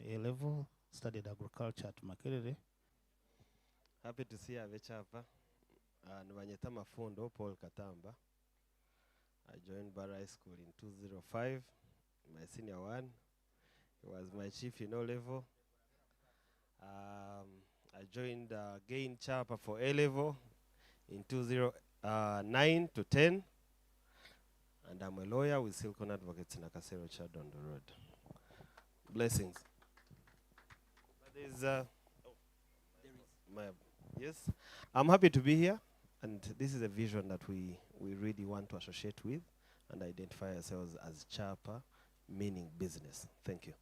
A-level, studied agriculture at Makerere. Happy to see you, Chaapa. And Wanyeta Mafundo, Paul Katamba. I joined Barra High School in 2005, my senior one. He was my chief in O-level. I joined again Chaapa for A-level in 2009 to 10. And I'm a lawyer with Silcon Advocates in Akasero Chad on the road. Blessings. Yes, I'm happy to be here, and this is a vision that we really want to associate with and identify ourselves as Chaapa, meaning business. Thank you.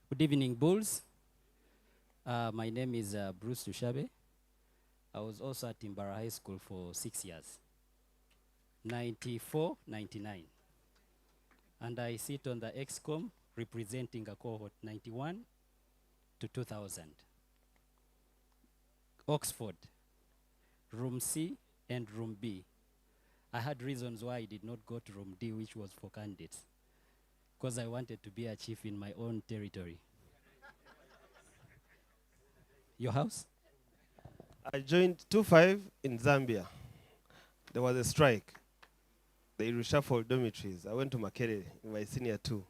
Good evening, Bulls. My name is Bruce Tushabe. I was also at Timbara High School for 6 years, 94, 99. And I sit on the EXCOM representing a cohort 91 to 2000. Oxford, Room C and Room B. I had reasons why I did not go to Room D, which was for candidates, because I wanted to be a chief in my own territory. Your house? I joined 25 in Zambia. There was a strike. They reshuffled dormitories. I went to Makerere in my senior 2.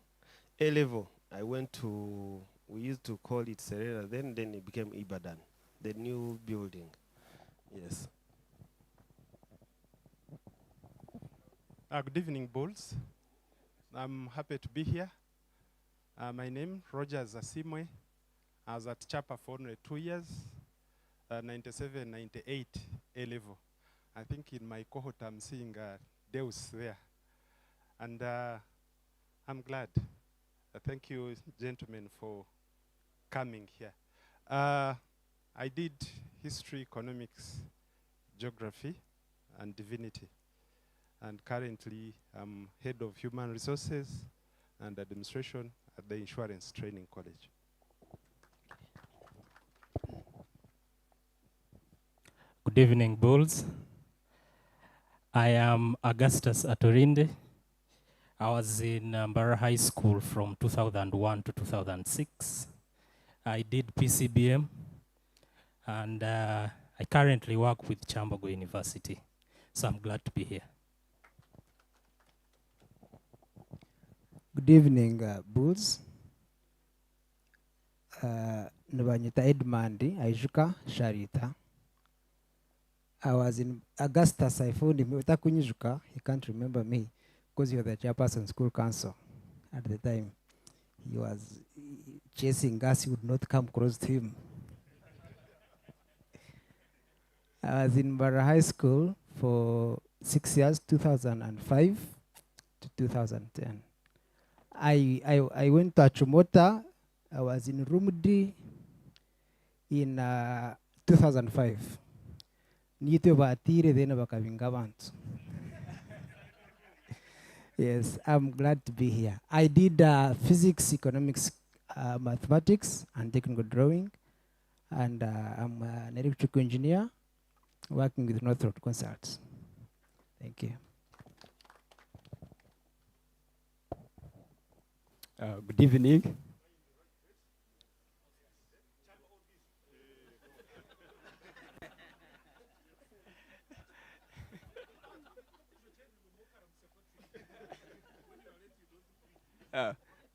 A-level, I went to, we used to call it Serena, then it became Ibadan, the new building. Yes. Good evening, Bulls. I'm happy to be here. My name, Roger Zasimwe. I was at Chaapa for only 2 years, 97, 98 A-level. I think in my cohort I'm seeing Deus there. And I'm glad. Thank you, gentlemen, for coming here. I did history, economics, geography, and divinity. And currently, I'm head of human resources and administration at the Insurance Training College. Good evening, Bulls. I am Augustus Atorinde. I was in Barra High School from 2001 to 2006. I did PCBM, and I currently work with Chambogo University. So I'm glad to be here. Good evening, Bulls. Nabanyita Edmandi, Aijuka, Sharita. I was in Augustus, I found him, he can't remember me, because he was the chairperson school council at the time. He was chasing us, he would not come close to him. I was in Barra High School for 6 years, 2005 to 2010. I went to Achumota. I was in Room D in 2005. Nito batire then bakavingabantu. Yes, I'm glad to be here. I did physics, economics, mathematics, and technical drawing. And I'm an electrical engineer working with Northrop Consults. Thank you. Good evening.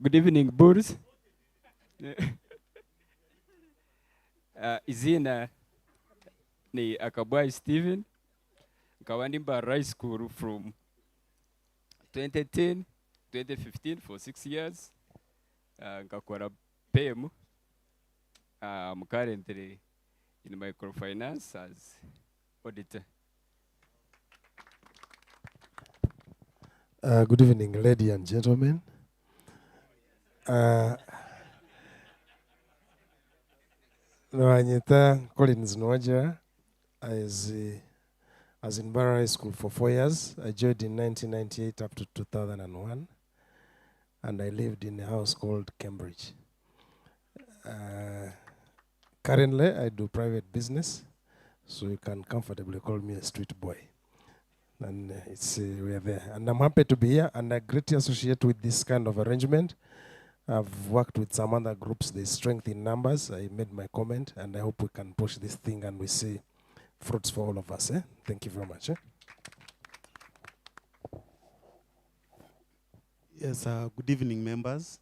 Good evening, Bulls. Izina ni Akabwai Steven. Kawandimba High School from 2010, 2015 for 6 years. Ngakora PM. I'm currently in microfinance as auditor. Good evening, ladies and gentlemen. Noanyita Collins Noja. I was in Barra High School for 4 years. I joined in 1998 up to 2001. And I lived in a house called Cambridge. Currently, I do private business, so you can comfortably call me a street boy. and we are there. And I'm happy to be here, and I greatly associate with this kind of arrangement. I've worked with some other groups. There's strength in numbers. I made my comment, and I hope we can push this thing and we see fruits for all of us. Thank you very much. Yes, good evening, members.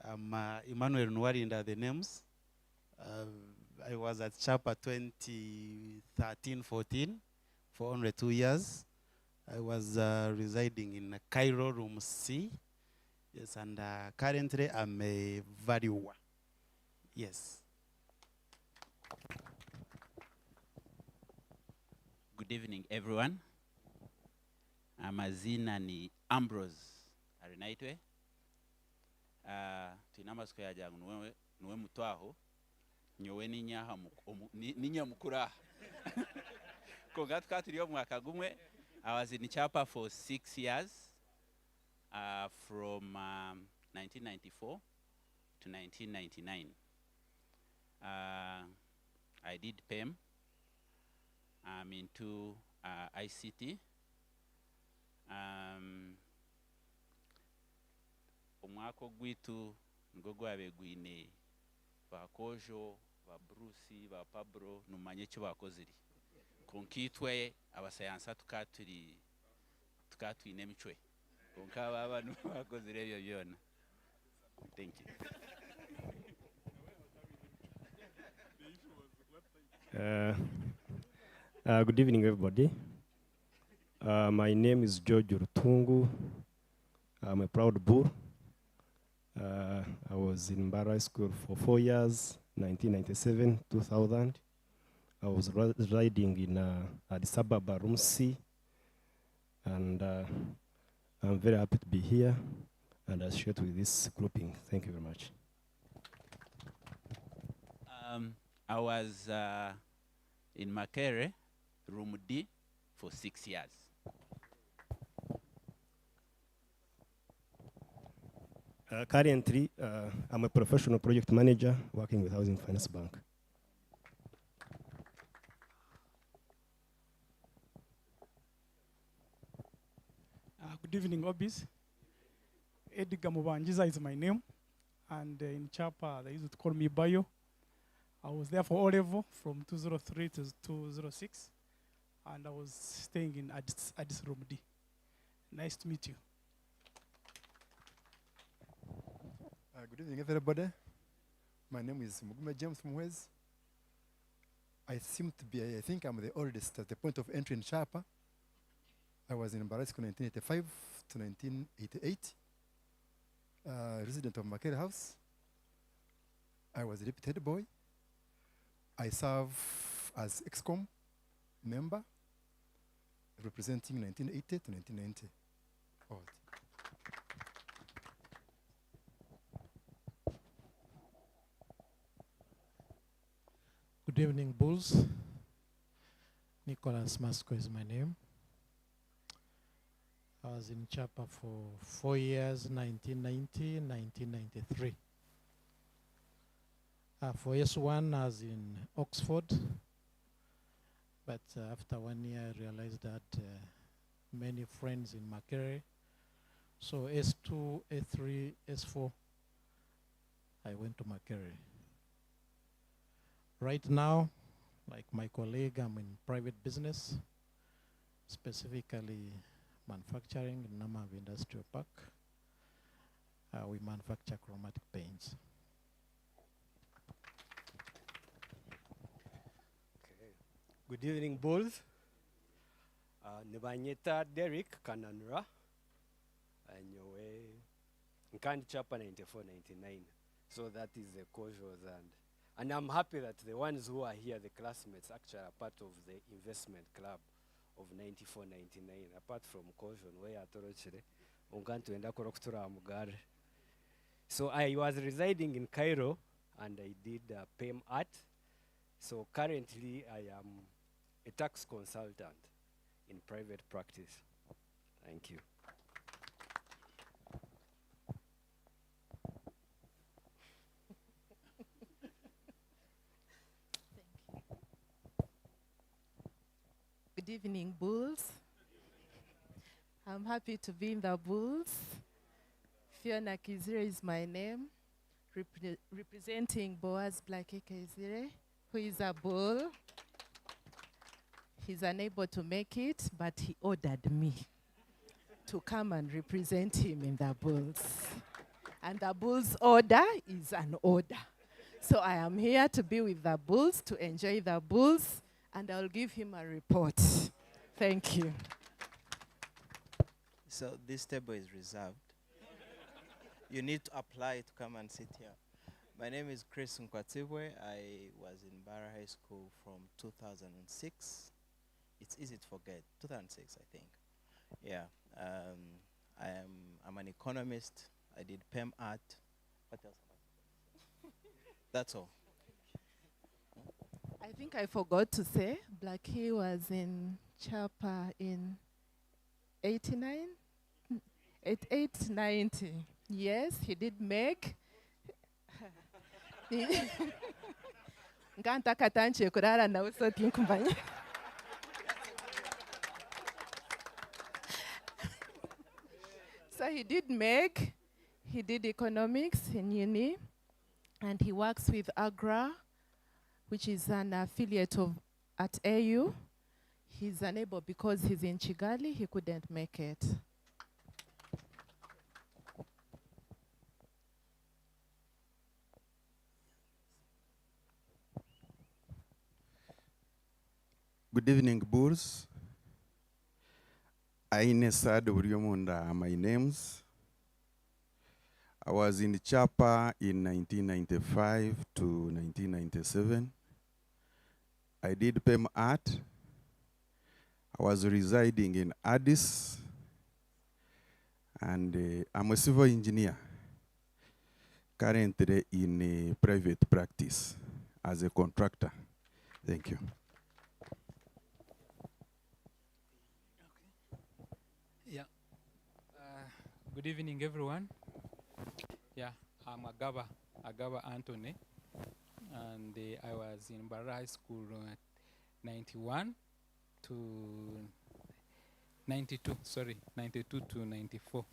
I'm Emmanuel Nwarinda, the names. I was at Chaapa 2013-14 for only 2 years. I was residing in Cairo, room C. Yes, and currently I'm a valuer. Yes. Good evening, everyone. Amazina ni Ambrose Arinaitwe. Tinama siku ya jangu nuwe mutwaho. Nyowe ninya mukura. Kongatu turiyo mwaka gumwe. I was in Chaapa for 6 years. From 1994 to 1999. I did PEM. I'm into ICT. Omwako gwitu ngogwabe gwine bakojo ba Bruce ba Pablo numanye cyo bakoziri konkitwe abasayansa tukatwine michwe konkaba abantu bakozire byo byona. Thank you. Good evening, everybody. My name is George Rutungu. I'm a proud bull. I was in Mbara School for 4 years, 1997, 2000. I was riding in Addis Ababa, room C. And I'm very happy to be here and associate with this grouping. Thank you very much. I was in Makere, room D, for 6 years. Currently, I'm a professional project manager working with Housing Finance Bank. Good evening, Obis. Edgar Mubanjiza is my name. And in Chaapa, they used to call me Bayo. I was there for O-level from 2003 to 2006. And I was staying in Addis Room D. Nice to meet you. Good evening, everybody. My name is Mugume James Mwez. I think I'm the oldest at the point of entry in Chaapa. I was in Mbarasco 1985 to 1988. Resident of Makere House. I was a deputy head boy. I serve as EXCOM member, representing 1980 to 1990. Good evening, Bulls. Nicholas Masco is my name. I was in Chaapa for 4 years, 1990, 1993. For S1, I was in Oxford. But after 1 year, I realized that many friends in Makere. So S2, S3, S4, I went to Makere. Right now, like my colleague, I'm in private business, specifically manufacturing in Namav Industrial Park. We manufacture chromatic paints. Good evening, Bulls. Nibanyeta Derek Kananura. Anyway, Nkandi Chaapa 94-99. So that is the casuals, and I'm happy that the ones who are here, the classmates, actually are part of the investment club of 94-99. Apart from caution, where Atorochire, Unkantu enda Koroktura Mugare. So I was residing in Cairo, and I did PEM art. So currently, I am a tax consultant in private practice. Thank you. Good evening, Bulls. I'm happy to be in the Bulls. Fiona Kizire is my name, representing Boaz Blake Kizire, who is a Bull. He's unable to make it, but he ordered me to come and represent him in the Bulls. And the Bulls' order is an order. So I am here to be with the Bulls, to enjoy the Bulls, and I'll give him a report. Thank you. So this table is reserved. You need to apply to come and sit here. My name is Chris Nkwatibwe. I was in Barra High School from 2006. It's easy to forget, 2006, I think. Yeah, I'm an economist. I did PEM art. What else? That's all. I think I forgot to say, Blackie was in Chaapa in 89? 90. Yes, he did make. Ngantaka tanche kurara na uso tinkumbanya. So he did make, he did economics in uni, and he works with Agra, which is an affiliate of at AU. He's unable because he's in Kigali, he couldn't make it. Good evening, Bulls. Aine Sad Uriomunda are my names. I was in Chaapa in 1995 to 1997. I did PEM art. I was residing in Addis, and I'm a civil engineer, currently in a private practice as a contractor. Thank you. Yeah. Good evening, everyone. Yeah, I'm Agaba Anthony, and I was in Barra High School 91 to 92, sorry, 92 to 94.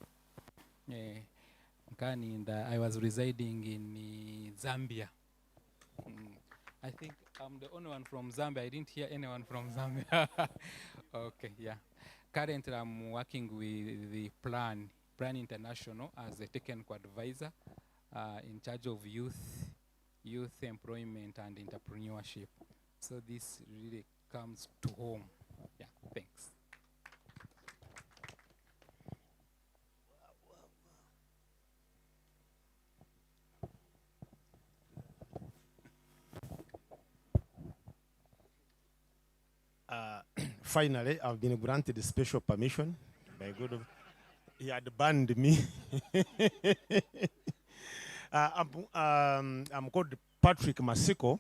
I was residing in Zambia. I think I'm the only one from Zambia. I didn't hear anyone from Zambia. Okay, yeah. Currently, I'm working with the Plan International as a technical advisor in charge of youth employment and entrepreneurship. So this really comes to home. Yeah, thanks. Finally, I've been granted special permission by God of. He had banned me. I'm called Patrick Masiko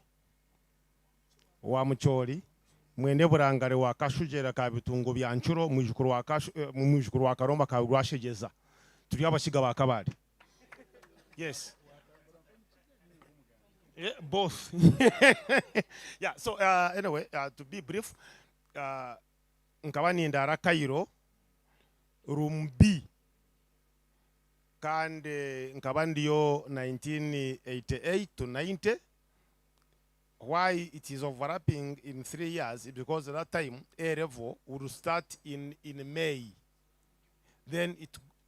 wa Mucholi. Mwene burangare wa kashujera ka bitungo bya nchuro mujukuru wa karomba ka rwashegeza. Turi abashiga ba kabari. Yes. Yeah, both. Yeah, so anyway, to be brief, nkabani ndara Cairo room B kande nkabandiyo 1988 to 90. Why it is overlapping in 3 years is because at that time A level would start in May, then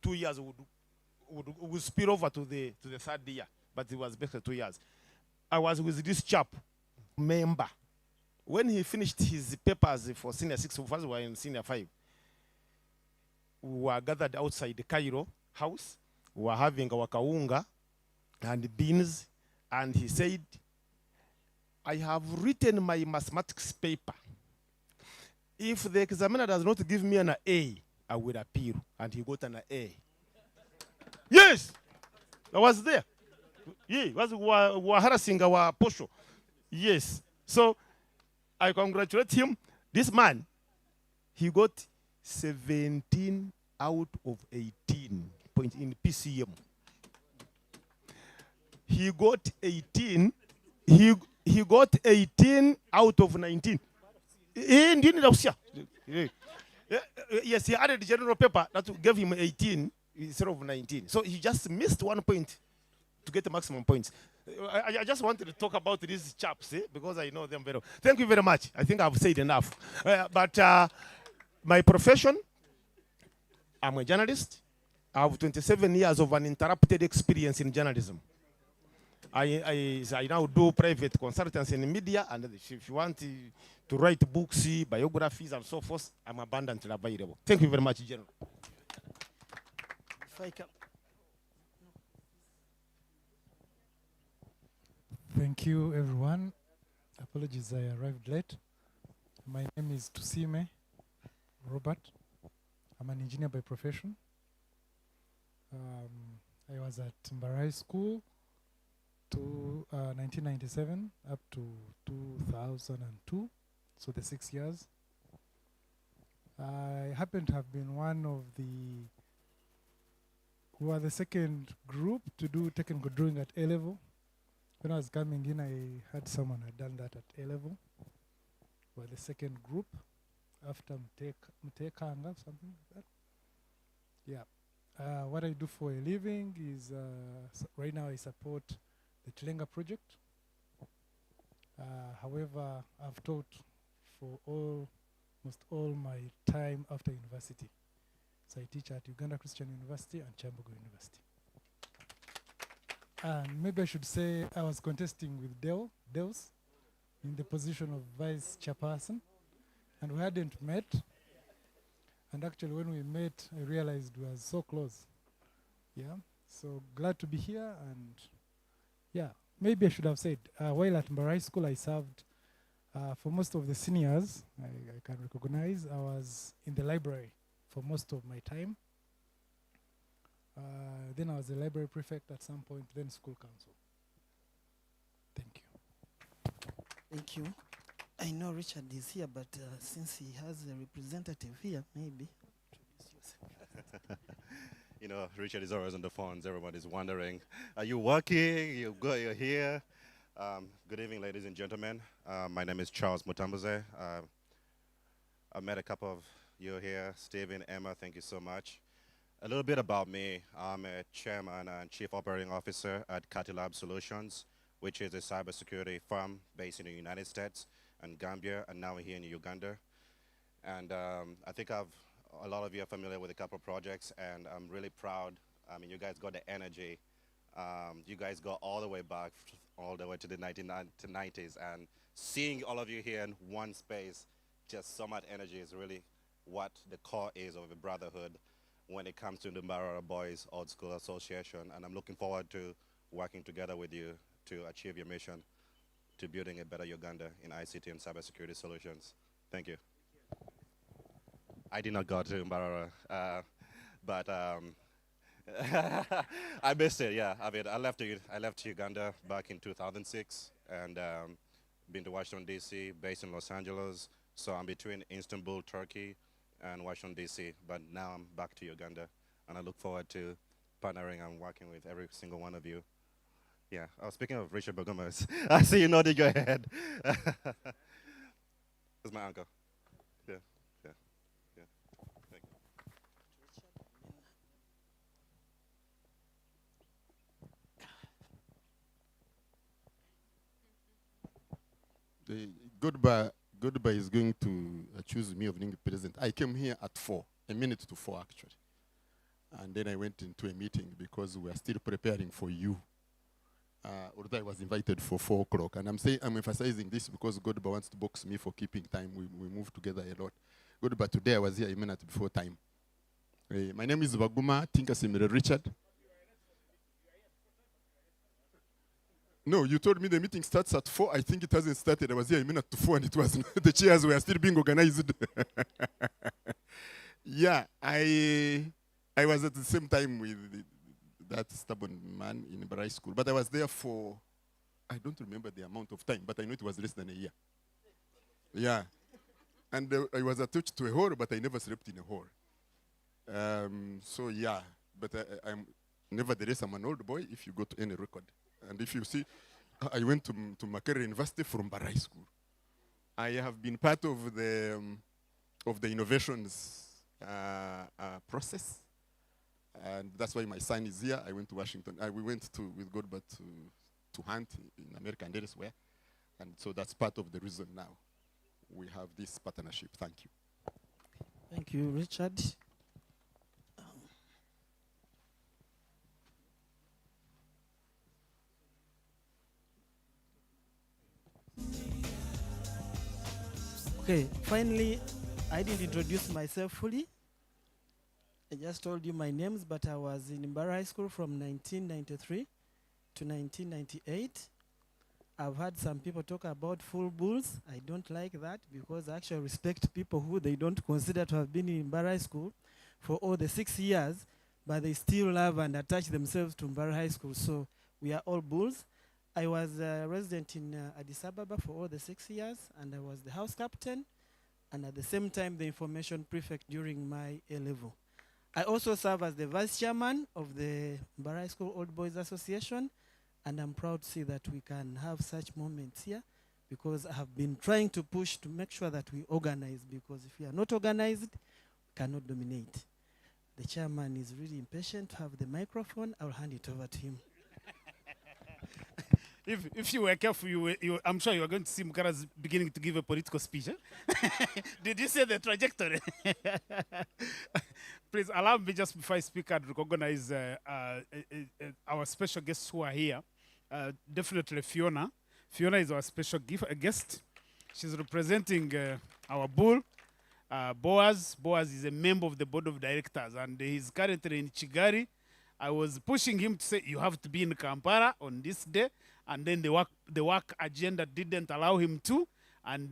2 years would spill over to the third year, but it was basically 2 years. I was with this chap member when he finished his papers for senior 6, first we were in senior 5. We were gathered outside the Cairo house. We were having our kaunga and beans, and he said, I have written my mathematics paper. If the examiner does not give me an A, I will appeal. And he got an A. Yes! I was there. Yeah, we were harassing our posho. Yes. So I congratulate him. This man, he got 17 out of 18 points in PCM. He got 18. He got 18 out of 19. Yes, he added the general paper that gave him 18 instead of 19. So he just missed 1 point to get the maximum points. I just wanted to talk about these chaps, because I know them very well. Thank you very much. I think I've said enough. But my profession, I'm a journalist. I have 27 years of uninterrupted experience in journalism. I now do private consultancy in media, and if you want to write books, biographies, and so forth, I'm abundantly available. Thank you very much, General. If I can. Thank you, everyone. Apologies, I arrived late. My name is Tusime Robert. I'm an engineer by profession. I was at Mbarai School to 1997 up to 2002, so the 6 years. I happen to have been one of the who are the second group to do technical drawing at A level. When I was coming in, I had someone had done that at A level. We were the second group after Mtekanga, something like that. Yeah. What I do for a living is right now I support the Chilenga project. However, I've taught for almost all my time after university. So I teach at Uganda Christian University and Chambogo University. And maybe I should say I was contesting with Deus in the position of vice chairperson, and we hadn't met. And actually, when we met, I realized we were so close. Yeah, so glad to be here. And yeah, maybe I should have said, while at Mbarai School, I served for most of the seniors. I can recognize I was in the library for most of my time. Then I was a library prefect at some point, then school council. Thank you. Thank you. I know Richard is here, but since he has a representative here, maybe. You know, Richard is always on the phones. Everybody's wondering, are you working? You're here. Good evening, ladies and gentlemen. My name is Charles Mutambuze. I met a couple of you here. Stephen, Emma, thank you so much. A little bit about me. I'm a chairman and chief operating officer at Catilab Solutions, which is a cybersecurity firm based in the United States and Gambia, and now we're here in Uganda. And I think a lot of you are familiar with a couple of projects, and I'm really proud. I mean, you guys got the energy. You guys got all the way back, all the way to the 1990s, and seeing all of you here in one space, just so much energy is really what the core is of a brotherhood when it comes to the Mbarara Boys Old School Association. And I'm looking forward to working together with you to achieve your mission to building a better Uganda in ICT and cybersecurity solutions. Thank you. I did not go to Mbarara, but I missed it, yeah. I mean, I left Uganda back in 2006 and been to Washington, D.C., based in Los Angeles. So I'm between Istanbul, Turkey, and Washington, D.C., but now I'm back to Uganda, and I look forward to partnering and working with every single one of you. Yeah, speaking of Richard Bogomas, I see you nodding your head. That's my uncle. Yeah, yeah, yeah. Thank you. Goodbye is going to choose me of being president. I came here at 4, a minute to 4 actually. And then I went into a meeting because we are still preparing for you. Although I was invited for 4 o'clock. And I'm emphasizing this because Godba wants to box me for keeping time. We move together a lot. Godba, today I was here a minute before time. My name is Baguma Tinkasimire Richard. No, you told me the meeting starts at 4. I think it hasn't started. I was here a minute to 4 and it was the chairs were still being organized. Yeah, I was at the same time with that stubborn man in Mbarai School. But I was there for, I don't remember the amount of time, but I know it was less than a year. Yeah. And I was attached to a hall, but I never slept in a hall. So yeah, but I'm nevertheless, I'm an old boy if you go to any record. And if you see, I went to Makerere University from Mbarai School. I have been part of the of the innovations process. And that's why my son is here. I went to Washington. We went with Godbert to hunt in America and elsewhere. And so that's part of the reason now we have this partnership. Thank you. Thank you, Richard. Okay, finally, I didn't introduce myself fully. I just told you my names, but I was in Mbara High School from 1993 to 1998. I've heard some people talk about full bulls. I don't like that because I actually respect people who they don't consider to have been in Mbara High School for all the 6 years, but they still love and attach themselves to Mbara High School. So we are all bulls. I was a resident in Addis Ababa for all the 6 years, and I was the house captain, and at the same time the information prefect during my A-level. I also serve as the vice chairman of the Mbara High School Old Boys Association, and I'm proud to see that we can have such moments here because I have been trying to push to make sure that we organize, because if we are not organized, we cannot dominate. The chairman is really impatient to have the microphone. I'll hand it over to him. If you were careful, I'm sure you are going to see Mukara's beginning to give a political speech. Eh? Did you see the trajectory? Please allow me just before I speak and recognize our special guests who are here. Definitely Fiona. Fiona is our special guest. She's representing our bull, Boaz. Boaz is a member of the board of directors, and he's currently in Chigari. I was pushing him to say, you have to be in Kampala on this day, and then the work agenda didn't allow him to, and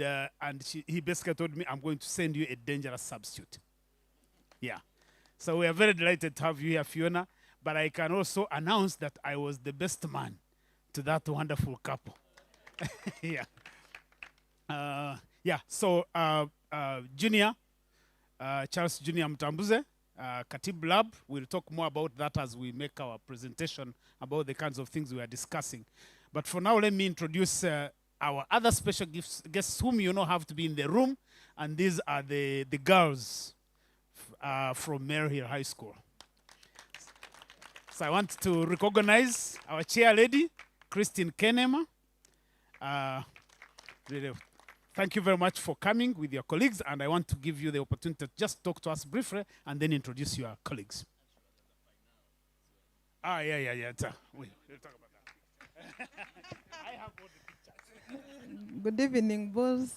he basically told me, I'm going to send you a dangerous substitute. Yeah. So we are very delighted to have you here, Fiona, but I can also announce that I was the best man to that wonderful couple. Yeah. So Junior, Charles Junior Mtambuze, Katibu Lab, we'll talk more about that as we make our presentation about the kinds of things we are discussing. But for now, let me introduce our other special guests whom you know have to be in the room, and these are the girls from Maryhill High School. So I want to recognize our chair lady, Christine Kenema. Really, thank you very much for coming with your colleagues, and I want to give you the opportunity to just talk to us briefly and then introduce your colleagues. Yeah. We'll talk about that. I have all the pictures. Good evening, bulls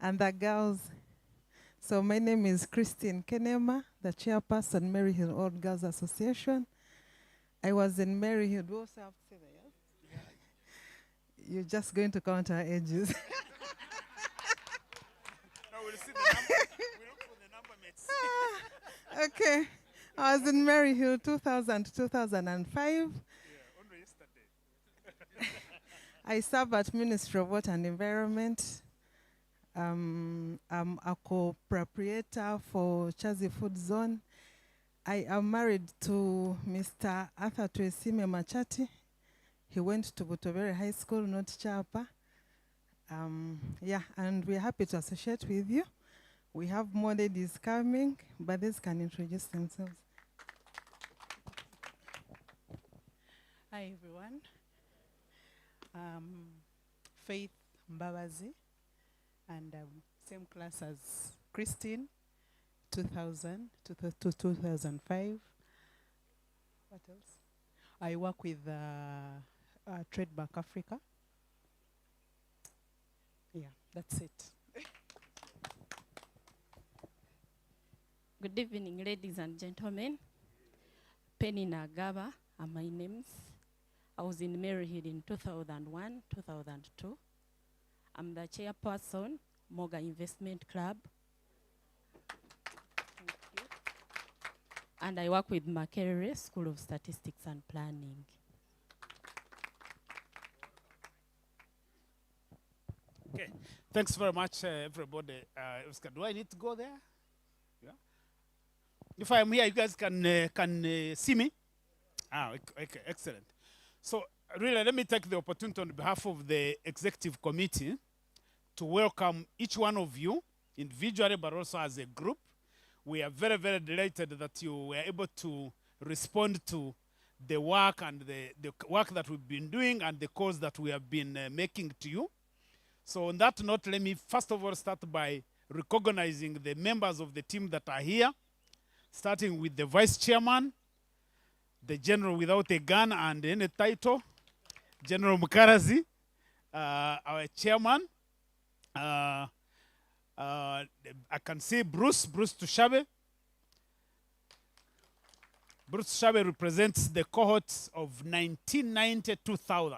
and the girls. So my name is Christine Kenema, the chairperson, Maryhill Old Girls Association. I was in Maryhill. Do you also have to say that, yes? Yeah. You're just going to count our ages. No, we'll see the number. We look for the number, mates. Okay. I was in Maryhill 2000 to 2005. Yeah, only yesterday. I serve at Ministry of Water and Environment. I'm a co-proprietor for Chazi Food Zone. I am married to Mr. Arthur Tuesime Machati. He went to Butobere High School, not Chaapa. And we're happy to associate with you. We have more ladies coming, but these can introduce themselves. Hi, everyone. Faith Mbabazi, and same class as Christine, 2000 to 2005. What else? I work with Trade Bank Africa. Yeah, that's it. Good evening, ladies and gentlemen. Penny Nagaba are my names. I was in Maryhill in 2001, 2002. I'm the chairperson, Moga Investment Club. Thank you. And I work with Makerere School of Statistics and Planning. Okay, thanks very much, everybody. Oscar, do I need to go there? Yeah. If I'm here, you guys can see me. Okay, excellent. So really, let me take the opportunity on behalf of the executive committee to welcome each one of you individually, but also as a group. We are very, very delighted that you were able to respond to the work and the work that we've been doing and the calls that we have been making to you. So on that note, let me first of all start by recognizing the members of the team that are here, starting with the vice chairman, the general without a gun and any title, General Mukarazi, our chairman. I can see Bruce Tushabe. Bruce Tushabe represents the cohorts of 1990-2000.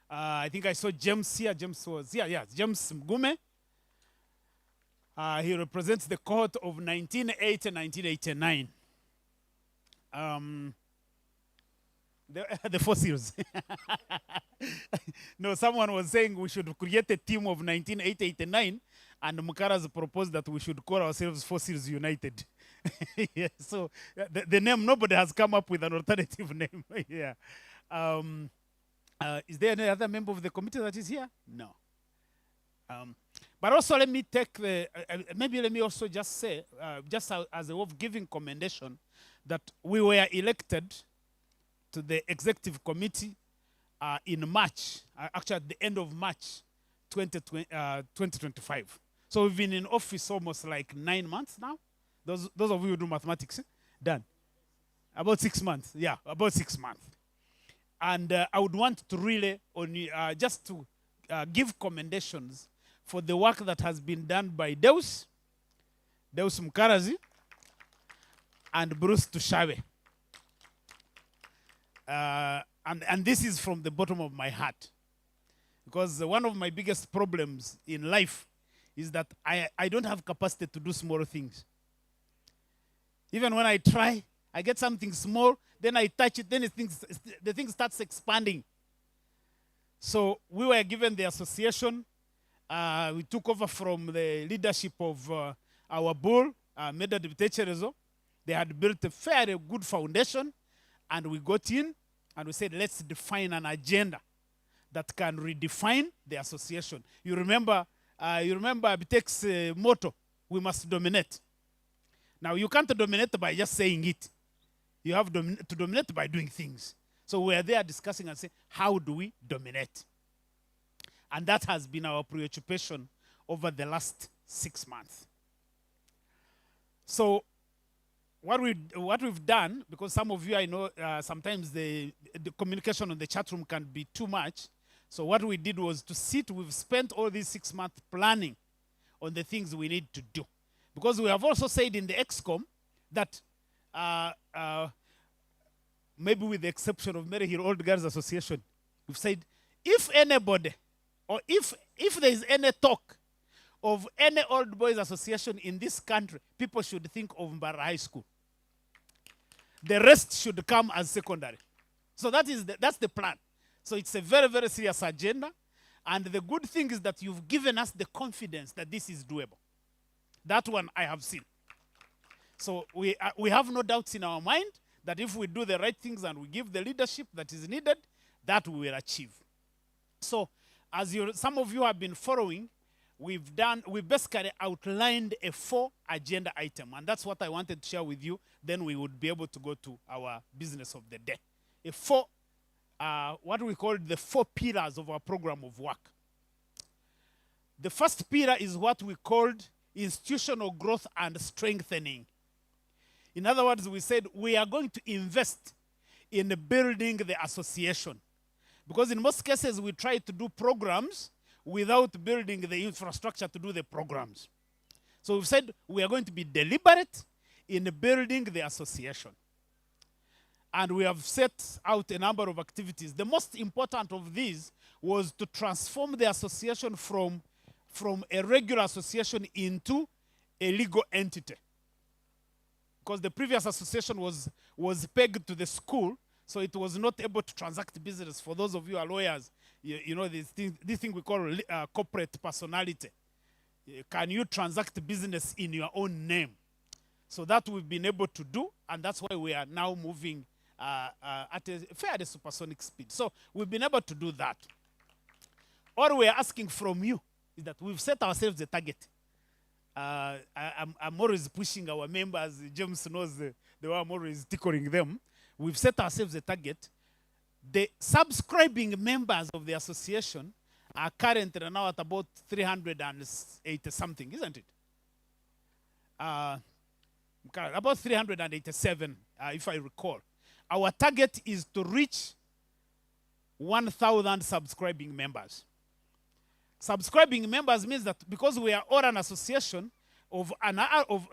I think I saw James here. James was here. Yeah, James Mgume. He represents the cohort of 1980-1989. The fossils. No, someone was saying we should create a team of 1980-89, and Mukara's proposed that we should call ourselves Fossils United. Yeah, so the name, nobody has come up with an alternative name. Yeah. Is there any other member of the committee that is here? No. But also let me take the, maybe let me also just say, just as a way of giving commendation, that we were elected to the executive committee in March, actually at the end of March 2025. So we've been in office almost like 9 months now. Those of you who do mathematics, done. About 6 months, yeah, about 6 months. And I would want to really, just to give commendations for the work that has been done by Deus Mukarazi, and Bruce Tushabe. And this is from the bottom of my heart. Because one of my biggest problems in life is that I don't have capacity to do small things. Even when I try, I get something small, then I touch it, then the thing starts expanding. So we were given the association. We took over from the leadership of our bull, Meda Dibitecherezo. They had built a fairly good foundation, and we got in, and we said, let's define an agenda that can redefine the association. You remember Abitek's motto, we must dominate. Now, you can't dominate by just saying it. You have to dominate by doing things. So we are there discussing and saying, how do we dominate? And that has been our preoccupation over the last 6 months. So what we've done, because some of you, I know, sometimes the communication on the chat room can be too much. So what we did was to sit, we've spent all these 6 months planning on the things we need to do. Because we have also said in the EXCOM that maybe with the exception of Mary Hill Old Girls Association, we've said if anybody, or if there is any talk of any old boys association in this country, people should think of Mbara High School. The rest should come as secondary. So that's the plan. So it's a very, very serious agenda. And the good thing is that you've given us the confidence that this is doable. That one I have seen. So we have no doubts in our mind that if we do the right things and we give the leadership that is needed, that we will achieve. So as some of you have been following, we basically outlined a 4 agenda item, and that's what I wanted to share with you. Then we would be able to go to our business of the day. What we call the 4 pillars of our program of work. The first pillar is what we called institutional growth and strengthening. In other words, we said we are going to invest in building the association. Because in most cases, we try to do programs without building the infrastructure to do the programs. So we've said we are going to be deliberate in building the association. And we have set out a number of activities. The most important of these was to transform the association from a regular association into a legal entity. Because the previous association was pegged to the school, so it was not able to transact business. For those of you who are lawyers, you know this thing we call corporate personality. Can you transact business in your own name? So that we've been able to do, and that's why we are now moving at a fairly supersonic speed. So we've been able to do that. All we are asking from you is that we've set ourselves a target. I'm always pushing our members. James knows the way I'm always tickling them. We've set ourselves a target. The subscribing members of the association are currently now at about 380 something, isn't it? About 387, if I recall. Our target is to reach 1,000 subscribing members. Subscribing members means that because we are all an association of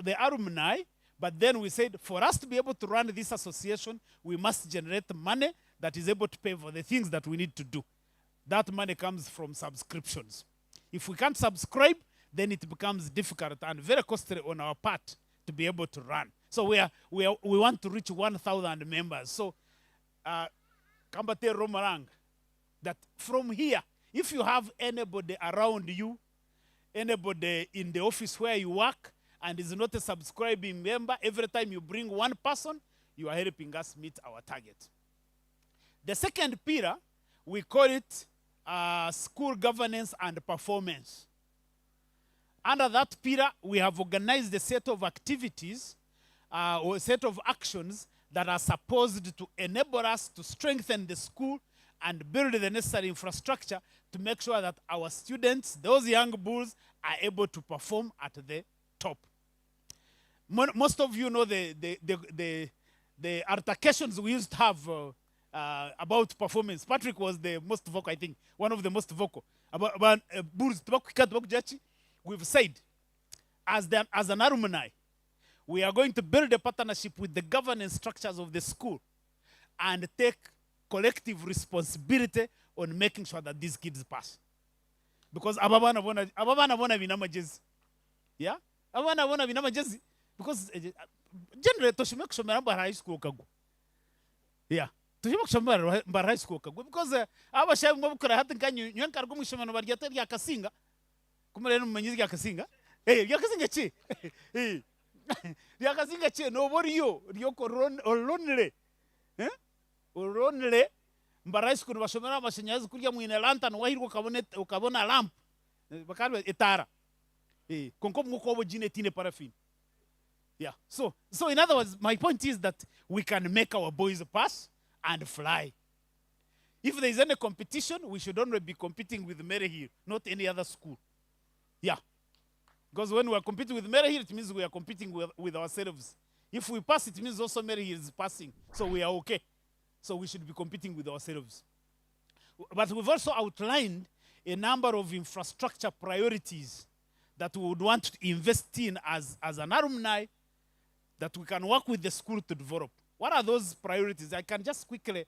the alumni, but then we said for us to be able to run this association, we must generate money that is able to pay for the things that we need to do. That money comes from subscriptions. If we can't subscribe, then it becomes difficult and very costly on our part to be able to run. So we want to reach 1,000 members. So, Kambate Romarang, that from here, if you have anybody around you, anybody in the office where you work, and is not a subscribing member, every time you bring one person, you are helping us meet our target. The second pillar, we call it school governance and performance. Under that pillar, we have organized a set of activities or a set of actions that are supposed to enable us to strengthen the school and build the necessary infrastructure to make sure that our students, those young bulls, are able to perform at the top. Most of you know the altercations we used to have about performance. Patrick was the most vocal, I think, one of the most vocal. About bulls, we've said, as an alumni, we are going to build a partnership with the governance structures of the school and take collective responsibility on making sure that these kids pass. Because ababana bona binamajezi. Yeah? Ababana bona binamajezi. Because generally toshime kushomera mba high school kagu. Yeah. Toshime kushomera mba high school kagu. Because abashayi mwabukura hati nkanyu nyanka rwo mwishomero baryata rya kasinga. Kumureno mumenyizi rya kasinga. Rya kasinga chi. Rya kasinga chi no boriyo ryo lonely. Uronle mbara school bashomera amashanyarazi kurya mu inelanta no wahirwa ukabona lamp bakalwe etara konko mwuko obojine tine paraffin. Yeah, so in other words, my point is that we can make our boys pass and fly. If there is any competition, we should only be competing with Maryhill, not any other school. Yeah, because when we are competing with Maryhill, it means we are competing with ourselves. If we pass, it means also Maryhill is passing, so we are okay. So we should be competing with ourselves. But we've also outlined a number of infrastructure priorities that we would want to invest in as an alumni, that we can work with the school to develop. What are those priorities? I can just quickly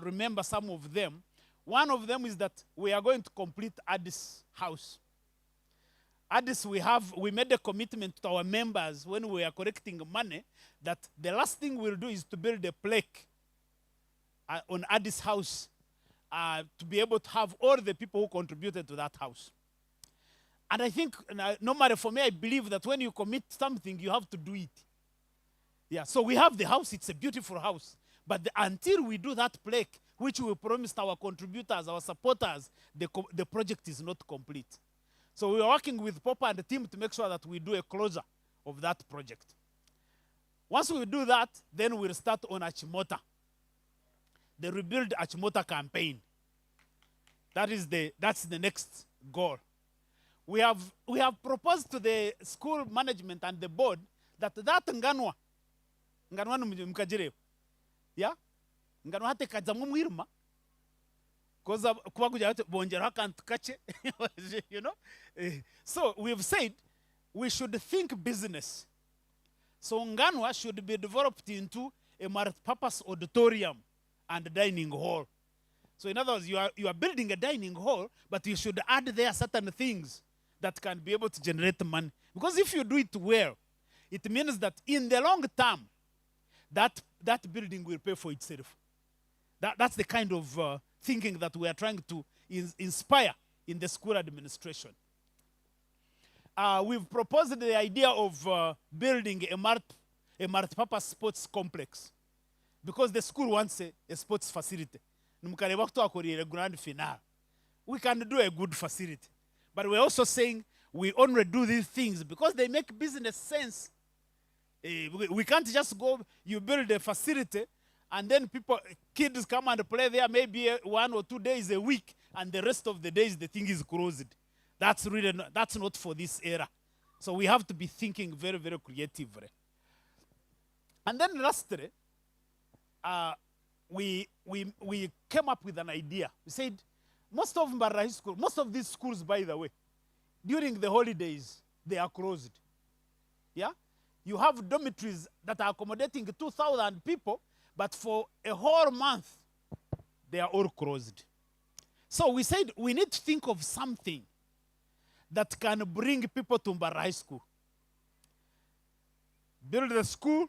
remember some of them. One of them is that we are going to complete Addis House. Addis, we made a commitment to our members when we are collecting money that the last thing we'll do is to build a plaque on Addis House to be able to have all the people who contributed to that house. And I think, normally for me, I believe that when you commit something, you have to do it. Yeah, so we have the house, it's a beautiful house. But until we do that plaque, which we promised our contributors, our supporters, the project is not complete. So we are working with Papa and the team to make sure that we do a closure of that project. Once we do that, then we'll start on Achimota, the Rebuild Achimota campaign. That's the next goal. We have proposed to the school management and the board that nganwa mkajire, yeah, nganwa hate kazamu mwirma, koza kuwa kuja bonjera hakantu kache, you know. So we've said we should think business. So nganwa should be developed into a multi-purpose auditorium and dining hall. So in other words, you are building a dining hall, but you should add there certain things that can be able to generate money. Because if you do it well, it means that in the long term, that building will pay for itself. That's the kind of thinking that we are trying to inspire in the school administration. We've proposed the idea of building a multi-purpose sports complex, because the school wants a sports facility. We can do a good facility. But we're also saying we only do these things because they make business sense. We can't just go, you build a facility, and then kids come and play there maybe 1 or 2 days a week, and the rest of the days the thing is closed. That's really that's not for this era. So we have to be thinking very, very creatively. And then lastly, we came up with an idea. We said, most of Mbara School, most of these schools, by the way, during the holidays, they are closed. Yeah? You have dormitories that are accommodating 2,000 people, but for a whole month, they are all closed. So we said we need to think of something that can bring people to Mbara High School. Build the school,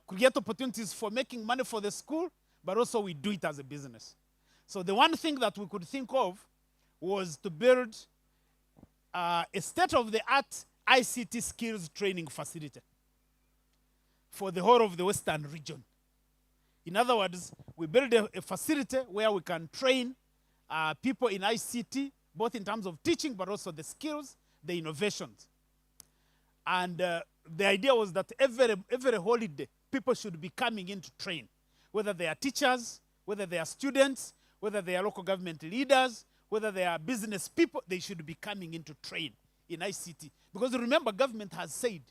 create opportunities for making money for the school, but also we do it as a business. So the one thing that we could think of was to build a state-of-the-art ICT skills training facility for the whole of the Western region. In other words, we build a facility where we can train people in ICT, both in terms of teaching, but also the skills, the innovations. And the idea was that every holiday, people should be coming in to train, whether they are teachers, whether they are students, whether they are local government leaders, whether they are business people, they should be coming in to train in ICT. Because remember, government has said,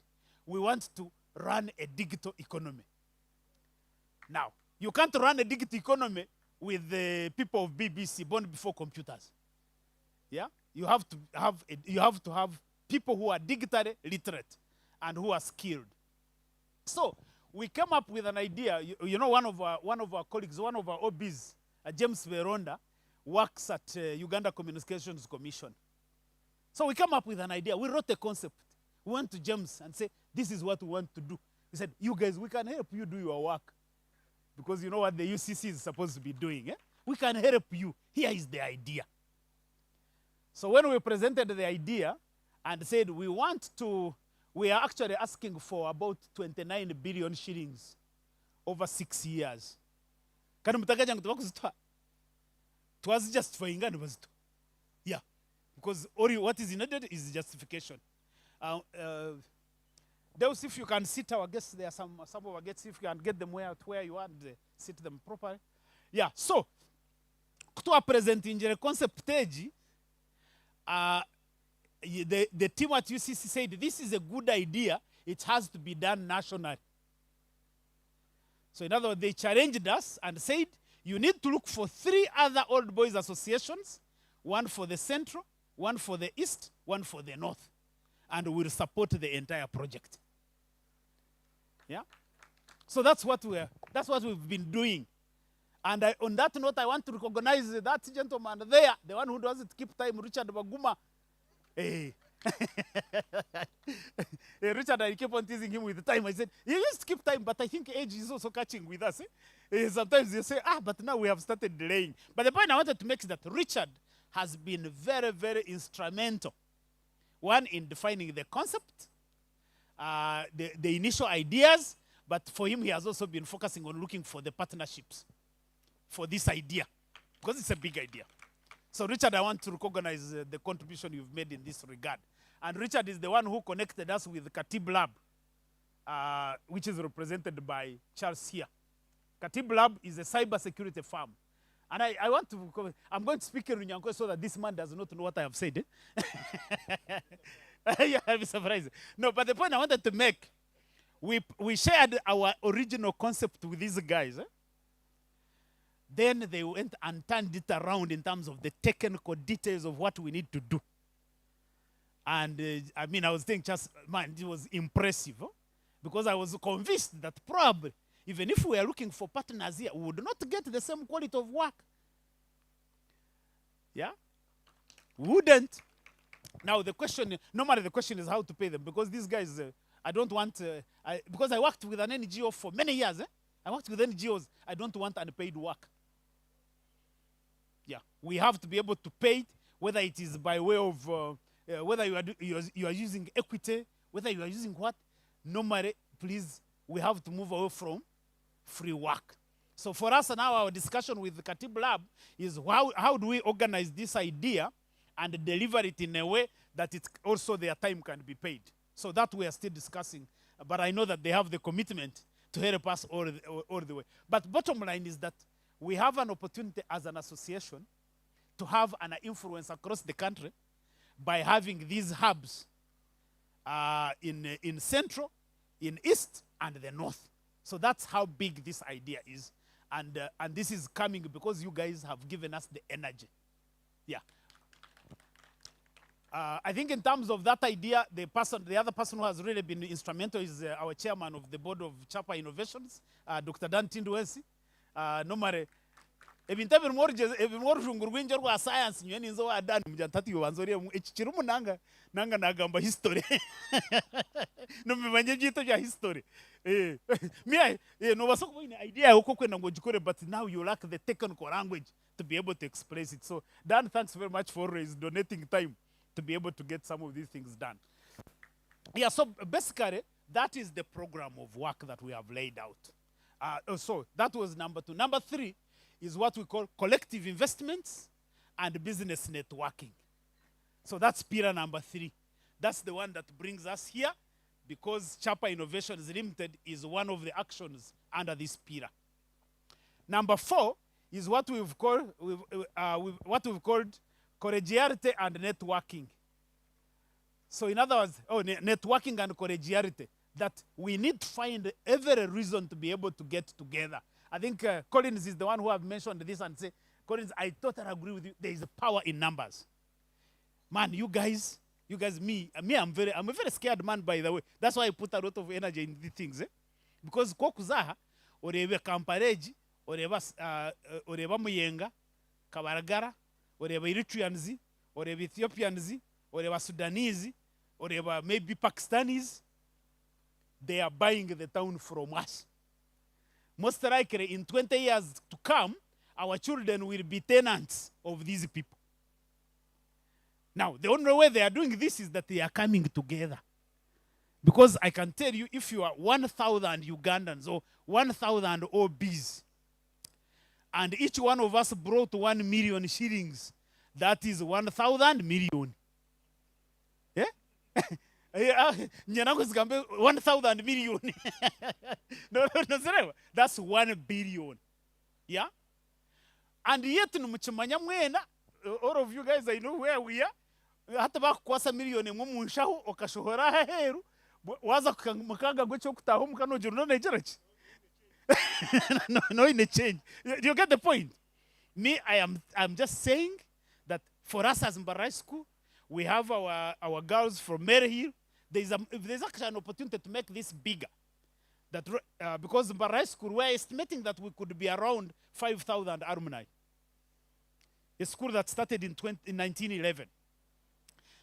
we want to run a digital economy. Now, you can't run a digital economy with the people of BBC born before computers. Yeah? You have to have people who are digitally literate and who are skilled. So we came up with an idea. You know, one of our colleagues, one of our OBs, James Veronda, works at Uganda Communications Commission. So we came up with an idea. We wrote a concept. We went to James and said, this is what we want to do. He said, you guys, we can help you do your work. Because you know what the UCC is supposed to be doing. Eh? We can help you. Here is the idea. So when we presented the idea and said we are actually asking for about 29 billion shillings over 6 years. It was just for Ingani. Yeah. Because what is needed is justification. Those, if you can sit our guests, there are some of our guests, if you can get them where you want, sit them properly. Yeah, so, to present in the concept stage, the team at UCC said, this is a good idea, it has to be done nationally. So in other words, they challenged us and said, you need to look for 3 other old boys associations, one for the central, one for the east, one for the north, and we'll support the entire project. Yeah? So that's what we've been doing. And on that note, I want to recognize that gentleman there, the one who doesn't keep time, Richard Baguma. Hey. Richard, I keep on teasing him with the time. I said, he used to keep time, but I think age is also catching with us. Sometimes you say, but now we have started delaying. But the point I wanted to make is that Richard has been very, very instrumental. One, in defining the concept, the initial ideas, but for him, he has also been focusing on looking for the partnerships for this idea, because it's a big idea. So Richard, I want to recognize the contribution you've made in this regard. And Richard is the one who connected us with Katib Lab, which is represented by Charles here. Katib Lab is a cybersecurity firm. And I'm going to speak in Runyanko so that this man does not know what I have said. Yeah, I'll be surprised. No, but the point I wanted to make, we shared our original concept with these guys. Then they went and turned it around in terms of the technical details of what we need to do. And I was thinking, man, it was impressive. Huh? Because I was convinced that probably, even if we are looking for partners here, we would not get the same quality of work. Yeah? We wouldn't. Now, normally the question is how to pay them, because these guys, I don't want, because I worked with an NGO for many years. I worked with NGOs. I don't want unpaid work. Yeah, we have to be able to pay it, whether it is by way of, whether you are using equity, whether you are using what. Normally, please, we have to move away from free work. So for us now, our discussion with the Katib Lab is how do we organize this idea and deliver it in a way that it also their time can be paid. So that we are still discussing, but I know that they have the commitment to help us all the way. But bottom line is that we have an opportunity as an association to have an influence across the country by having these hubs in Central, in East, and the North. So that's how big this idea is. And this is coming because you guys have given us the energy. Yeah. I think in terms of that idea, the other person who has really been instrumental is our chairman of the board of Chaapa Innovations, Dr. Dan Tinduensi. Normally, ebintu ebimorujungu rwinjo rwa science nywe ninzo wa Dan mujantati wanzoriye ekikiru munanga nanga nagamba history no mimanye byito bya history no basoko ine idea uko kwenda ngo gikore, but now you lack the technical language to be able to express it. So Dan, thanks very much for always donating time to be able to get some of these things done. Yeah, so basically that is the program of work that we have laid out. So that was number 2. Number 3 is what we call collective investments and business networking. So that's pillar number 3. That's the one that brings us here, because Chaapa Innovations Limited is one of the actions under this pillar. Number 4 is what we've called collegiality and networking. So in other words, networking and collegiality, that we need to find every reason to be able to get together. I think Collins is the one who have mentioned this and say, Collins, I totally agree with you. There is a power in numbers. Man, you guys, me, I'm a very scared man, by the way. That's why I put a lot of energy in these things. Because kokuzaha, orebe Kampareji, oreba Muyenga, Kabaragara, oreba Eritreans, oreba Ethiopians, oreba Sudanese, oreba maybe Pakistanis, they are buying the town from us. Most likely in 20 years to come, our children will be tenants of these people. Now, the only way they are doing this is that they are coming together. Because I can tell you, if you are 1,000 Ugandans or 1,000 OBs, and each one of us brought 1 million shillings, that is 1,000 million. Yeah? 1,000 million. No, that's 1 billion. Yeah? And yet, all of you guys, I know where we are. Hata bakwasa million mumushaho okashohora heru waza mukanga gwecho kutaho mukano juru no Nigeria. No, in a change. You get the point? Me, I'm just saying that for us as Mbarai School, we have our girls from Maryhill. There's actually an opportunity to make this bigger. That because Mbarai School, we're estimating that we could be around 5,000 alumni. A school that started in 1911.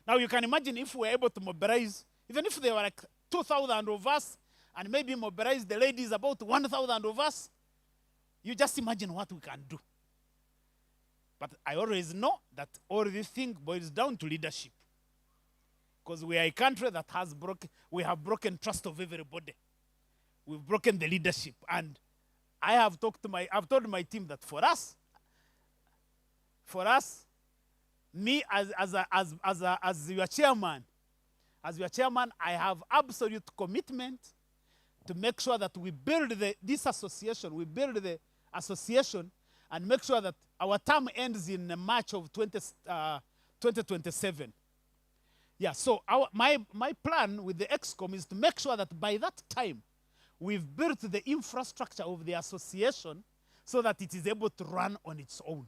Now you can imagine if we were able to mobilize, even if there were like 2,000 of us, and maybe mobilize the ladies about 1,000 of us, you just imagine what we can do. But I always know that all this thing boils down to leadership. Because we are a country that has have broken trust of everybody. We've broken the leadership. And I've told my team that for us, me as your chairman, I have absolute commitment to make sure that we build this association, and make sure that our term ends in March of 2027. Yeah, so my plan with the EXCOM is to make sure that by that time, we've built the infrastructure of the association so that it is able to run on its own.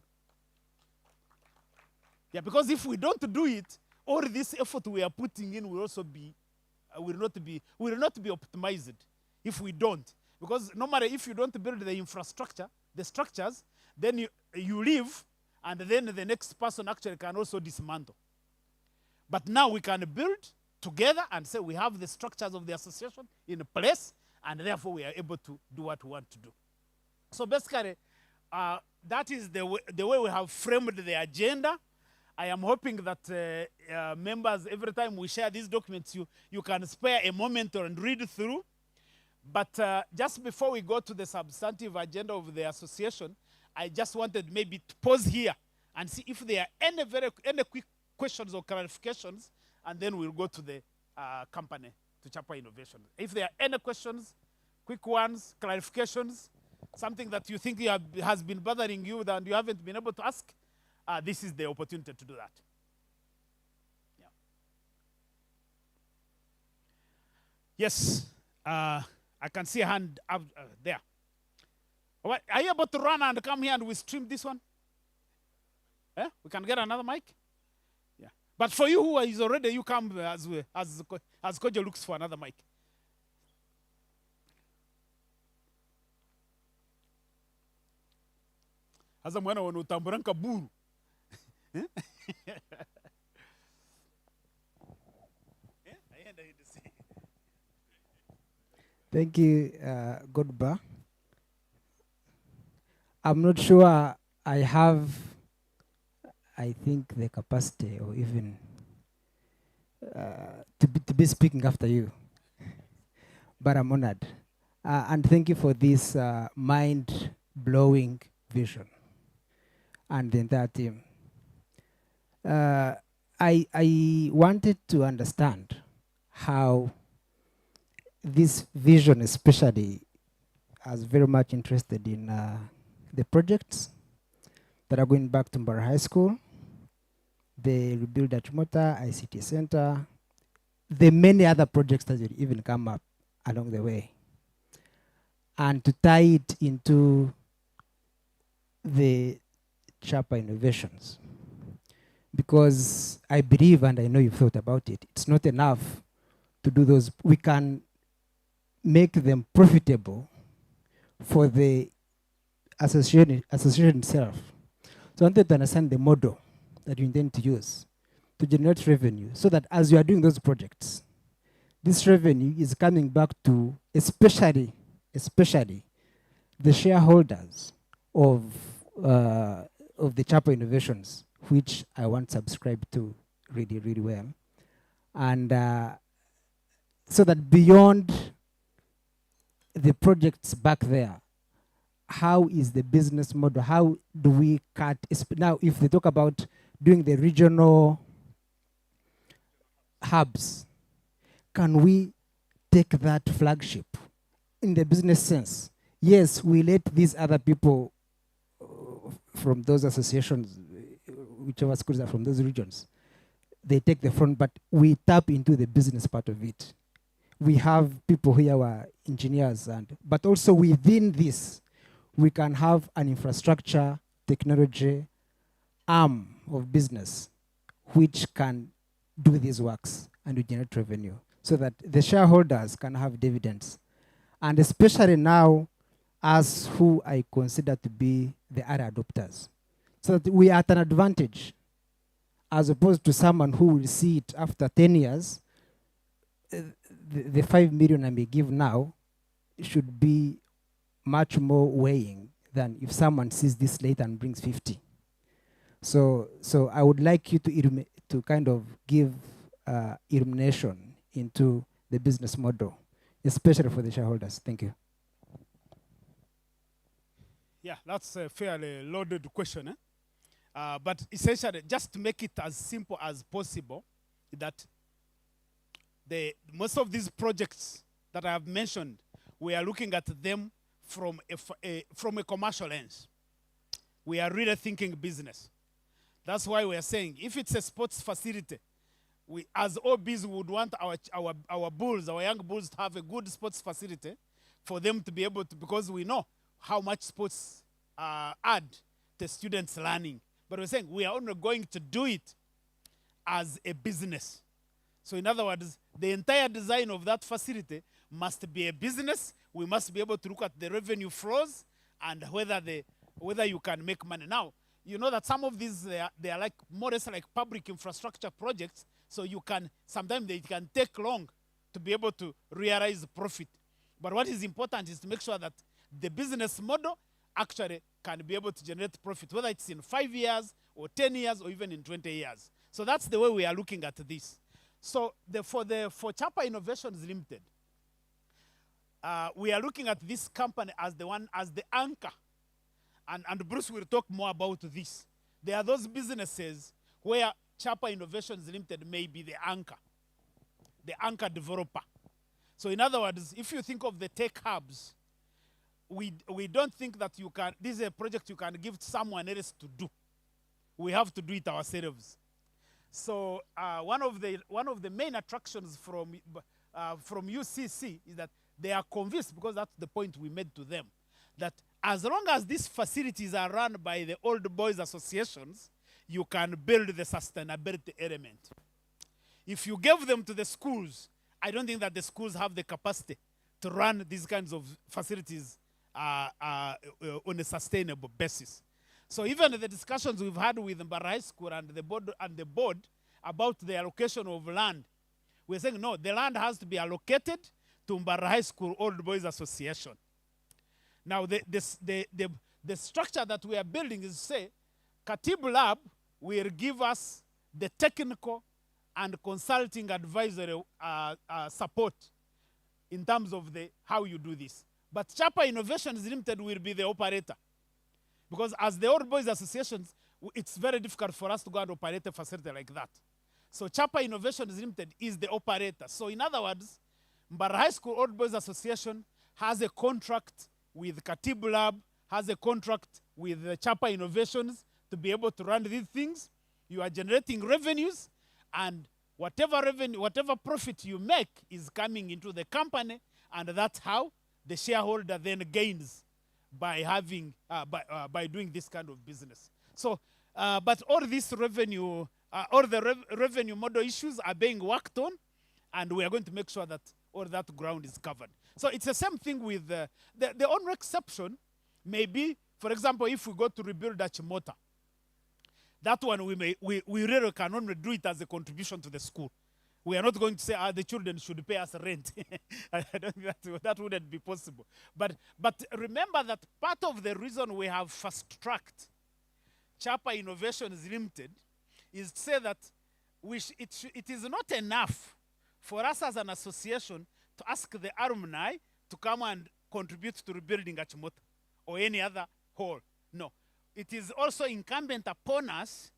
Yeah, because if we don't do it, all this effort we are putting in will also will not be optimized if we don't. Because normally if you don't build the infrastructure, the structures, then you leave, and then the next person actually can also dismantle. But now we can build together and say we have the structures of the association in place, and therefore we are able to do what we want to do. So basically, that is the way we have framed the agenda. I am hoping that members, every time we share these documents, you can spare a moment and read through. But just before we go to the substantive agenda of the association, I just wanted maybe to pause here and see if there are any quick questions or clarifications and then we'll go to the company, to Chaapa Innovation. If there are any questions, quick ones, clarifications, something that you think has been bothering you that you haven't been able to ask, this is the opportunity to do that. Yeah. Yes, I can see a hand up there. All right. Are you about to run and come here and we stream this one? Eh? We can get another mic? Yeah. But for you who is already, you come as Kojo looks for another mic. Asa mwana wanotamburanka buru. Thank you, Godba. I'm not sure I have, I think, the capacity or even to be speaking after you. But I'm honored. And thank you for this mind-blowing vision and the entire team. I wanted to understand how this vision especially is very much interested in the projects that are going back to Mbara High School, the Rebuild Achimota, ICT Center, the many other projects that will even come up along the way. And to tie it into the Chaapa innovations. Because I believe, and I know you've thought about it, it's not enough to do those. We can make them profitable for the association itself. So I wanted to understand the model that you intend to use to generate revenue so that as you are doing those projects, this revenue is coming back to especially the shareholders of the Chaapa Innovations, which I want to subscribe to really, really well. And so that beyond the projects back there, how is the business model? How do we cut? Now, if they talk about doing the regional hubs, can we take that flagship in the business sense? Yes, we let these other people from those associations, whichever schools are from those regions, they take the front, but we tap into the business part of it. We have people here who are engineers, but also within this, we can have an infrastructure, technology arm of business which can do these works and we generate revenue so that the shareholders can have dividends. And especially now, us who I consider to be the early adopters, so that we are at an advantage as opposed to someone who will see it after 10 years. The 5 million I may give now should be much more weighing than if someone sees this later and brings 50. So I would like you to kind of give illumination into the business model, especially for the shareholders. Thank you. Yeah, that's a fairly loaded question. But essentially, just to make it as simple as possible, that most of these projects that I have mentioned, we are looking at them from a commercial lens. We are really thinking business. That's why we are saying, if it's a sports facility, we as OBs would want our bulls, our young bulls, to have a good sports facility for them to be able to, because we know how much sports add to students' learning. But we're saying we are only going to do it as a business. So in other words, the entire design of that facility must be a business. We must be able to look at the revenue flows and whether you can make money. Now, you know that some of these, they are like more or less like public infrastructure projects, so you can, sometimes they can take long to be able to realize profit. But what is important is to make sure that the business model actually can be able to generate profit, whether it's in 5 years or 10 years or even in 20 years. So that's the way we are looking at this. So for Chaapa Innovations Limited, we are looking at this company as the anchor. And Bruce will talk more about this. There are those businesses where Chaapa Innovations Limited may be the anchor developer. So in other words, if you think of the tech hubs, we don't think that you can, this is a project you can give someone else to do. We have to do it ourselves. So one of the main attractions from UCC is that they are convinced, because that's the point we made to them, that as long as these facilities are run by the old boys associations, you can build the sustainability element. If you give them to the schools, I don't think that the schools have the capacity to run these kinds of facilities on a sustainable basis. So even the discussions we've had with Mbara High School and the board about the allocation of land, we're saying no, the land has to be allocated to Mbara High School Old Boys Association. Now the structure that we are building is, say, Katibu Lab will give us the technical and consulting advisory support in terms of how you do this. But Chaapa Innovations Limited will be the operator. Because as the Old Boys Associations, it's very difficult for us to go and operate a facility like that. So Chaapa Innovations Limited is the operator. So in other words, Mbara High School Old Boys Association has a contract with Katibu Lab, has a contract with Chaapa Innovations to be able to run these things. You are generating revenues, and whatever revenue, whatever profit you make is coming into the company, and that's how the shareholder then gains by having by doing this kind of business. So, but all this revenue, all the revenue model issues are being worked on, and we are going to make sure that all that ground is covered. So it's the same thing with the only exception may be, for example, if we go to rebuild Achimota, that one we really can only do it as a contribution to the school. We are not going to say the children should pay us rent. I don't think that wouldn't be possible. But remember that part of the reason we have fast-tracked Chaapa Innovations Limited is to say that it is not enough for us as an association to ask the alumni to come and contribute to rebuilding Achimota or any other hall. No. It is also incumbent upon us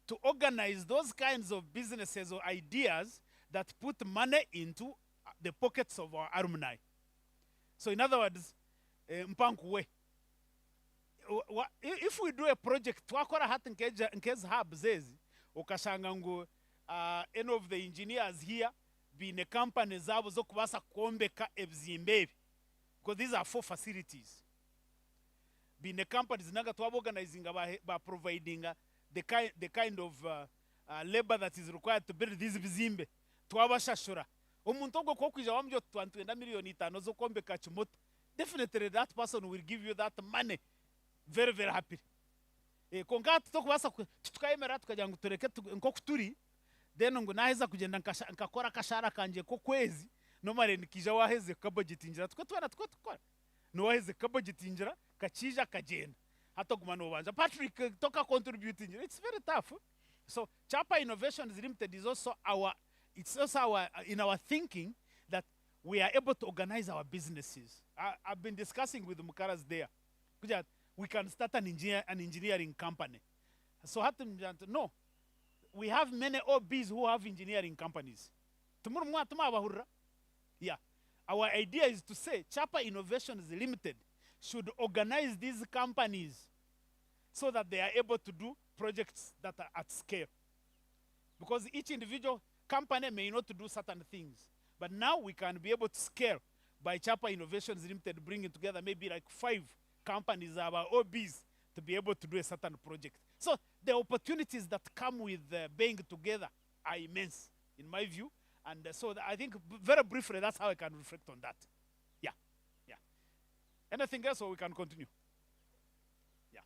to organize those kinds of businesses or ideas that put money into the pockets of our alumni. So in other words, mpankuwe. If we do a project, twakora hata nkezi hub zezi, ukashanga ngu any of the engineers here bine company zabo zo kubasa kuombeka ebzimbebi. Because these are 4 facilities. Bine companies naga twaba organizing by providing the kind of labor that is required to build these bizimbe. Twabashashura. Omuntu ogwo kwokwiza wamjo 20 million itano zo kombeka Achimota. Definitely that person will give you that money very, very happy. Konga tukubasa tukayemera tukajya ngo tureke nko kuturi, then ngo naheza kugenda nkakora kashara kanje ko kwezi no mare nikija waheze ka budget injira tukatwana tukora no waheze ka budget injira kachija kagenda hatoguma no banja Patrick toka contribute injira. It's very tough. So Chaapa Innovations Limited is also in our thinking that we are able to organize our businesses. I've been discussing with Mukaras there. We can start an engineering company. So no, we have many OBs who have engineering companies. Yeah. Our idea is to say Chaapa Innovations Limited should organize these companies so that they are able to do projects that are at scale. Because each individual company may not do certain things. But now we can be able to scale by Chaapa Innovations Limited, bringing together maybe like 5 companies, our OBs, to be able to do a certain project. So the opportunities that come with being together are immense, in my view. And so I think very briefly, that's how I can reflect on that. Yeah, yeah. Anything else, or we can continue? Yeah.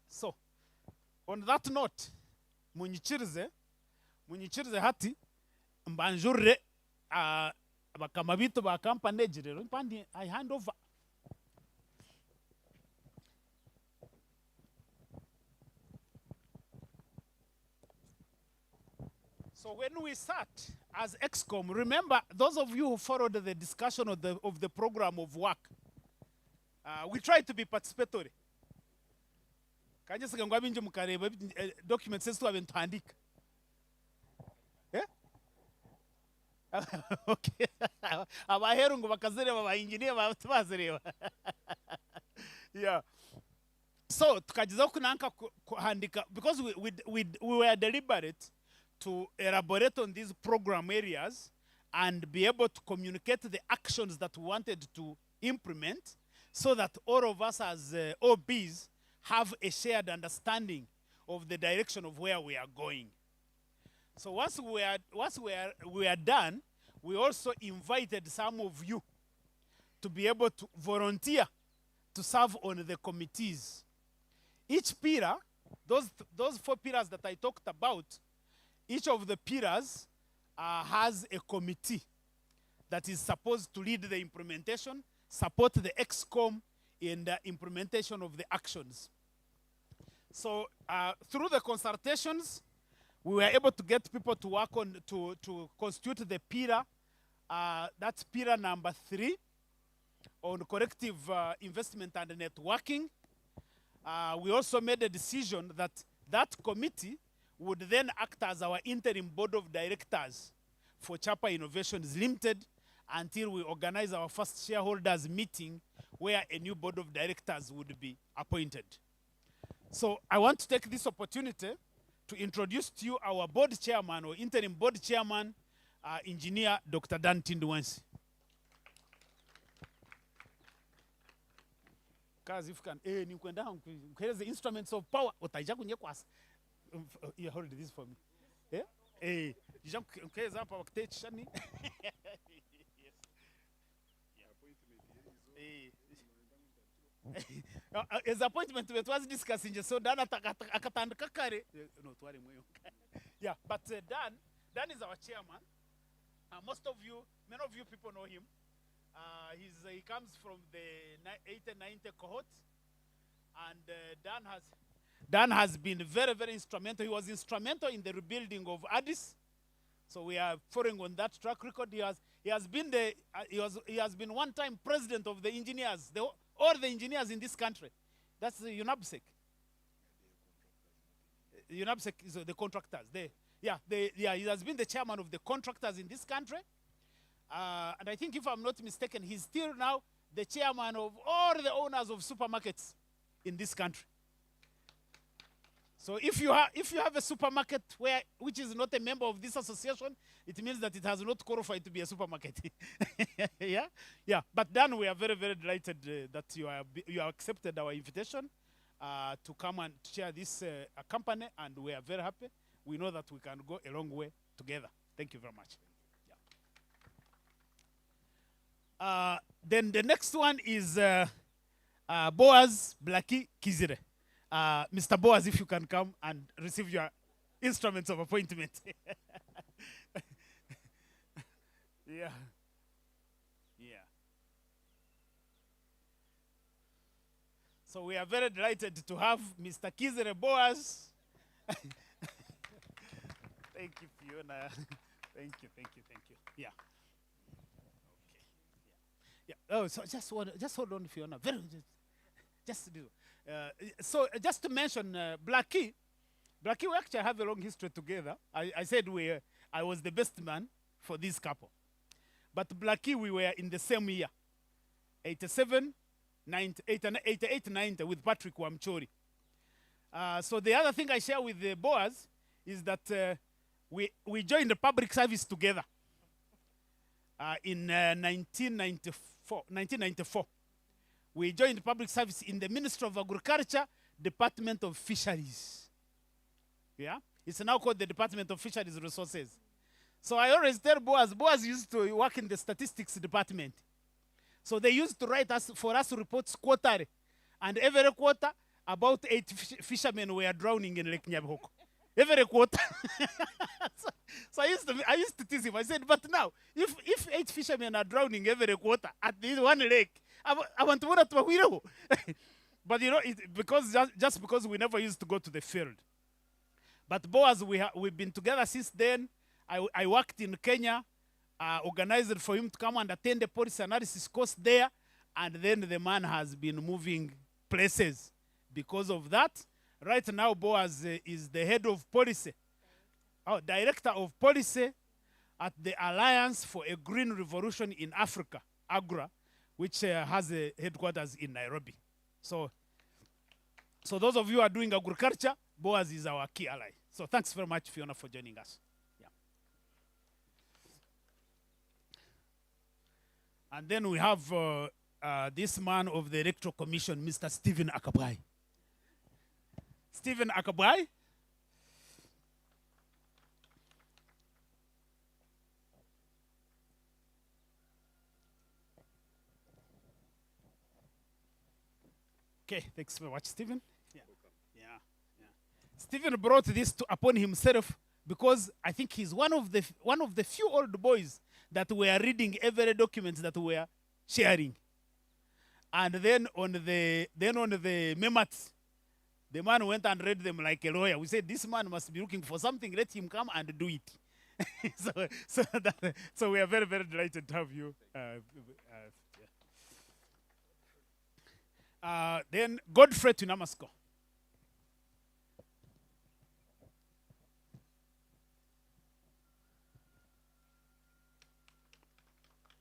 So, on that note, munyichirize hati mbanjure bakamabitu ba company jirero mpandi I hand over. So when we sat as EXCOM, remember those of you who followed the discussion of the program of work, We try to be participatory. Kanyesiga ngo abinje mukareba documents esitwabe ntandika. Eh? Okay. Abaheru ngo bakazereba ba engineer bazireba. Yeah. So tukagizaho kunanka kuhandika because we were deliberate to elaborate on these program areas and be able to communicate the actions that we wanted to implement so that all of us as OBs have a shared understanding of the direction of where we are going. So once we are done, we also invited some of you to be able to volunteer to serve on the committees. Each pillar, those 4 pillars that I talked about, each of the pillars has a committee that is supposed to lead the implementation, support the EXCOM in the implementation of the actions. So through the consultations, we were able to get people to work on, to constitute the pillar, that's pillar number 3, on collective investment and networking. We also made a decision that that committee would then act as our interim board of directors for Chaapa Innovations Limited until we organize our first shareholders meeting where a new board of directors would be appointed. So I want to take this opportunity to introduce to you our board chairman or interim board chairman, engineer Dr. Dan Tinduwensi. Kazi if can nikwenda the instruments of power utaija kunye kwasa. You hold this for me. Yeah? Jija mkeza hapa wakati shani. His appointment was discussing so Dan akatandika kare no twari mweyo. Yeah, but Dan is our chairman. Most of you, many of you people know him. He comes from the 80-90 cohort, and Dan has been very, very instrumental. He was instrumental in the rebuilding of Addis, so we are following on that track record. He has been one time president of the engineers, all the engineers in this country. That's the UNABSEC. UNABSEC is the contractors. He has been the chairman of the contractors in this country. And I think if I'm not mistaken, he's still now the chairman of all the owners of supermarkets in this country. So if you have a supermarket which is not a member of this association, it means that it has not qualified to be a supermarket. Yeah. But Dan, we are very, very delighted that you accepted our invitation to come and share this company, and we are very happy. We know that we can go a long way together. Thank you very much. Then the next one is Boaz Blackie Kizire. Mr. Boaz, if you can come and receive your instruments of appointment. Yeah. So we are very delighted to have Mr. Kizire Boaz. Thank you, Fiona. Thank you. Yeah. Yeah. Oh, so just hold on, Fiona. Just do. So just to mention Blackie, we actually have a long history together. I said I was the best man for this couple, but Blackie, we were in the same year, 87, 90, 88, 90 with Patrick Wamchori. So the other thing I share with the Boaz is that we joined the public service together in 1994. We joined public service in the Ministry of Agriculture, Department of Fisheries. Yeah? It's now called the Department of Fisheries Resources. So I always tell Boaz used to work in the statistics department. So they used to write for us reports quarterly. And every quarter, about 8 fishermen were drowning in Lake Nyabihoko. Every quarter. So I used to tease him. I said, but now, if 8 fishermen are drowning every quarter at this one lake, I want to work at Mahiro. But you know, just because we never used to go to the field. But Boaz, we've been together since then. I worked in Kenya, organized for him to come and attend the policy analysis course there. and then the man has been moving places because of that. Right now, Boaz is the head of policy, director of policy at the Alliance for a Green Revolution in Africa, AGRA, which has a headquarters in Nairobi. So those of you who are doing agriculture, Boaz is our key ally. So thanks very much, Fiona, for joining us. Yeah. And then we have this man of the Electoral Commission, Mr. Stephen Akabai. Stephen Akabai. Okay, thanks very much, Stephen. Yeah. Stephen brought this upon himself because I think he's one of the few old boys that were reading every document that we were sharing. And then on the memats, the man went and read them like a lawyer. We said, this man must be looking for something. Let him come and do it. so we are very, very delighted to have you. Then Godfrey Tunamasko.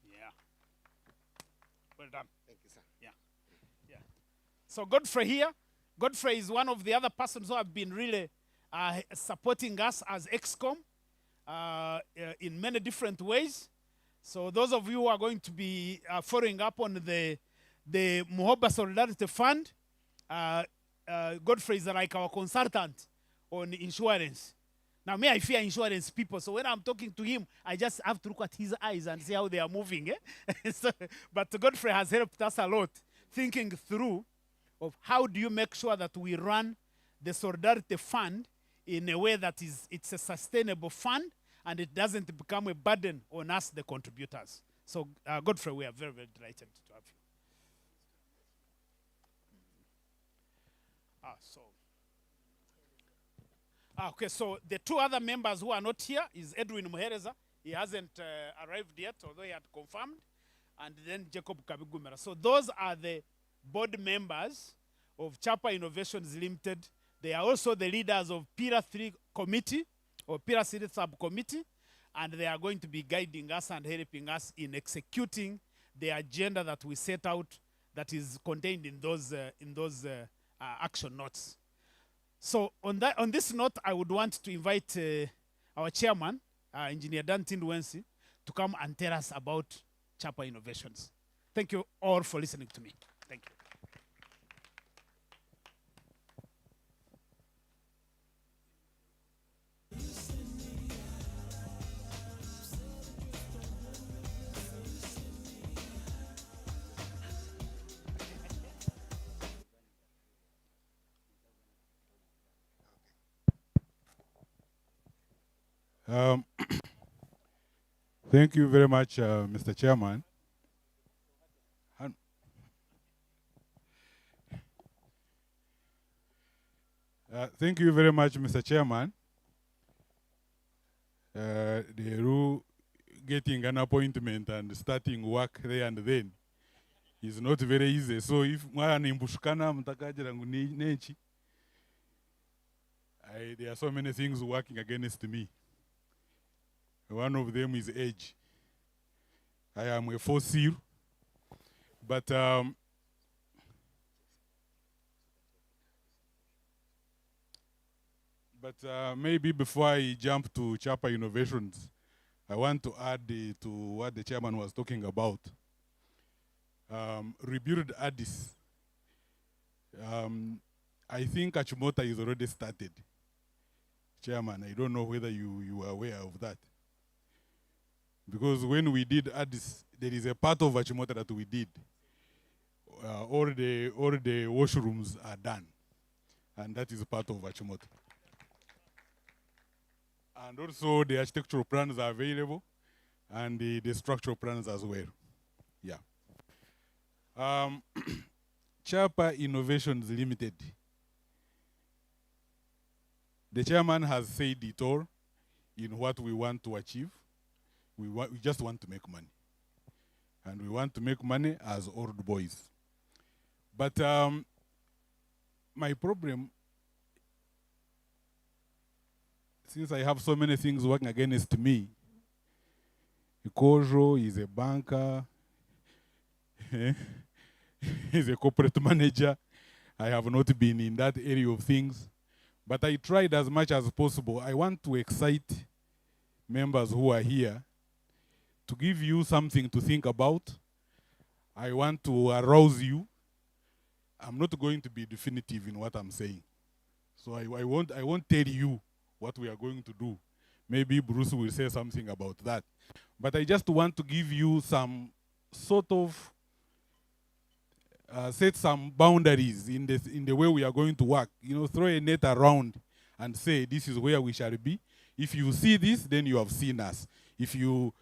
Yeah. Well done. Thank you, sir. Yeah. So Godfrey here. Godfrey is one of the other persons who have been really supporting us as EXCOM in many different ways. So those of you who are going to be following up on the Muhoba Solidarity Fund, Godfrey is like our consultant on insurance. Now, me, I fear insurance people, so when I'm talking to him, I just have to look at his eyes and see how they are moving. But Godfrey has helped us a lot, thinking through of how do you make sure that we run the Solidarity Fund in a way that it's a sustainable fund and it doesn't become a burden on us, the contributors. So, Godfrey, we are very, very delighted to have you. Okay, so the two other members who are not here is Edwin Muhereza. He hasn't arrived yet, although he had confirmed. And then Jacob Kabigumera. So those are the board members of Chaapa Innovations Limited. They are also the leaders of Pillar 3 Committee or Pillar 3 Subcommittee. And they are going to be guiding us and helping us in executing the agenda that we set out that is contained in those action notes. So on this note, I would want to invite our chairman, Engineer Dan Tindwensi, to come and tell us about Chaapa Innovations. Thank you all for listening to me. Thank you. Thank you very much, Mr. Chairman. Thank you very much, Mr. Chairman. The rule getting an appointment and starting work there and then is not very easy. So if mbushkana mtakajira nechi, there are so many things working against me. One of them is age. I am a fossil, but maybe before I jump to Chaapa Innovations, I want to add to what the chairman was talking about. Rebuild Addis. I think Achimota is already started. Chairman, I don't know whether you are aware of that. Because when we did Addis, there is a part of Achimota that we did. All the washrooms are done. And that is part of Achimota. And also the architectural plans are available and the structural plans as well. Yeah. Chaapa Innovations Limited. The chairman has said it all in what we want to achieve. We just want to make money. and we want to make money as old boys. But my problem, since I have so many things working against me, Ikojo is a banker, he's a corporate manager. I have not been in that area of things, but I tried as much as possible. I want to excite members who are here to give you something to think about. I want to arouse you. I'm not going to be definitive in what I'm saying. So I won't tell you what we are going to do. Maybe Bruce will say something about that. But I just want to give you some sort of set some boundaries in the way we are going to work. You know, throw a net around and say this is where we shall be. If you see this, then you have seen us. If you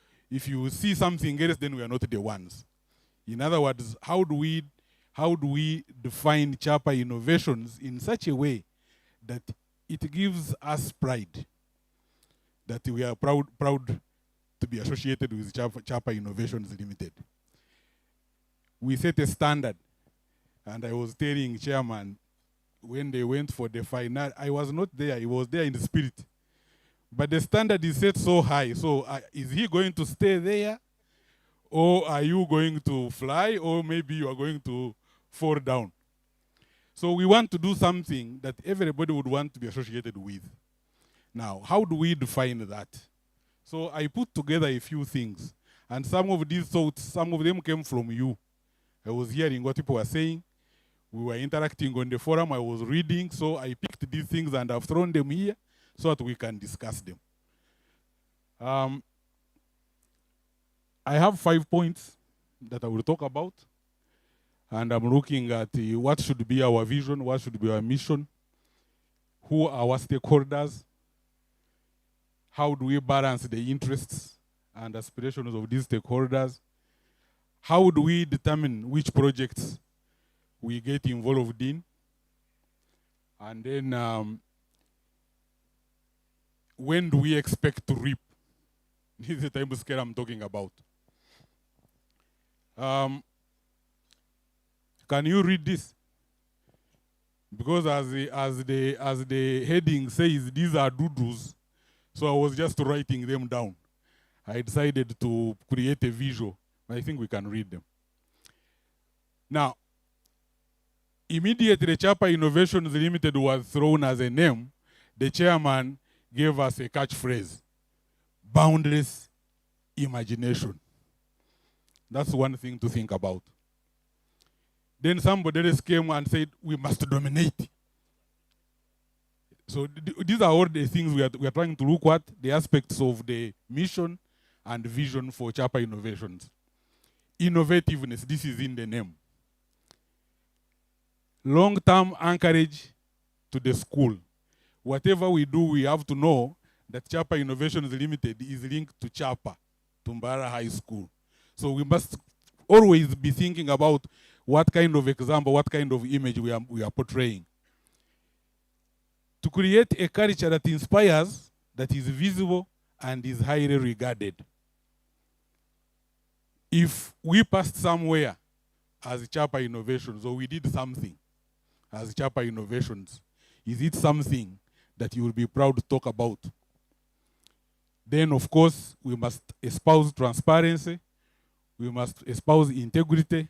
see something else, then we are not the ones. In other words, how do we define Chaapa innovations in such a way that it gives us pride, that we are proud to be associated with Chaapa Innovations Limited. We set a standard. And I was telling Chairman, when they went for the final, I was not there, he was there in the spirit. But the standard is set so high, so is he going to stay there? Or are you going to fly? Or maybe you are going to fall down? So we want to do something that everybody would want to be associated with. Now, how do we define that? So I put together a few things. And some of these thoughts, some of them came from you. I was hearing what people were saying. We were interacting on the forum, I was reading, so I picked these things and I've thrown them here so that we can discuss them. I have 5 points that I will talk about, and I'm looking at what should be our vision, what should be our mission, who are our stakeholders, how do we balance the interests and aspirations of these stakeholders, how do we determine which projects we get involved in, and then when do we expect to reap? This is the time scale I'm talking about. Can you read this? Because as the heading says, these are doodles, so I was just writing them down. I decided to create a visual. I think we can read them. Now, immediately, Chaapa Innovations Limited was thrown as a name. The chairman gave us a catchphrase, boundless imagination. That's one thing to think about. Then somebody else came and said, we must dominate. So these are all the things we are trying to look at, the aspects of the mission and vision for Chaapa Innovations. Innovativeness, this is in the name. Long-term anchorage to the school. Whatever we do, we have to know that Chaapa Innovations Limited is linked to Chaapa, to Mbara High School. So we must always be thinking about what kind of example, what kind of image we are portraying. To create a culture that inspires, that is visible, and is highly regarded. If we passed somewhere as Chaapa Innovations, or we did something as Chaapa Innovations, is it something that you will be proud to talk about? Then, of course, we must espouse transparency, we must espouse integrity,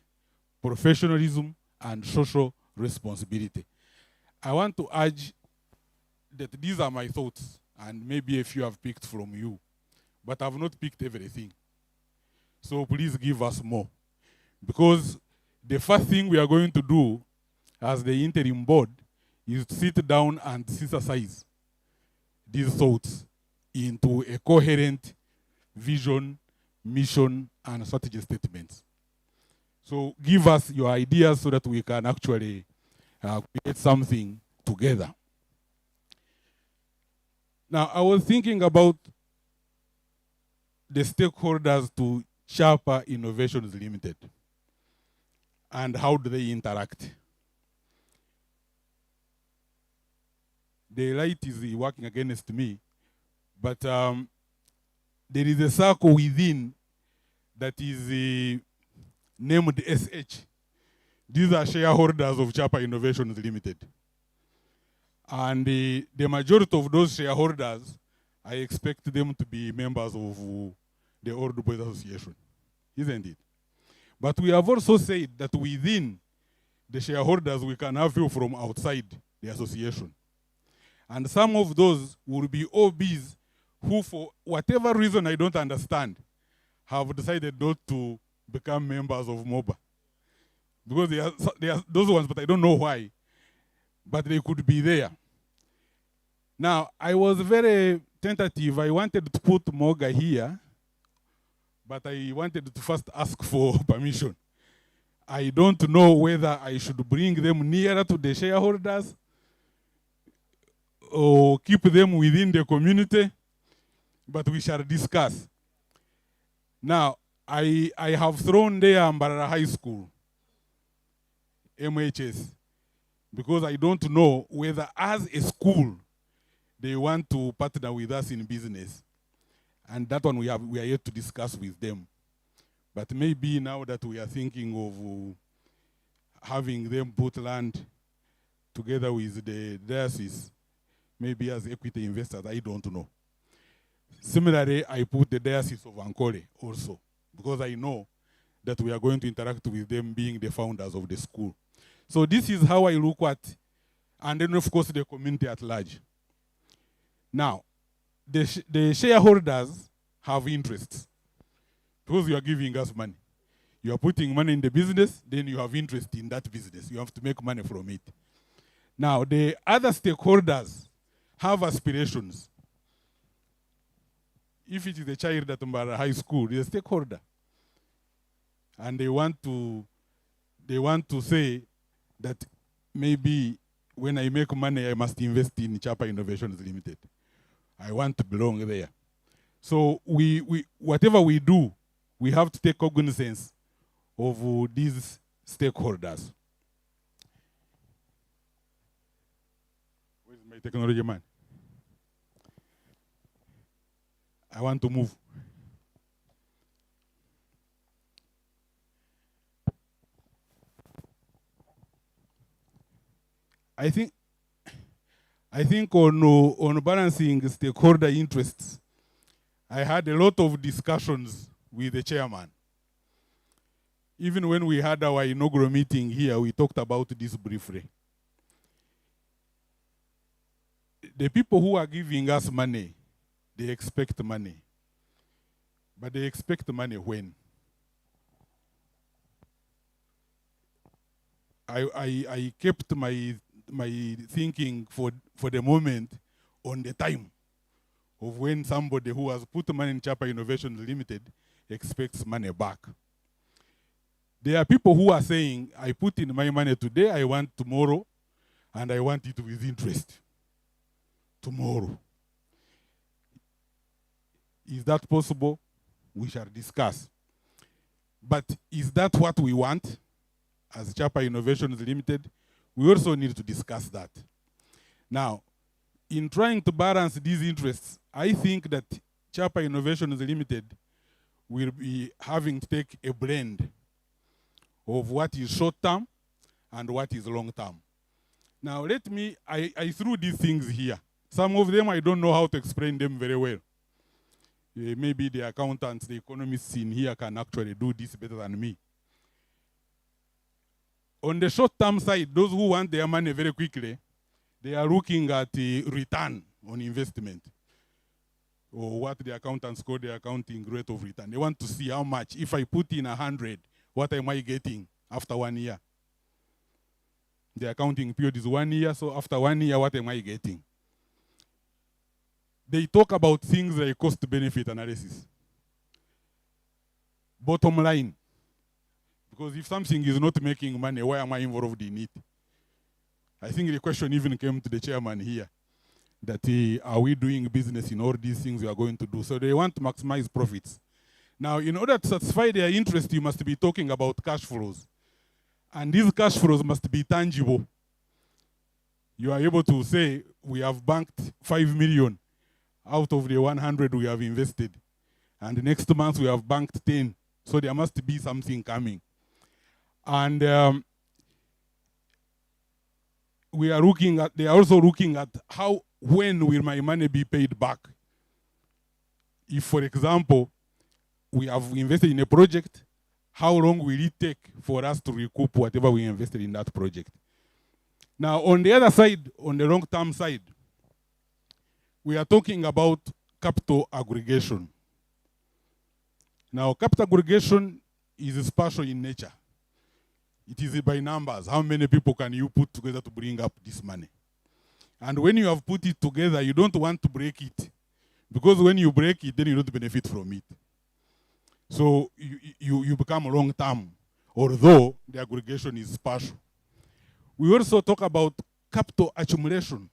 professionalism, and social responsibility. I want to urge that these are my thoughts, and maybe a few have picked from you, but I've not picked everything. So please give us more. Because the first thing we are going to do as the interim board is to sit down and synthesize these thoughts into a coherent vision, mission, and strategy statements. So give us your ideas so that we can actually create something together. Now, I was thinking about the stakeholders to Chaapa Innovations Limited and how do they interact. The light is working against me, but there is a circle within that is named SH. These are shareholders of Chaapa Innovations Limited. And the majority of those shareholders, I expect them to be members of the Old Boys Association, isn't it? But we have also said that within the shareholders, we can have people from outside the association. And some of those will be OBs who, for whatever reason I don't understand, have decided not to become members of MOBA. Because they are those ones, but I don't know why. But they could be there. Now, I was very tentative. I wanted to put MOGA here, but I wanted to first ask for permission. I don't know whether I should bring them nearer to the shareholders or keep them within the community, but we shall discuss. Now, I have thrown there Mbarara High School, MHS, because I don't know whether as a school they want to partner with us in business. And that one we are yet to discuss with them. But maybe now that we are thinking of having them put land together with the diocese, maybe as equity investors, I don't know. Similarly, I put the Diocese of Ankole also, because I know that we are going to interact with them being the founders of the school. So this is how I look at, and then of course the community at large. Now, the shareholders have interests, because you are giving us money. You are putting money in the business, then you have interest in that business. You have to make money from it. Now, the other stakeholders have aspirations. If it is a child at Mbarara High School, it's a stakeholder. And they want to say that maybe when I make money, I must invest in Chaapa Innovations Limited. I want to belong there. So whatever we do, we have to take cognizance of these stakeholders. Where's my technology man? I want to move. I think on balancing stakeholder interests, I had a lot of discussions with the chairman. Even when we had our inaugural meeting here, we talked about this briefly. The people who are giving us money, they expect money. But they expect money when? I kept my thinking for the moment on the time of when somebody who has put money in Chaapa Innovations Limited expects money back. There are people who are saying, I put in my money today, I want tomorrow, and I want it with interest. Tomorrow. Is that possible? We shall discuss. But is that what we want as Chaapa Innovations Limited? We also need to discuss that. Now, in trying to balance these interests, I think that Chaapa Innovations Limited will be having to take a blend of what is short-term and what is long-term. Now, I threw these things here. Some of them I don't know how to explain them very well. Maybe the accountants, the economists in here can actually do this better than me. On the short-term side, those who want their money very quickly, they are looking at the return on investment, or what the accountants call the accounting rate of return. They want to see how much. If I put in 100, what am I getting after 1 year? The accounting period is 1 year, so after 1 year, what am I getting? They talk about things like cost-benefit analysis. Bottom line. Because if something is not making money, why am I involved in it? I think the question even came to the chairman here, that are we doing business in all these things we are going to do? So they want to maximize profits. Now, in order to satisfy their interest, you must be talking about cash flows. And these cash flows must be tangible. You are able to say, we have banked 5 million out of the 100 we have invested. And next month we have banked 10. So there must be something coming. And we are looking at, they are also looking at how, when will my money be paid back? If, for example, we have invested in a project, how long will it take for us to recoup whatever we invested in that project? Now, on the other side, on the long-term side, we are talking about capital aggregation. Now, capital aggregation is spatial in nature. It is by numbers. How many people can you put together to bring up this money? And when you have put it together, you don't want to break it. Because when you break it, then you don't benefit from it. So you become long-term, although the aggregation is partial. We also talk about capital accumulation.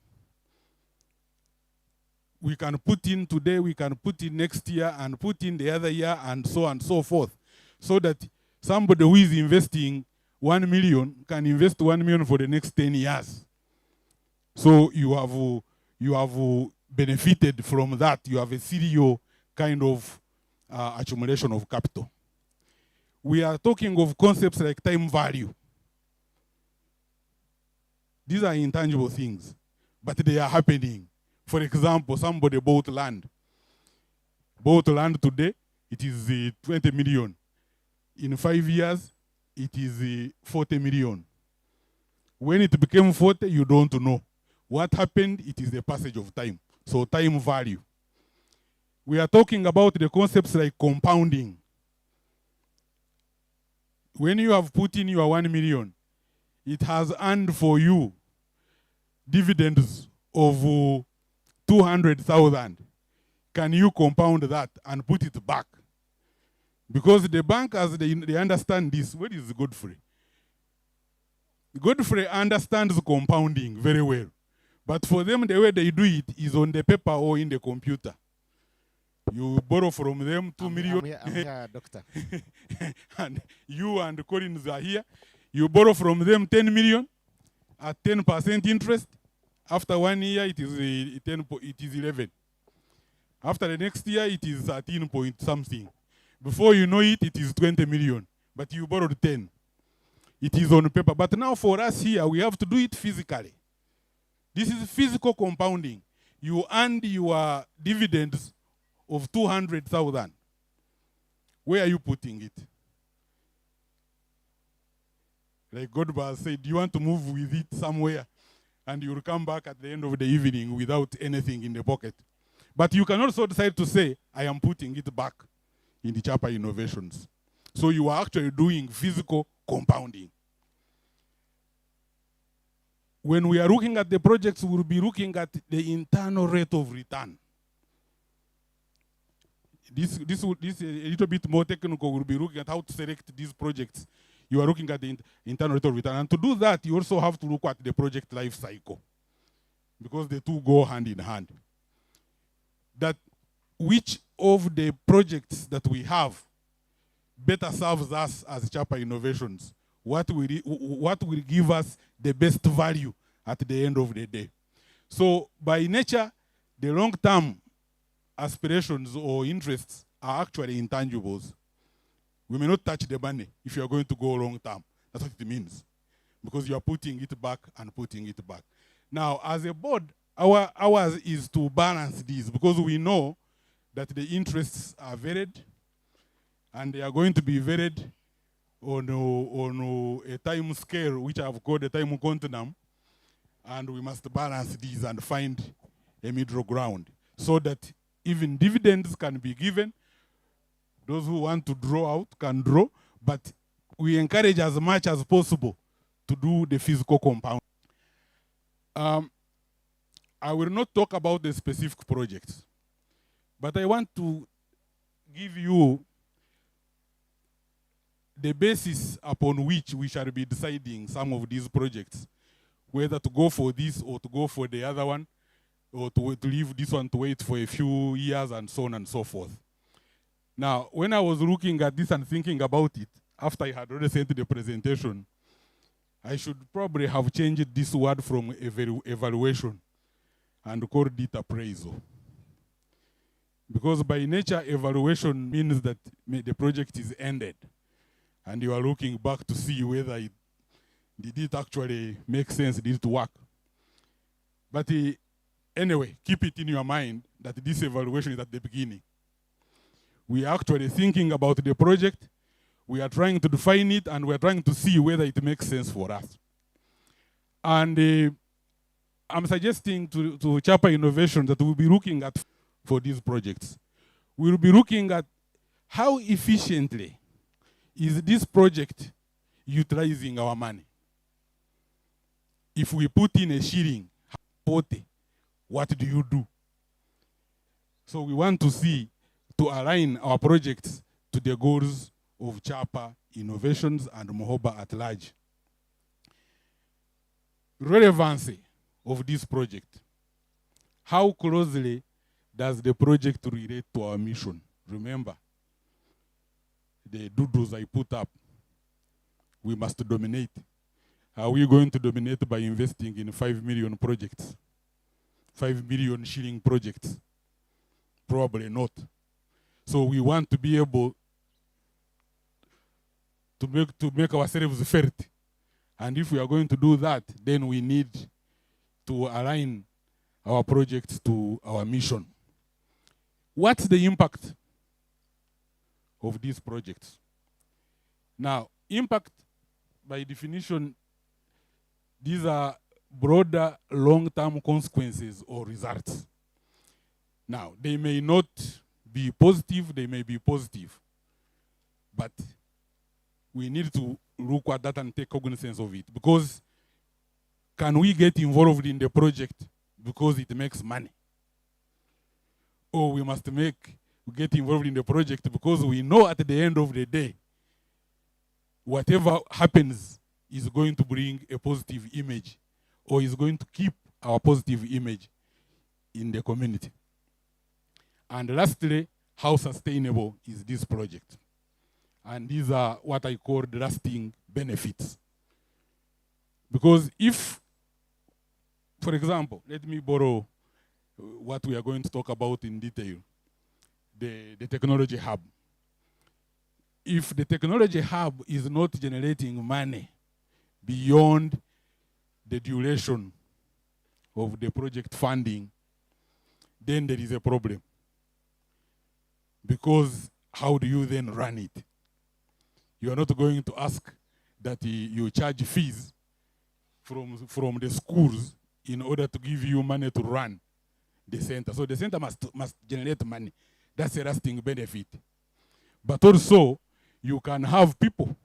We can put in today, we can put in next year, and put in the other year, and so on and so forth. So that somebody who is investing 1 million can invest 1 million for the next 10 years. So you have benefited from that. You have a serial kind of accumulation of capital. We are talking of concepts like time value. These are intangible things, but they are happening. For example, somebody bought land. Bought land today, it is 20 million. In 5 years, it is 40 million. When it became 40, you don't know. What happened? It is the passage of time. So time value. We are talking about the concepts like compounding. When you have put in your 1 million, it has earned for you dividends of 200,000. Can you compound that and put it back? Because the bankers, they understand this. What is Godfrey? Godfrey understands compounding very well. But for them, the way they do it is on the paper or in the computer. You borrow from them 2 million. I'm here, doctor. And you and Collins are here. You borrow from them 10 million at 10% interest. After 1 year, it is 11. After the next year, it is 13 point something. Before you know it, it is 20 million. But you borrowed 10. It is on paper. But now for us here, we have to do it physically. This is physical compounding. You earned your dividends of 200,000. Where are you putting it? Like Godbar said, do you want to move with it somewhere? And you'll come back at the end of the evening without anything in the pocket. But you can also decide to say, I am putting it back in the Chaapa Innovations. So you are actually doing physical compounding. When we are looking at the projects, we'll be looking at the internal rate of return. This a little bit more technical. We'll be looking at how to select these projects. You are looking at the internal rate of return. And to do that, you also have to look at the project life cycle, because the two go hand in hand. That which of the projects that we have better serves us as Chaapa Innovations? What will give us the best value at the end of the day? So by nature, the long-term aspirations or interests are actually intangibles. We may not touch the money if you are going to go long-term. That's what it means. Because you are putting it back and putting it back. Now, as a board, ours is to balance these, because we know that the interests are varied, and they are going to be varied on a time scale, which I have called a time continuum, and we must balance these and find a middle ground so that even dividends can be given. Those who want to draw out can draw, but we encourage as much as possible to do the physical compound. I will not talk about the specific projects, but I want to give you the basis upon which we shall be deciding some of these projects, whether to go for this or to go for the other one, or to leave this one to wait for a few years, and so on and so forth. Now, when I was looking at this and thinking about it, after I had already sent the presentation, I should probably have changed this word from evaluation and called it appraisal. Because by nature, evaluation means that the project is ended. and you are looking back to see whether did it actually make sense, did it work. But anyway, keep it in your mind that this evaluation is at the beginning. We are actually thinking about the project, we are trying to define it, and we are trying to see whether it makes sense for us. And I'm suggesting to Chaapa Innovation that we'll be looking at for these projects. We'll be looking at how efficiently is this project utilizing our money. If we put in a shilling, what do you do? So we want to see, to align our projects to the goals of Chaapa Innovations and Mohoba at large. Relevancy of this project. How closely does the project relate to our mission? Remember, the doodles I put up, we must dominate. Are we going to dominate by investing in 5 million projects? 5 million shilling projects? Probably not. So we want to be able to make ourselves felt. And if we are going to do that, then we need to align our projects to our mission. What's the impact of these projects? Now, impact, by definition, these are broader long-term consequences or results. Now, they may not be positive, they may be positive, but we need to look at that and take cognizance of it, because can we get involved in the project because it makes money? Or we must get involved in the project because we know at the end of the day, whatever happens is going to bring a positive image, or is going to keep our positive image in the community. And lastly, how sustainable is this project? And these are what I call the lasting benefits. Because if, for example, let me borrow what we are going to talk about in detail, the technology hub. If the technology hub is not generating money beyond the duration of the project funding, then there is a problem. Because how do you then run it? You are not going to ask that you charge fees from the schools in order to give you money to run the center. So the center must generate money. That's a lasting benefit. But also, you can have people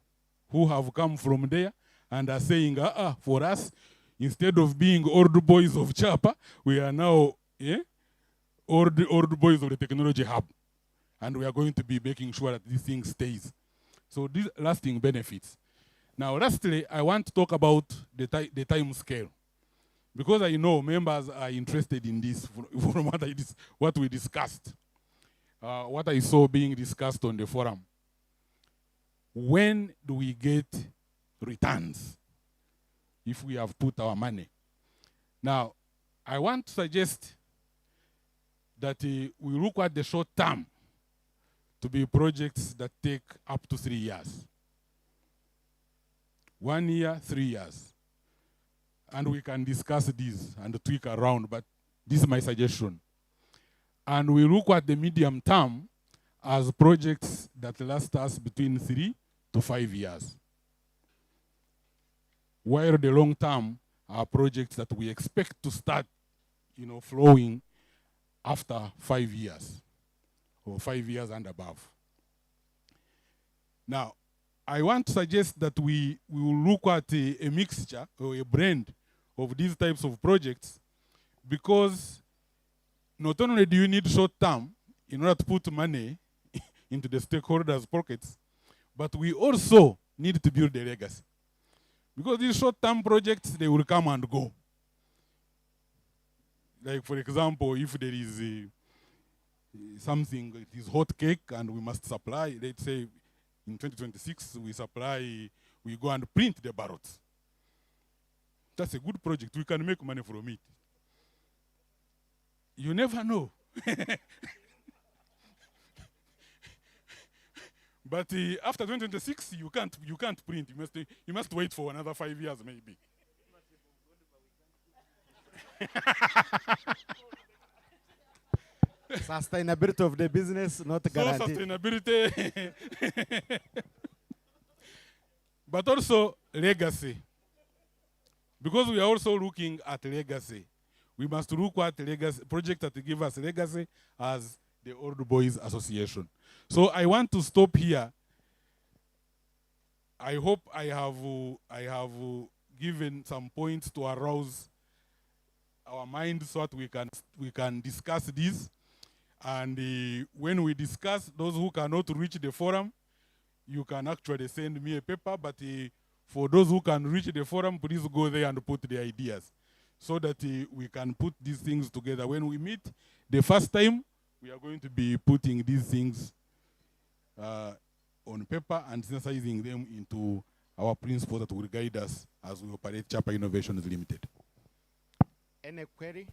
who have come from there and are saying, for us, instead of being old boys of Chaapa, we are now old boys of the technology hub. And we are going to be making sure that this thing stays. So these lasting benefits. Now, lastly, I want to talk about the time scale. Because I know members are interested in this from what we discussed, what I saw being discussed on the forum. When do we get returns if we have put our money? Now, I want to suggest that we look at the short term to be projects that take up to 3 years. 1 year, 3 years. And we can discuss this and tweak around, but this is my suggestion. And we look at the medium term as projects that last us between 3 to 5 years. While the long term are projects that we expect to start, flowing after 5 years, or 5 years and above. Now, I want to suggest that we will look at a mixture or a blend of these types of projects, because not only do you need short term in order to put money into the stakeholders' pockets, but we also need to build a legacy. Because these short-term projects, they will come and go. Like, for example, if there is something, it is hot cake and we must supply, let's say in 2026, we go and print the ballots. That's a good project. We can make money from it. You never know. But after 2026, you can't print. You must wait for another 5 years maybe. Sustainability of the business not guaranteed. Sustainability. But also legacy. Because we are also looking at legacy. We must look at legacy project that give us legacy as the Old Boys Association. So I want to stop here. I hope I have given some points to arouse our minds so that we can discuss this. And when we discuss, those who cannot reach the forum, you can actually send me a paper. But for those who can reach the forum, please go there and put the ideas so that we can put these things together. When we meet the first time, we are going to be putting these things on paper and synthesizing them into our principles that will guide us as we operate Chaapa Innovations Limited. Any query?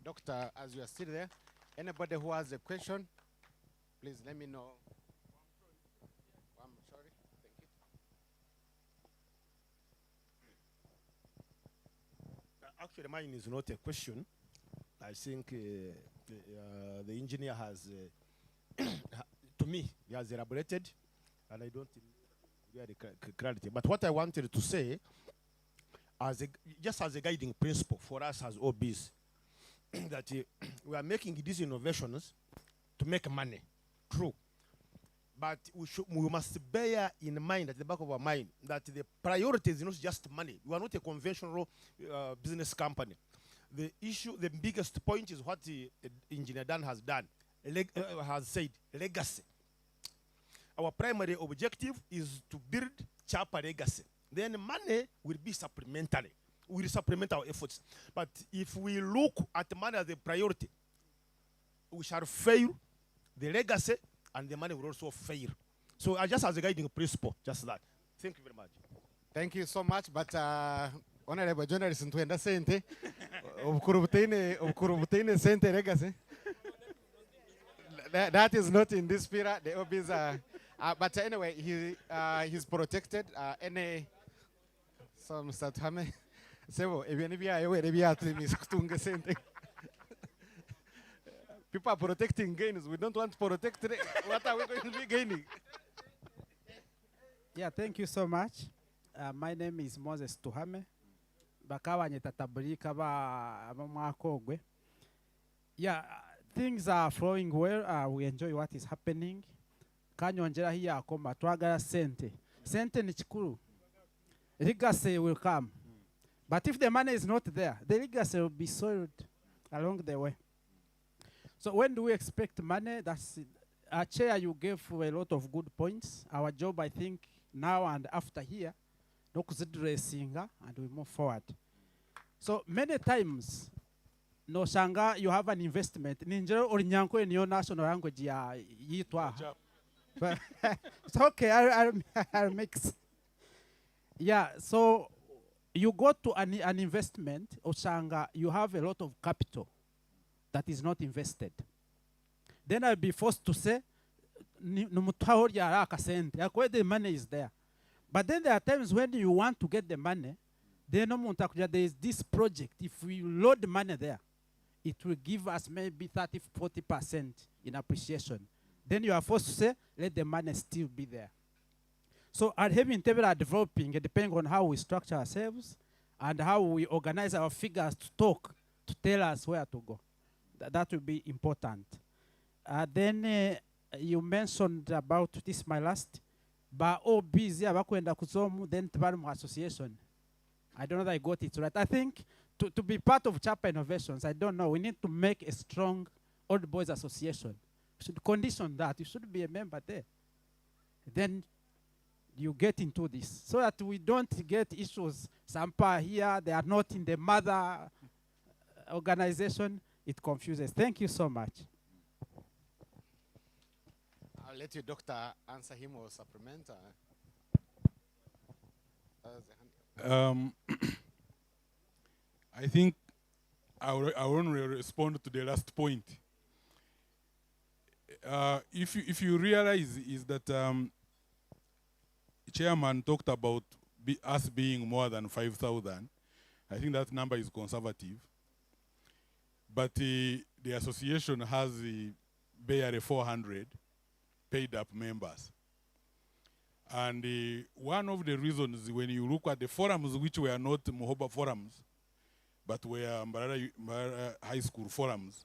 Doctor, as you are still there, anybody who has a question, please let me know. I'm sorry. Thank you. Actually, mine is not a question. I think the engineer has, to me, he has elaborated, and I don't get the clarity. But what I wanted to say, just as a guiding principle for us as OBs, that we are making these innovations to make money, true. But we must bear in mind, at the back of our mind, that the priority is not just money. We are not a conventional business company. The issue, the biggest point is what Engineer Dan has done, has said, legacy. Our primary objective is to build Chaapa legacy. Then money will be supplementary. We will supplement our efforts. But if we look at money as a priority, we shall fail the legacy, and the money will also fail. So just as a guiding principle, just that. Thank you very much. Thank you so much. But honorable journalist, ntuenda sente obukuru sente legacy. That is not in this period. The OBs are. But anyway, he's protected. Any some Mr. Sebo, people are protecting gains. We don't want to protect. What are we going to be gaining? Yeah, thank you so much. My name is Moses Tuhame. Bakawa nyetatabulika ba mwakogwe. Yeah, things are flowing well. We enjoy what is happening. Kanyonjera hiya akoma twagala sente. Sente ni chikuru. Legacy will come. But if the money is not there, the legacy will be soiled along the way. So when do we expect money? That's our chair, you gave a lot of good points. Our job, I think, now and after here, no dressing, and we move forward. So many times, no shanga, you have an investment. Ninja or nyanko in your national language, ya yitwa. But it's okay, I'll mix. Yeah, so you go to an investment, Oshanga, you have a lot of capital that is not invested. Then I'll be forced to say, the money is there. But then there are times when you want to get the money, there is this project. If we load the money there, it will give us maybe 30-40% in appreciation. Then you are forced to say, let the money still be there. So our heavy table are developing, depending on how we structure ourselves and how we organize our figures to talk, to tell us where to go. That will be important. Then you mentioned about this, my last, but busy abakwenda kuzomu then tbarimu association. I don't know that I got it right. I think to be part of Chaapa Innovations, I don't know, we need to make a strong Old Boys Association. We should condition that. You should be a member there. Then you get into this so that we don't get issues. Sampa here, they are not in the mother organization. It confuses. Thank you so much. I'll let you, doctor, answer him or supplement. I think I will only respond to the last point. if you realize is that chairman talked about us being more than 5,000. I think that number is conservative. But the association has barely 400 paid up members. And one of the reasons when you look at the forums, which were not Mohoba forums, but were Mbarara High School forums,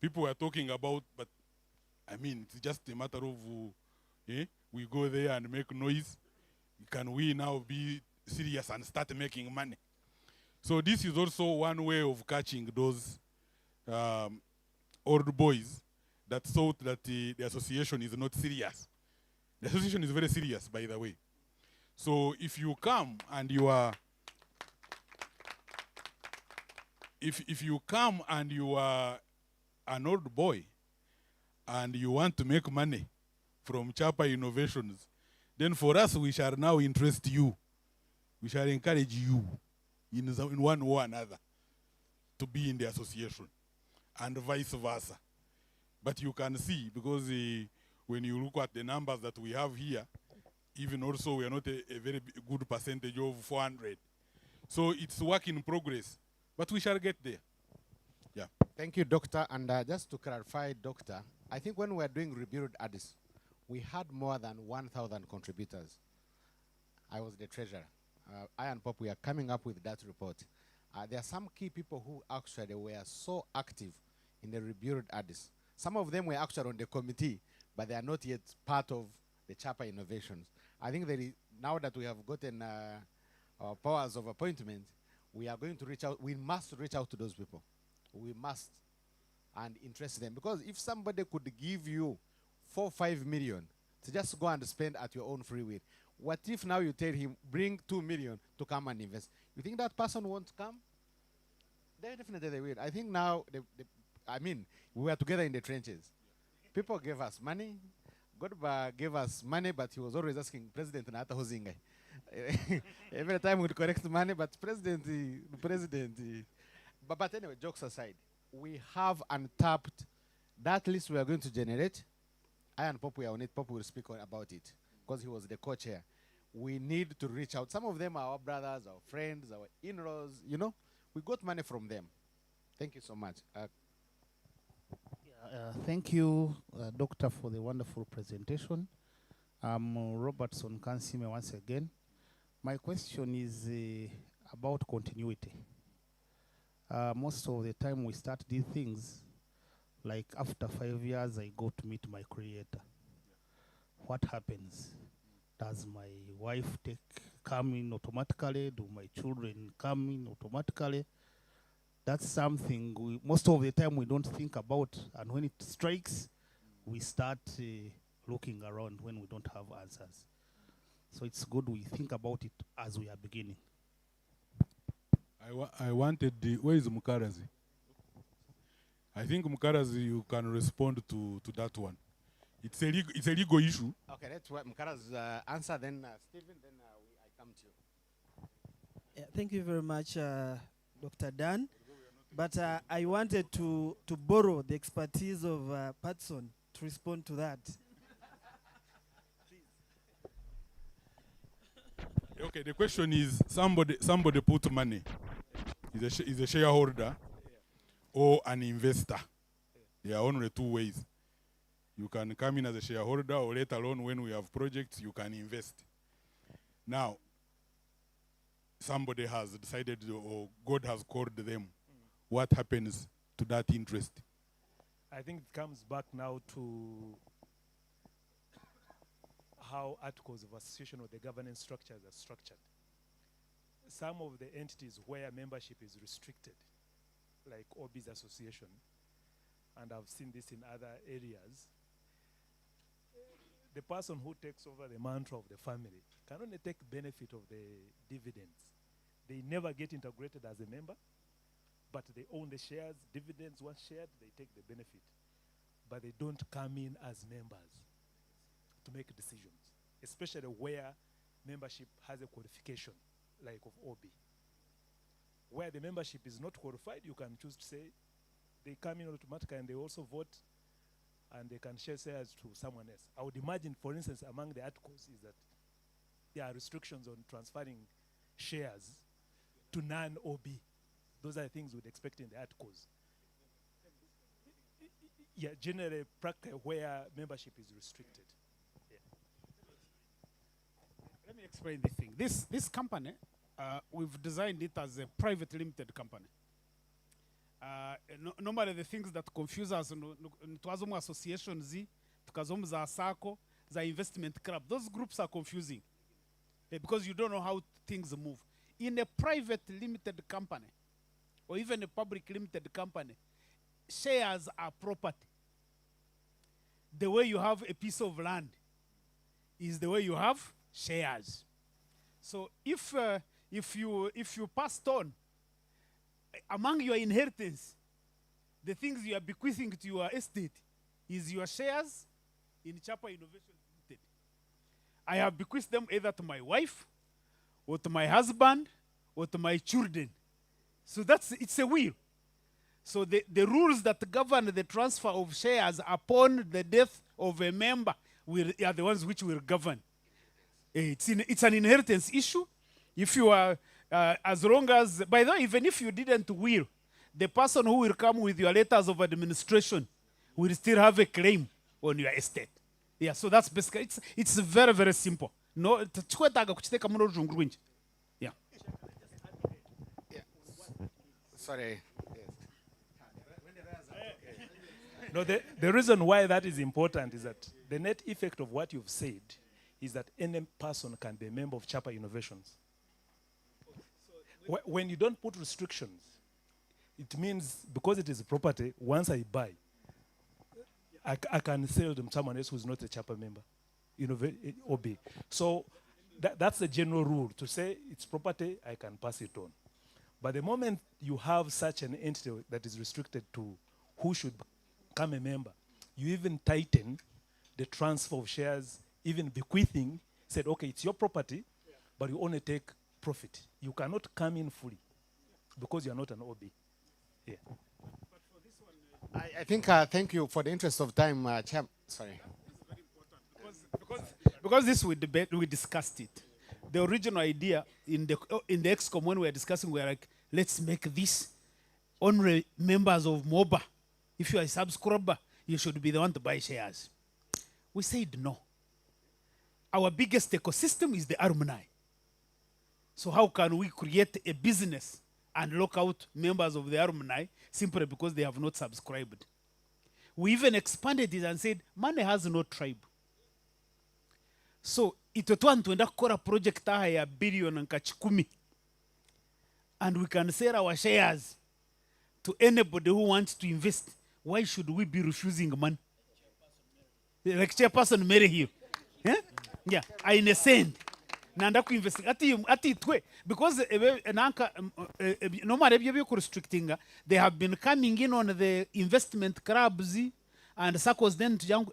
people were talking about, but I mean, it's just a matter of, we go there and make noise. Can we now be serious and start making money? So this is also one way of catching those old boys that thought that the association is not serious. The association is very serious, by the way. So if you come and you are, if you come and you are an old boy and you want to make money from Chaapa Innovations, then for us, we shall now interest you. We shall encourage you in one or another to be in the association and vice versa. But you can see, because when you look at the numbers that we have here, even also we are not a very good percentage of 400. So it's work in progress, but we shall get there. Yeah. Thank you, Doctor. And just to clarify, Doctor, I think when we were doing Rebuild Addis, we had more than 1,000 contributors. I was the treasurer. I and Pop, we are coming up with that report. There are some key people who actually were so active in the Rebuild Addis. Some of them were actually on the committee, but they are not yet part of the Chaapa Innovations. I think that now that we have gotten our powers of appointment, we are going to reach out. We must reach out to those people. We must, and interest them. Because if somebody could give you 4 or 5 million to just go and spend at your own free will, what if now you tell him, bring 2 million to come and invest? You think that person won't come? Definitely they will. I think now, I mean, we were together in the trenches. People gave us money. Godba gave us money, but he was always asking President Nata Hozinga. Every time we'd correct money, but President. But anyway, jokes aside, we have untapped that list we are going to generate. I and Popu are on it. Popu will speak about it because he was the co-chair. We need to reach out. Some of them are our brothers, our friends, our in-laws. You know, we got money from them. Thank you so much. Thank you, Doctor, for the wonderful presentation. I'm Robertson Kansime once again. My question is about continuity. Most of the time we start these things, like after 5 years, I go to meet my creator. What happens? Does my wife come in automatically? Do my children come in automatically? That's something most of the time we don't think about, and when it strikes, we start looking around when we don't have answers. So it's good we think about it as we are beginning. I wanted where is Mukarazi? I think Mukarazi, you can respond to that one. It's a legal issue. Okay, that's what Mukarazi's answer. Then Stephen, then I come to you. Yeah, thank you very much, Dr. Dan. But I wanted to borrow the expertise of Patson to respond to that. Okay, the question is, somebody put money. Is a shareholder or an investor. There are only two ways. You can come in as a shareholder, or let alone when we have projects, you can invest. Now, somebody has decided, or God has called them. What happens to that interest? I think it comes back now to how articles of association or the governance structures are structured. Some of the entities where membership is restricted, like OBI's association, and I've seen this in other areas, the person who takes over the mantra of the family can only take benefit of the dividends. They never get integrated as a member, but they own the shares. Dividends, once shared, they take the benefit. But they don't come in as members to make decisions, especially where membership has a qualification, like of OB. Where the membership is not qualified, you can choose to say they come in automatically and they also vote and they can share shares to someone else. I would imagine, for instance, among the articles is that there are restrictions on transferring shares to non-OB. Those are things we'd expect in the articles. Yeah, generally practice where membership is restricted. Let me explain the thing. This company, we've designed it as a private limited company. Normally the things that confuse us, twazomu associations, tukazomu za SACCO, za investment club, those groups are confusing because you don't know how things move. In a private limited company, or even a public limited company, shares are property. The way you have a piece of land is the way you have shares. So if you passed on, among your inheritance, the things you are bequeathing to your estate is your shares in Chaapa Innovation Limited. I have bequeathed them either to my wife, or to my husband, or to my children. So it's a will. So the rules that govern the transfer of shares upon the death of a member are the ones which will govern. It's an inheritance issue. If you are, as long as, by the way, even if you didn't will, the person who will come with your letters of administration will still have a claim on your estate. Yeah, so that's basically, it's very, very simple. No, yeah. Sorry. No, the reason why that is important is that the net effect of what you've said is that any person can be a member of Chaapa Innovations. When you don't put restrictions, it means because it is a property, once I buy, I can sell them to someone else who's not a Chaapa member, OB. So that's the general rule. To say it's property, I can pass it on. But the moment you have such an entity that is restricted to who should become a member, you even tighten the transfer of shares, even bequeathing, said, okay, it's your property, but you only take profit. You cannot come in fully because you're not an OB. Yeah. I think, thank you for the interest of time, Chair. Sorry. Because this we discussed it. The original idea in the EXCOM when we were discussing, we were like, let's make this only members of MOBA. If you are a subscriber, you should be the one to buy shares. We said no. Our biggest ecosystem is the alumni. So how can we create a business and lock out members of the alumni simply because they have not subscribed? We even expanded it and said, money has no tribe. So tuenda kukora project aha ya billion nka 10, and we can sell our shares to anybody who wants to invest. Why should we be refusing money? Like Chairperson Mary here. Yeah? Yeah, I understand. Nanda ku invest ati twe because no matter if you're restricting, they have been coming in on the investment clubs and circles then to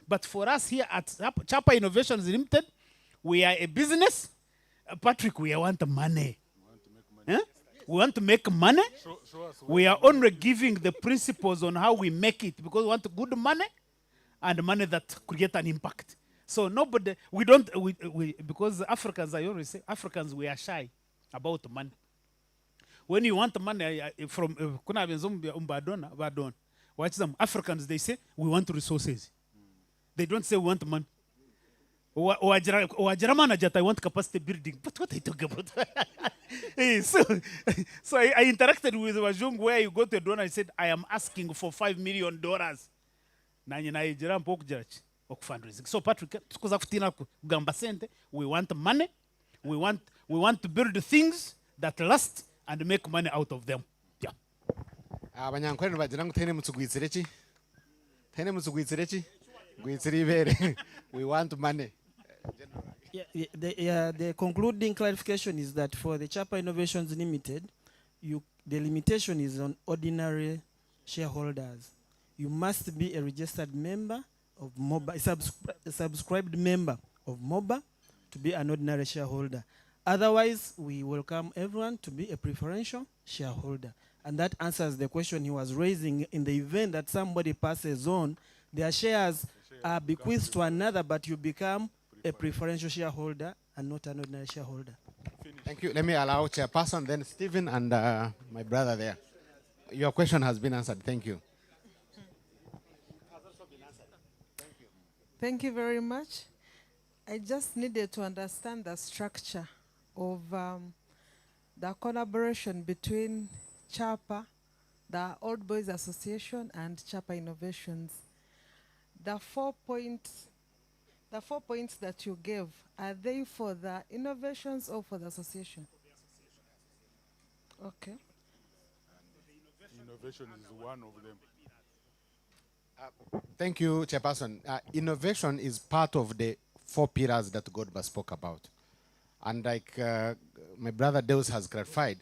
but for us here at Chaapa Innovations Limited, we are a business. Patrick, we want money. We want to make money. We are only giving the principles on how we make it because we want good money and money that create an impact. So nobody, because Africans, I always say, Africans, we are shy about money. When you want money from watch them, Africans, they say, we want resources. They don't say we want money. I want capacity building. But what are you talking about? So I interacted with Wajung where you go to a donor and said, I am asking for $5 million. So Patrick, we want money. We want to build things that last and make money out of them. Yeah. We want money. The concluding clarification is that for the Chaapa Innovations Limited, the limitation is on ordinary shareholders. You must be a registered member of MOBA, a subscribed member of MOBA to be an ordinary shareholder. Otherwise, we welcome everyone to be a preferential shareholder. And that answers the question he was raising. In the event that somebody passes on, their shares are bequeathed to another, but you become a preferential shareholder and not an ordinary shareholder. Thank you. Let me allow Chairperson, then Stephen, and my brother there. Your question has been answered. Thank you. Thank you very much. I just needed to understand the structure of the collaboration between Chaapa, the Old Boys Association, and Chaapa Innovations. The 4 points that you gave, are they for the innovations or for the association? Okay. Innovation is one of them. Thank you, Chairperson. Innovation is part of the 4 pillars that Godba spoke about. And like my brother Deus has clarified,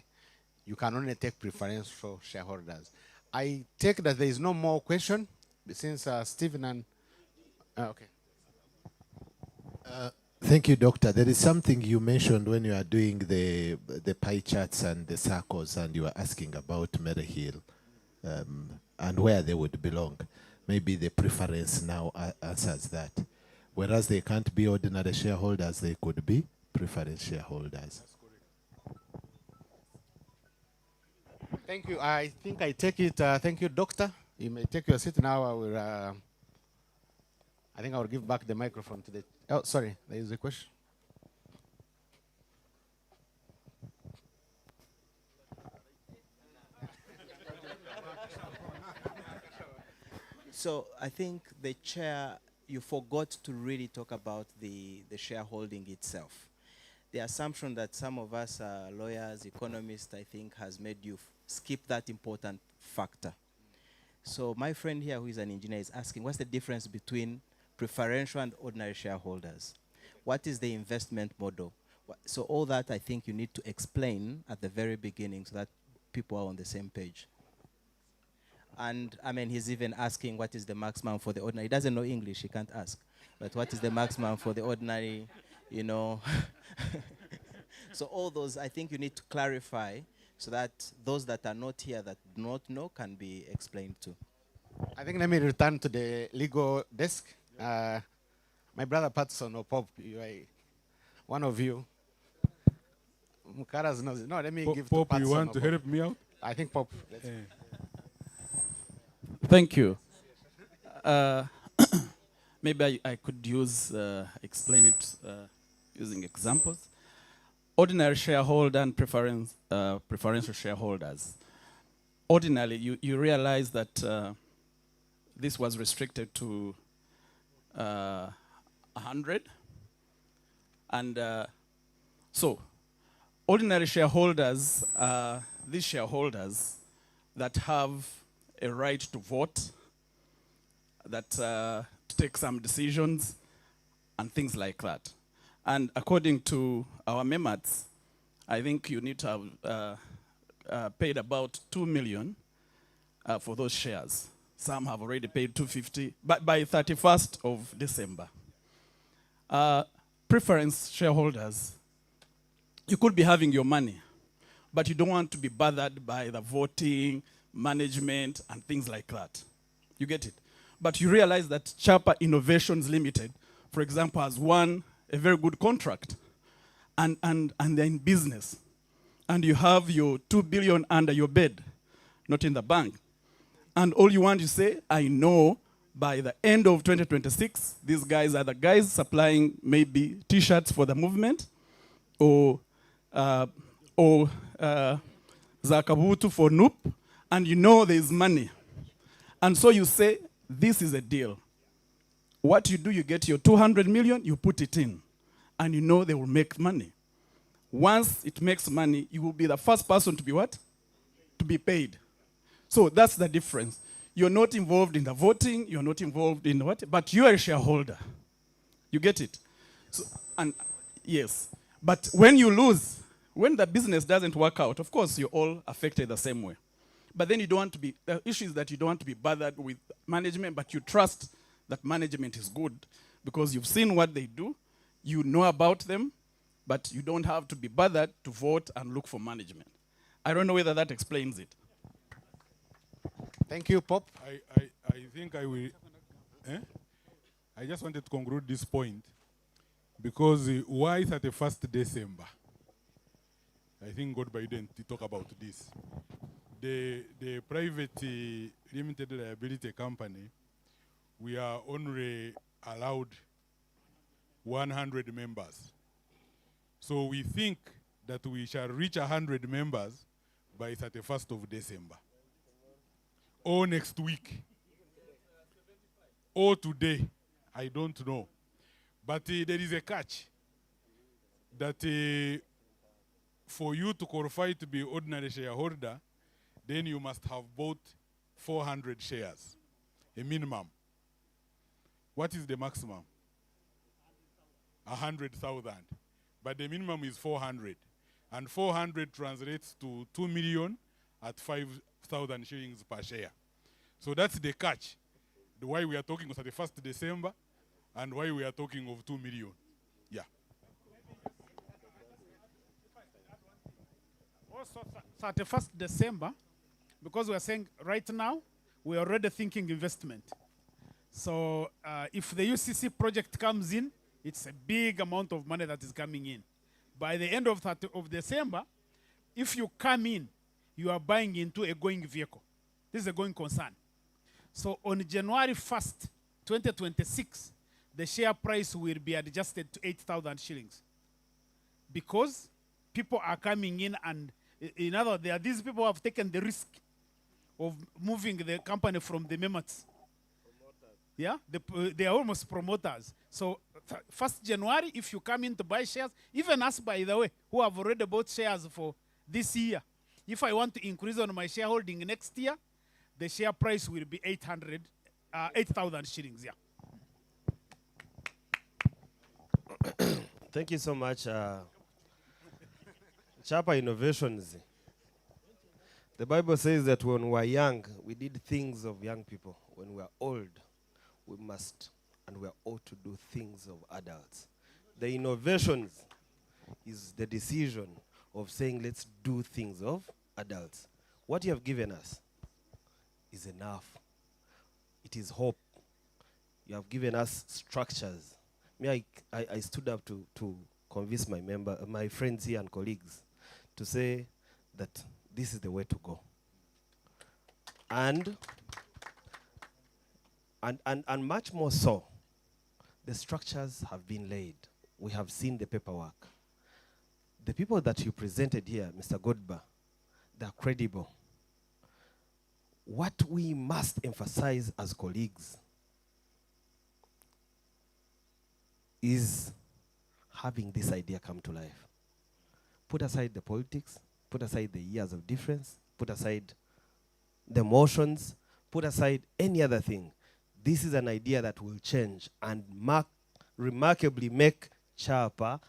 you can only take preferential shareholders. I take that there is no more question since Stephen and... okay. Thank you, Doctor. There is something you mentioned when you are doing the pie charts and the circles, and you were asking about Maryhill and where they would belong. Maybe the preference now answers that. Whereas they can't be ordinary shareholders, they could be preference shareholders. Thank you. I think I take it. Thank you, Doctor. You may take your seat now. I think I will give back the microphone to the... Oh, sorry. There is a question. So I think the chair, you forgot to really talk about the shareholding itself. The assumption that some of us are lawyers, economists, I think, has made you skip that important factor. So my friend here, who is an engineer, is asking, what's the difference between preferential and ordinary shareholders? What is the investment model? So all that, I think, you need to explain at the very beginning so that people are on the same page. And, I mean, he's even asking what is the maximum for the ordinary. He doesn't know English, he can't ask. But what is the maximum for the ordinary, you know? So all those, I think you need to clarify so that those that are not here that do not know can be explained to. I think let me return to the legal desk. My brother Patson or Pop, you are one of you. Mukaras knows it. No, let me give Pop, to Patson. you want to help me out? I think Pop. Thank you. Maybe I could explain it using examples. Ordinary shareholder and preferential shareholders. Ordinarily, you realize that this was restricted to 100. And so, ordinary shareholders are these shareholders that have a right to vote, that to take some decisions, and things like that. And according to our MEMATs, I think you need to have paid about 2 million for those shares. Some have already paid 250, but by 31st of December. Preference shareholders, you could be having your money, but you don't want to be bothered by the voting, management, and things like that. You get it? But you realize that Chaapa Innovations Limited, for example, has won a very good contract, and they're in business. And you have your 2 billion under your bed, not in the bank. And all you want to say, I know by the end of 2026, these guys are the guys supplying maybe T-shirts for the movement, or Zakabutu for Noop, and you know there's money. And so you say, this is a deal. What you do, you get your 200 million, you put it in, and you know they will make money. Once it makes money, you will be the first person to be what? To be paid. So that's the difference. You're not involved in the voting, you're not involved in what, but you are a shareholder. You get it? So, and yes, but when you lose, when the business doesn't work out, of course you're all affected the same way. But then you don't want to be, the issue is that you don't want to be bothered with management, but you trust that management is good because you've seen what they do, you know about them, but you don't have to be bothered to vote and look for management. I don't know whether that explains it. Thank you, Pop. I think I will. I just wanted to conclude this point because why 31st December? I think God Biden talk about this. The private limited liability company, we are only allowed 100 members. So we think that we shall reach 100 members by 31st of December. Or next week. Or today. I don't know. But there is a catch that for you to qualify to be ordinary shareholder, then you must have bought 400 shares, a minimum. What is the maximum? 100,000. But the minimum is 400. And 400 translates to 2 million at 5,000 shillings per share. So that's the catch. Why we are talking of 31st December and why we are talking of 2 million. Yeah. Also, 31st December, because we are saying right now, we are already thinking investment. So if the UCC project comes in, it's a big amount of money that is coming in. By the end of December, if you come in, you are buying into a going vehicle. This is a going concern. So on January 1st, 2026, the share price will be adjusted to 8,000 shillings. Because people are coming in and, in other words, there are these people who have taken the risk of moving the company from the Memats. Yeah, they are almost promoters. So 1st January, if you come in to buy shares, even us, by the way, who have already bought shares for this year, if I want to increase on my shareholding next year, the share price will be 8,000 shillings. Yeah. Thank you so much. Chaapa Innovations. The Bible says that when we were young, we did things of young people. When we are old, we must and we are ought to do things of adults. The innovations is the decision of saying, let's do things of adults. What you have given us is enough. It is hope. You have given us structures. Me, I stood up to convince my friends here and colleagues to say that this is the way to go. And much more so, the structures have been laid. We have seen the paperwork. The people that you presented here, Mr. Godba, they are credible. What we must emphasize as colleagues is having this idea come to life. Put aside the politics, put aside the years of difference, put aside the motions, put aside any other thing. This is an idea that will change and remarkably make Chaapa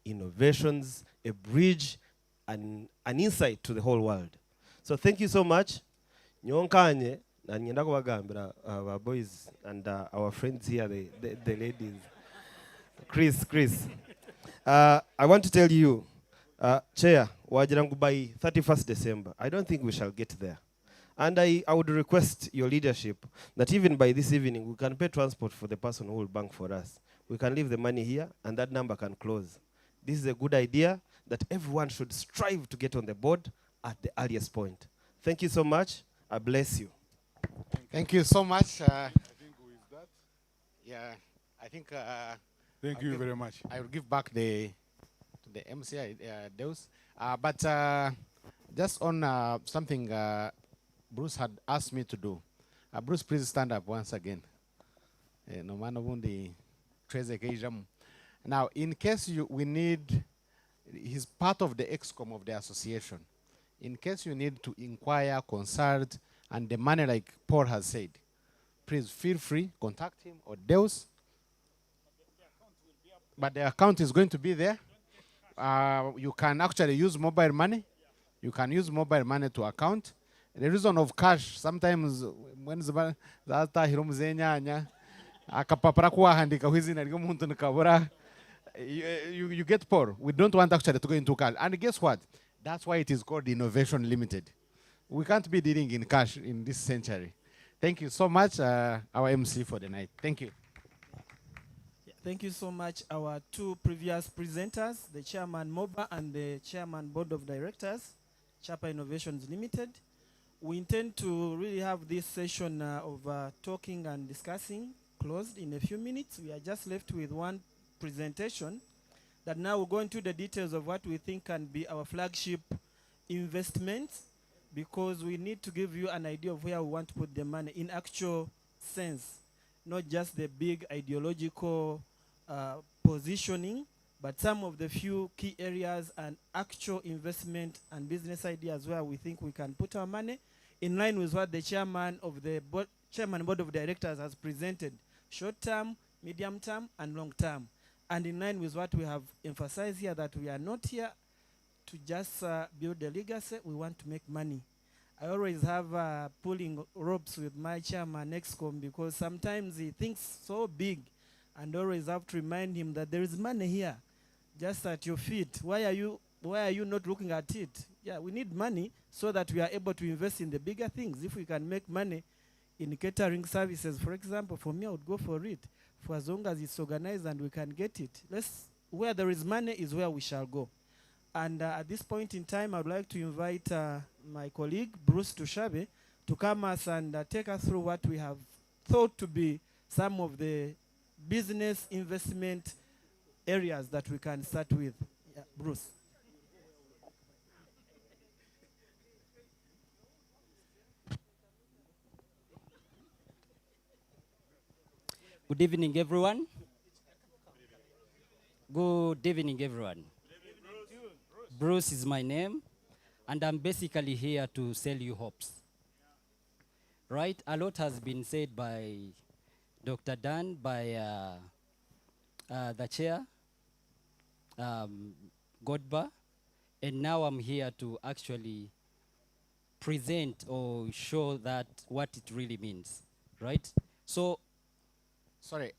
Innovations a bridge and an insight to the whole world. So thank you so much. Nyonkanye, na nyenda kubagambira our boys and our friends here, the ladies. Chris. I want to tell you, Chair, wajirangu by 31st December. I don't think we shall get there. And I would request your leadership that even by this evening, we can pay transport for the person who will bank for us. We can leave the money here, and that number can close. This is a good idea that everyone should strive to get on the board at the earliest point. Thank you so much. I bless you. Thank you so much. I think with that. Yeah, I think. Thank you very much. I will give back to the MC, Deus. But just on something Bruce had asked me to do. Bruce, please stand up once again. No man the Now, in case we need, he's part of the EXCOM of the association. In case you need to inquire, consult, and the money like Paul has said, please feel free, contact him or Deus. But the account is going to be there. You can actually use mobile money. You can use mobile money to account. The reason of cash, sometimes when zata hiromuzenya akapapara kuwa handika hizi na muntu nikabura you get poor. We don't want actually to go into cash. And guess what? That's why it is called Innovation Limited. We can't be dealing in cash in this century. Thank you so much, our MC for the night. Thank you. Thank you so much, our two previous presenters, the Chairman MOBA and the Chairman Board of Directors, Chaapa Innovations Limited. We intend to really have this session of talking and discussing closed in a few minutes. We are just left with one presentation that now we'll go into the details of what we think can be our flagship investments, because we need to give you an idea of where we want to put the money in actual sense, not just the big ideological positioning, but some of the few key areas and actual investment and business ideas where we think we can put our money in line with what the chairman of the board of directors has presented, short term, medium term, and long term, and in line with what we have emphasized here, that we are not here to just build a legacy. We want to make money. I always have pulling ropes with my chairman ExCom, because sometimes he thinks so big, and always have to remind him that there is money here, just at your feet. Why are you not looking at it? Yeah, we need money so that we are able to invest in the bigger things. If we can make money in catering services, for example, for me, I would go for it, for as long as it's organized and we can get it. Where there is money is where we shall go. And at this point in time, I would like to invite my colleague, Bruce Tushabe, to come us and take us through what we have thought to be some of the business investment areas that we can start with. Yeah, Bruce. Good evening, everyone. Good evening, everyone. Bruce is my name, and I'm basically here to sell you hopes. Right? A lot has been said by Dr. Dan, by the chair, Godba, and now I'm here to actually present or show that what it really means, right? So, sorry,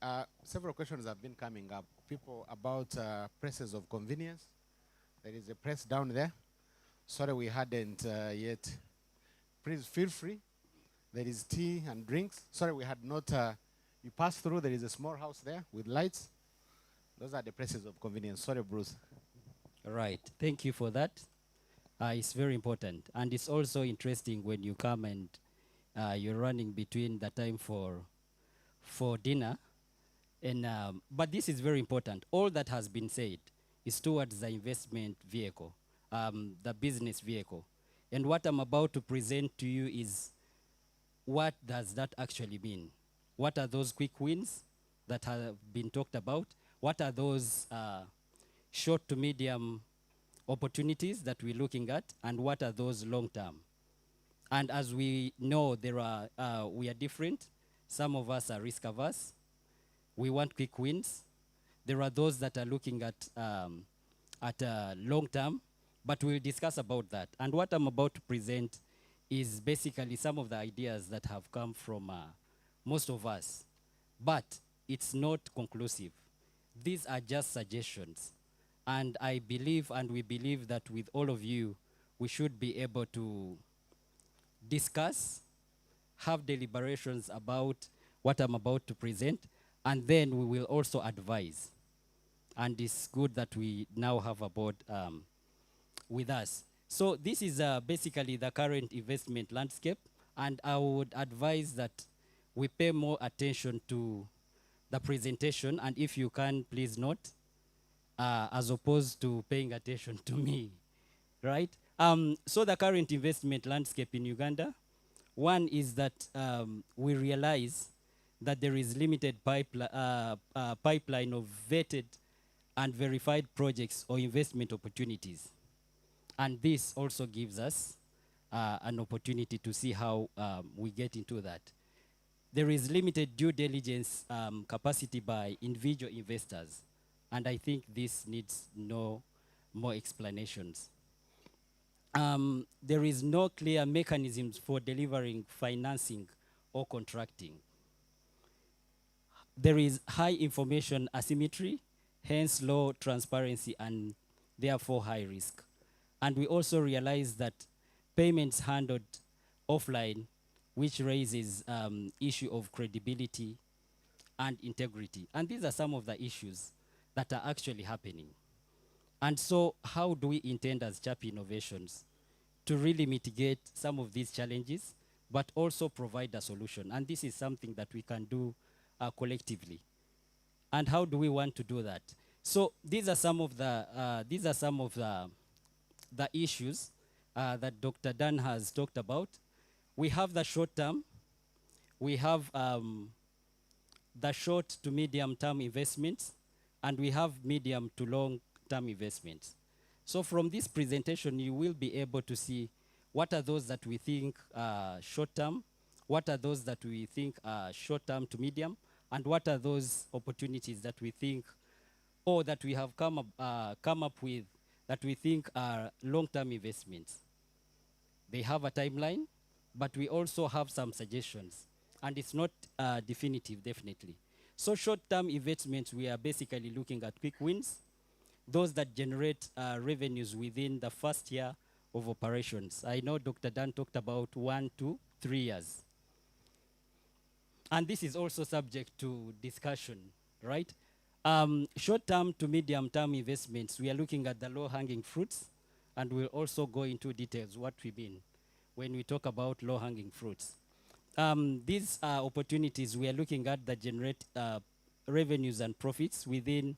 several questions have been coming up. People about presses of convenience. There is a press down there. Sorry, we hadn't yet. Please feel free. There is tea and drinks. Sorry, we had not. You pass through. There is a small house there with lights. Those are the presses of convenience. Sorry, Bruce. Right. Thank you for that. It's very important. And it's also interesting when you come and you're running between the time for dinner. And but this is very important. All that has been said is towards the investment vehicle, the business vehicle. And what I'm about to present to you is, what does that actually mean? What are those quick wins that have been talked about? What are those short to medium opportunities that we're looking at? And what are those long term? And as we know, we are different. Some of us are risk averse. We want quick wins. There are those that are looking at long term, but we'll discuss about that. And what I'm about to present is basically some of the ideas that have come from most of us, but it's not conclusive. These are just suggestions. And I believe, and we believe, that with all of you, we should be able to discuss, have deliberations about what I'm about to present, and then we will also advise. And it's good that we now have a board with us. So this is basically the current investment landscape, and I would advise that we pay more attention to the presentation, and if you can, please note, as opposed to paying attention to me, right? So the current investment landscape in Uganda, one is that we realize that there is limited pipeline of vetted and verified projects or investment opportunities. And this also gives us an opportunity to see how we get into that. There is limited due diligence capacity by individual investors. And I think this needs no more explanations. There is no clear mechanisms for delivering financing or contracting. There is high information asymmetry hence low transparency and therefore high risk. And we also realize that payments handled offline, which raises issue of credibility and integrity. And these are some of the issues that are actually happening. And so how do we intend as Chaapa Innovations to really mitigate some of these challenges, but also provide a solution? And this is something that we can do collectively. And how do we want to do that? So these are some of the issues that Dr. Dan has talked about. We have the short term. We have the short to medium term investments, and we have medium to long term investments. So from this presentation, you will be able to see what are those that we think are short term, what are those that we think are short term to medium, and what are those opportunities that we think, or that we have come up with, that we think are long-term investments. They have a timeline, but we also have some suggestions, and it's not definitive, definitely. So short-term investments, we are basically looking at quick wins, those that generate revenues within the first year of operations. I know Dr. Dan talked about 1 to 3 years. And this is also subject to discussion, right? Short-term to medium-term investments, we are looking at the low-hanging fruits, and we'll also go into details what we mean when we talk about low-hanging fruits. These opportunities we are looking at that generate revenues and profits within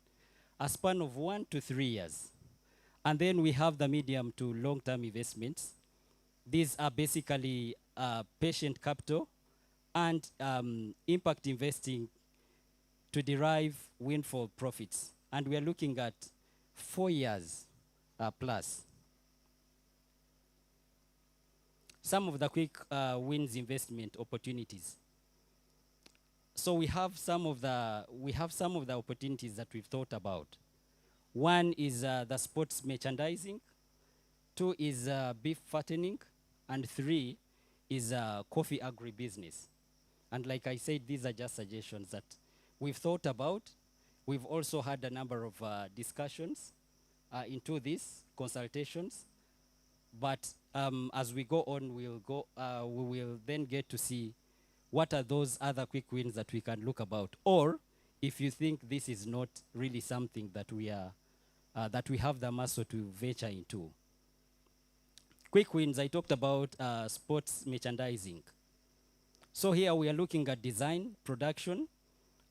a span of 1 to 3 years. And then we have the medium to long-term investments. These are basically patient capital and impact investing to derive windfall profits. And we are looking at 4 years plus. Some of the quick wins investment opportunities. So we have some of the opportunities that we've thought about. One is the sports merchandising. 2 is beef fattening. And 3 is coffee agribusiness. And like I said, these are just suggestions that we've thought about. We've also had a number of discussions into these consultations. But as we go on, we will then get to see what are those other quick wins that we can look about. Or if you think this is not really something that we have the muscle to venture into. Quick wins, I talked about sports merchandising. So here we are looking at design, production,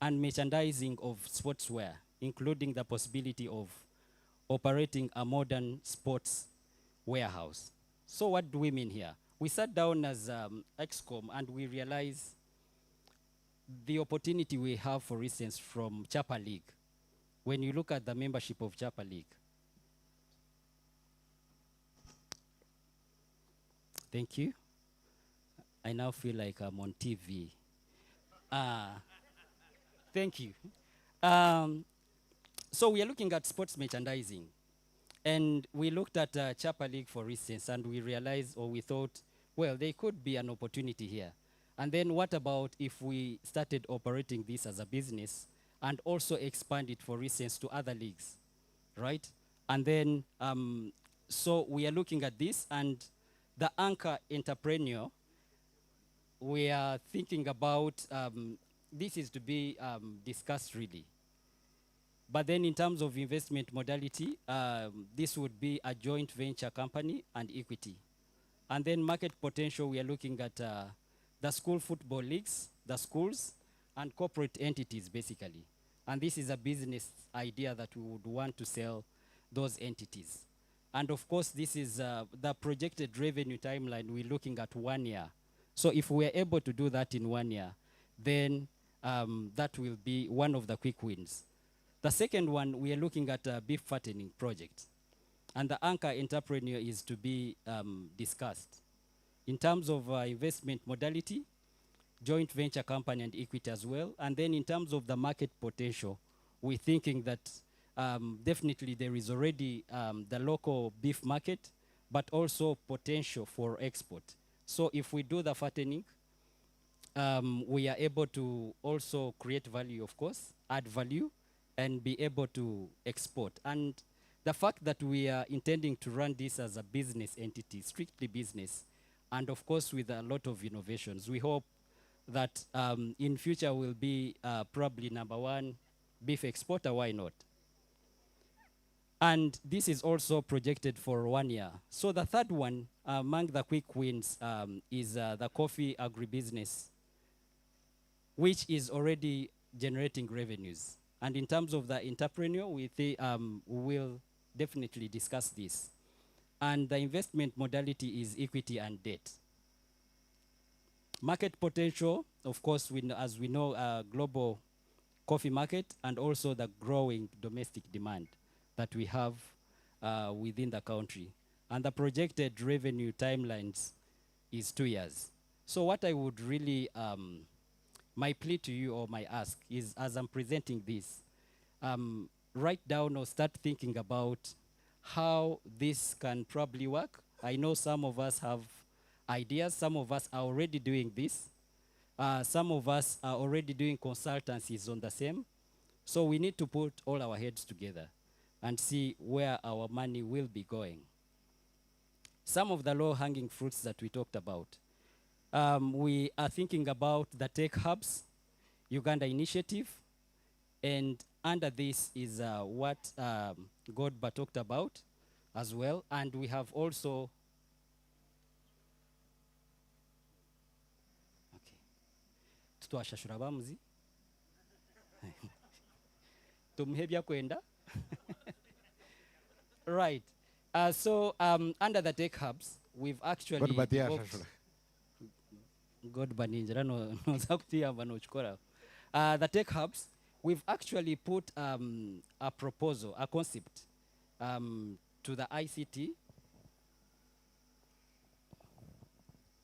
and merchandising of sportswear, including the possibility of operating a modern sports warehouse. So what do we mean here? We sat down as ExCom and we realized the opportunity we have, for instance, from Chaapa League. When you look at the membership of Chaapa League, thank you. I now feel like I'm on TV. Thank you. So we are looking at sports merchandising. And we looked at Chaapa League, for instance, and we realized, or we thought, well, there could be an opportunity here. And then what about if we started operating this as a business and also expand it, for instance, to other leagues, right? And then, so we are looking at this, and the anchor entrepreneur, we are thinking about, this is to be discussed really. But then in terms of investment modality, this would be a joint venture company and equity. And then market potential, we are looking at the school football leagues, the schools, and corporate entities, basically. And this is a business idea that we would want to sell those entities. And of course, this is the projected revenue timeline. We're looking at 1 year. So if we're able to do that in 1 year, then that will be one of the quick wins. The second one, we are looking at a beef fattening project. And the anchor entrepreneur is to be discussed. In terms of investment modality, joint venture company and equity as well. And then in terms of the market potential, we're thinking that definitely there is already the local beef market, but also potential for export. So if we do the fattening, we are able to also create value, of course, add value, and be able to export. And the fact that we are intending to run this as a business entity, strictly business, and of course with a lot of innovations, we hope that in future we'll be probably #1 beef exporter, why not? And this is also projected for 1 year. So the third one among the quick wins is the coffee agribusiness, which is already generating revenues. And in terms of the entrepreneur, we will definitely discuss this. And the investment modality is equity and debt. Market potential, of course, as we know, global coffee market and also the growing domestic demand that we have within the country. And the projected revenue timelines is 2 years. So what I would really, my plea to you or my ask is, as I'm presenting this, write down or start thinking about how this can probably work. I know some of us have ideas, some of us are already doing this. Some of us are already doing consultancies on the same. So we need to put all our heads together and see where our money will be going. Some of the low-hanging fruits that we talked about. We are thinking about the tech hubs, Uganda initiative, and under this is what Godba talked about as well. And we have also, tutwashashura bamuzi tumuhe byakwenda. Right. So under the tech hubs, we've actually the tech hubs, we've actually put a proposal, a concept to the ICT.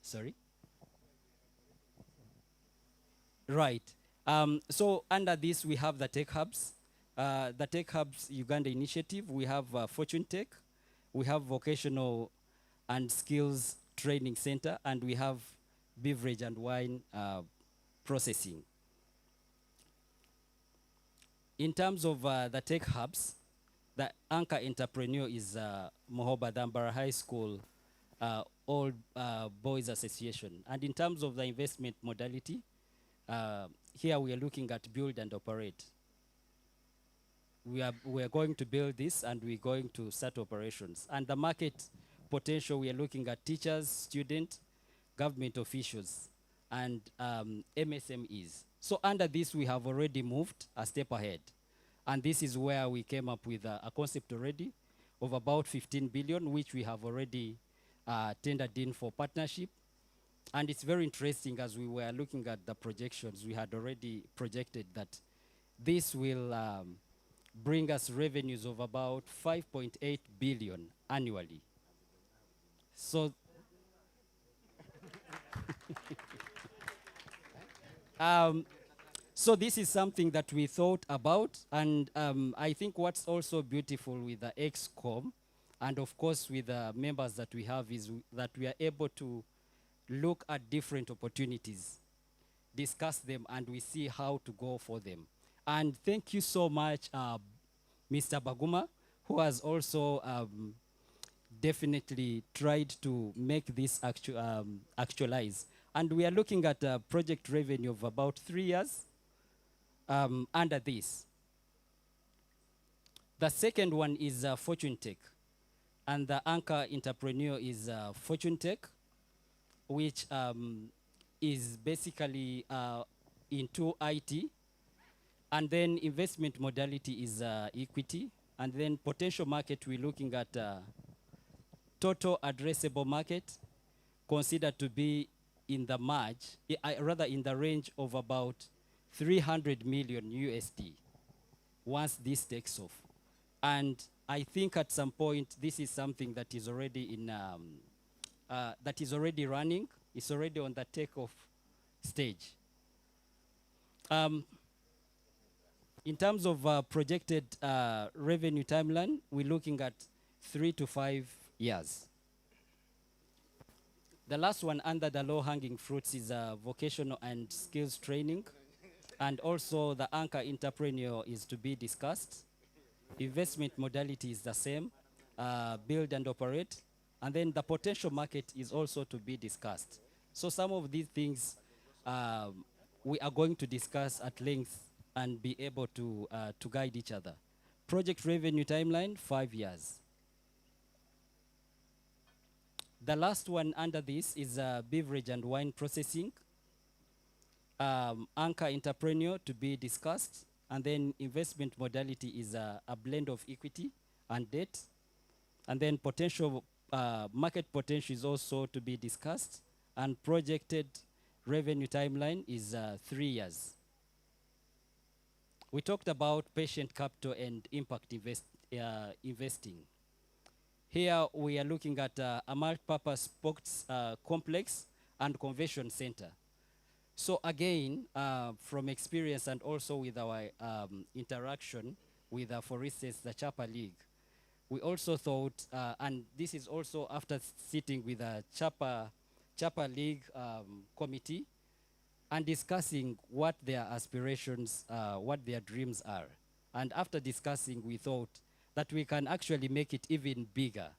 Sorry. Right. So under this, we have the tech hubs. The Tech Hubs Uganda initiative, we have Fortune Tech, we have Vocational and Skills Training Center, and we have Beverage and Wine Processing. In terms of the Tech Hubs, the anchor entrepreneur is Mohoba Dambara High School All Boys Association. And in terms of the investment modality, here we are looking at build and operate. We are going to build this and we're going to start operations. And the market potential, we are looking at teachers, students, government officials, and MSMEs. So under this, we have already moved a step ahead. And this is where we came up with a concept already of about 15 billion, which we have already tendered in for partnership. And it's very interesting, as we were looking at the projections, we had already projected that this will bring us revenues of about 5.8 billion annually. So so this is something that we thought about, and I think what's also beautiful with the XCOM, and of course with the members that we have, is that we are able to look at different opportunities, discuss them, and we see how to go for them. And thank you so much, Mr. Baguma, who has also definitely tried to make this actualize. And we are looking at a project revenue of about 3 years under this. The second one is Fortune Tech. And the anchor entrepreneur is Fortune Tech, which is basically into IT. And then investment modality is equity. And then potential market, we're looking at total addressable market, considered to be in the rather in the range of about 300 million USD once this takes off. And I think at some point, this is something that is already in, that is already running. It's already on the takeoff stage. In terms of projected revenue timeline, we're looking at 3 to 5 years. The last one under the low-hanging fruits is vocational and skills training. And also the anchor entrepreneur is to be discussed. Investment modality is the same, build and operate. And then the potential market is also to be discussed. So some of these things we are going to discuss at length and be able to guide each other. Project revenue timeline, 5 years. The last one under this is beverage and wine processing. Anchor entrepreneur to be discussed. And then investment modality is a blend of equity and debt. And then potential market potential is also to be discussed. And projected revenue timeline is 3 years. We talked about patient capital and impact investing. Here we are looking at a multi-purpose sports complex and convention center. So again, from experience and also with our interaction with, for instance, the Chaapa League, we also thought, and this is also after sitting with the Chaapa League committee and discussing what their aspirations, what their dreams are. And after discussing, we thought that we can actually make it even bigger.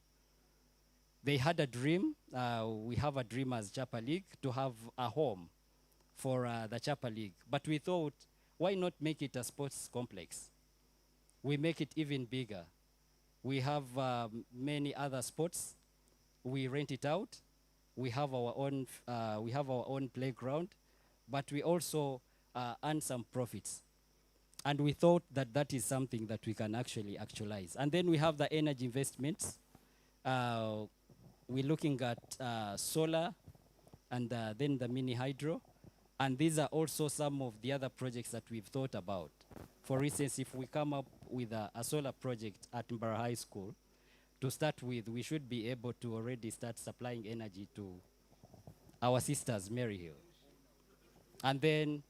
They had a dream, we have a dream as Chaapa League to have a home for the Chaapa League. But we thought, why not make it a sports complex? We make it even bigger. We have many other sports. We rent it out. We have our own playground, but we also earn some profits. And we thought that that is something that we can actually actualize. And then we have the energy investments. We're looking at solar and then the mini hydro. And these are also some of the other projects that we've thought about. For instance, if we come up with a solar project at Mbara High School, to start with, we should be able to already start supplying energy to our sisters, Maryhill. And then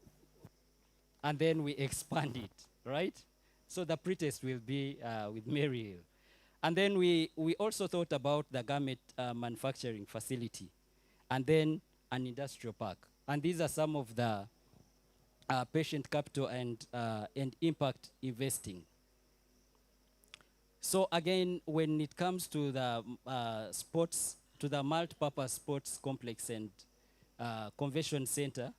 we expand it, right? So the pretest will be with Maryhill. And then we also thought about the garment manufacturing facility, and then an industrial park. And these are some of the patient capital and impact investing. So again, when it comes to the sports, to the multi-purpose sports complex and convention center,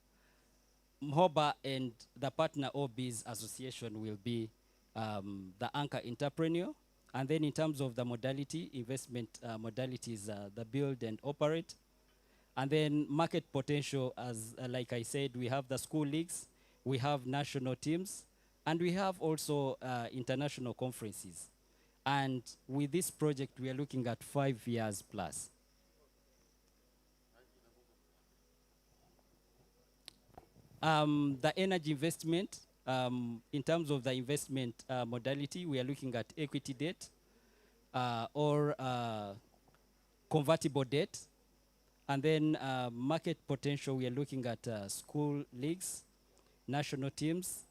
MHOBA and the partner OBs association will be the anchor entrepreneur. And then in terms of the modality, investment modalities, the build and operate. And then market potential, as like I said, we have the school leagues, we have national teams, and we have also international conferences. And with this project, we are looking at 5 years plus. The energy investment, in terms of the investment modality, we are looking at equity debt or convertible debt. And then market potential, we are looking at school leagues, national teams,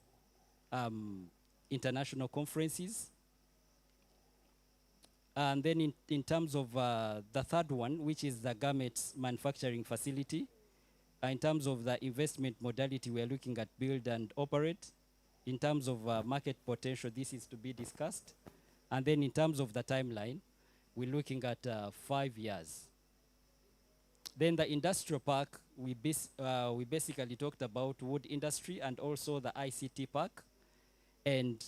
international conferences. And then in terms of the third one, which is the garments manufacturing facility, in terms of the investment modality, we are looking at build and operate. In terms of market potential, this is to be discussed. And then in terms of the timeline, we're looking at 5 years. Then the industrial park, we basically talked about wood industry and also the ICT park. And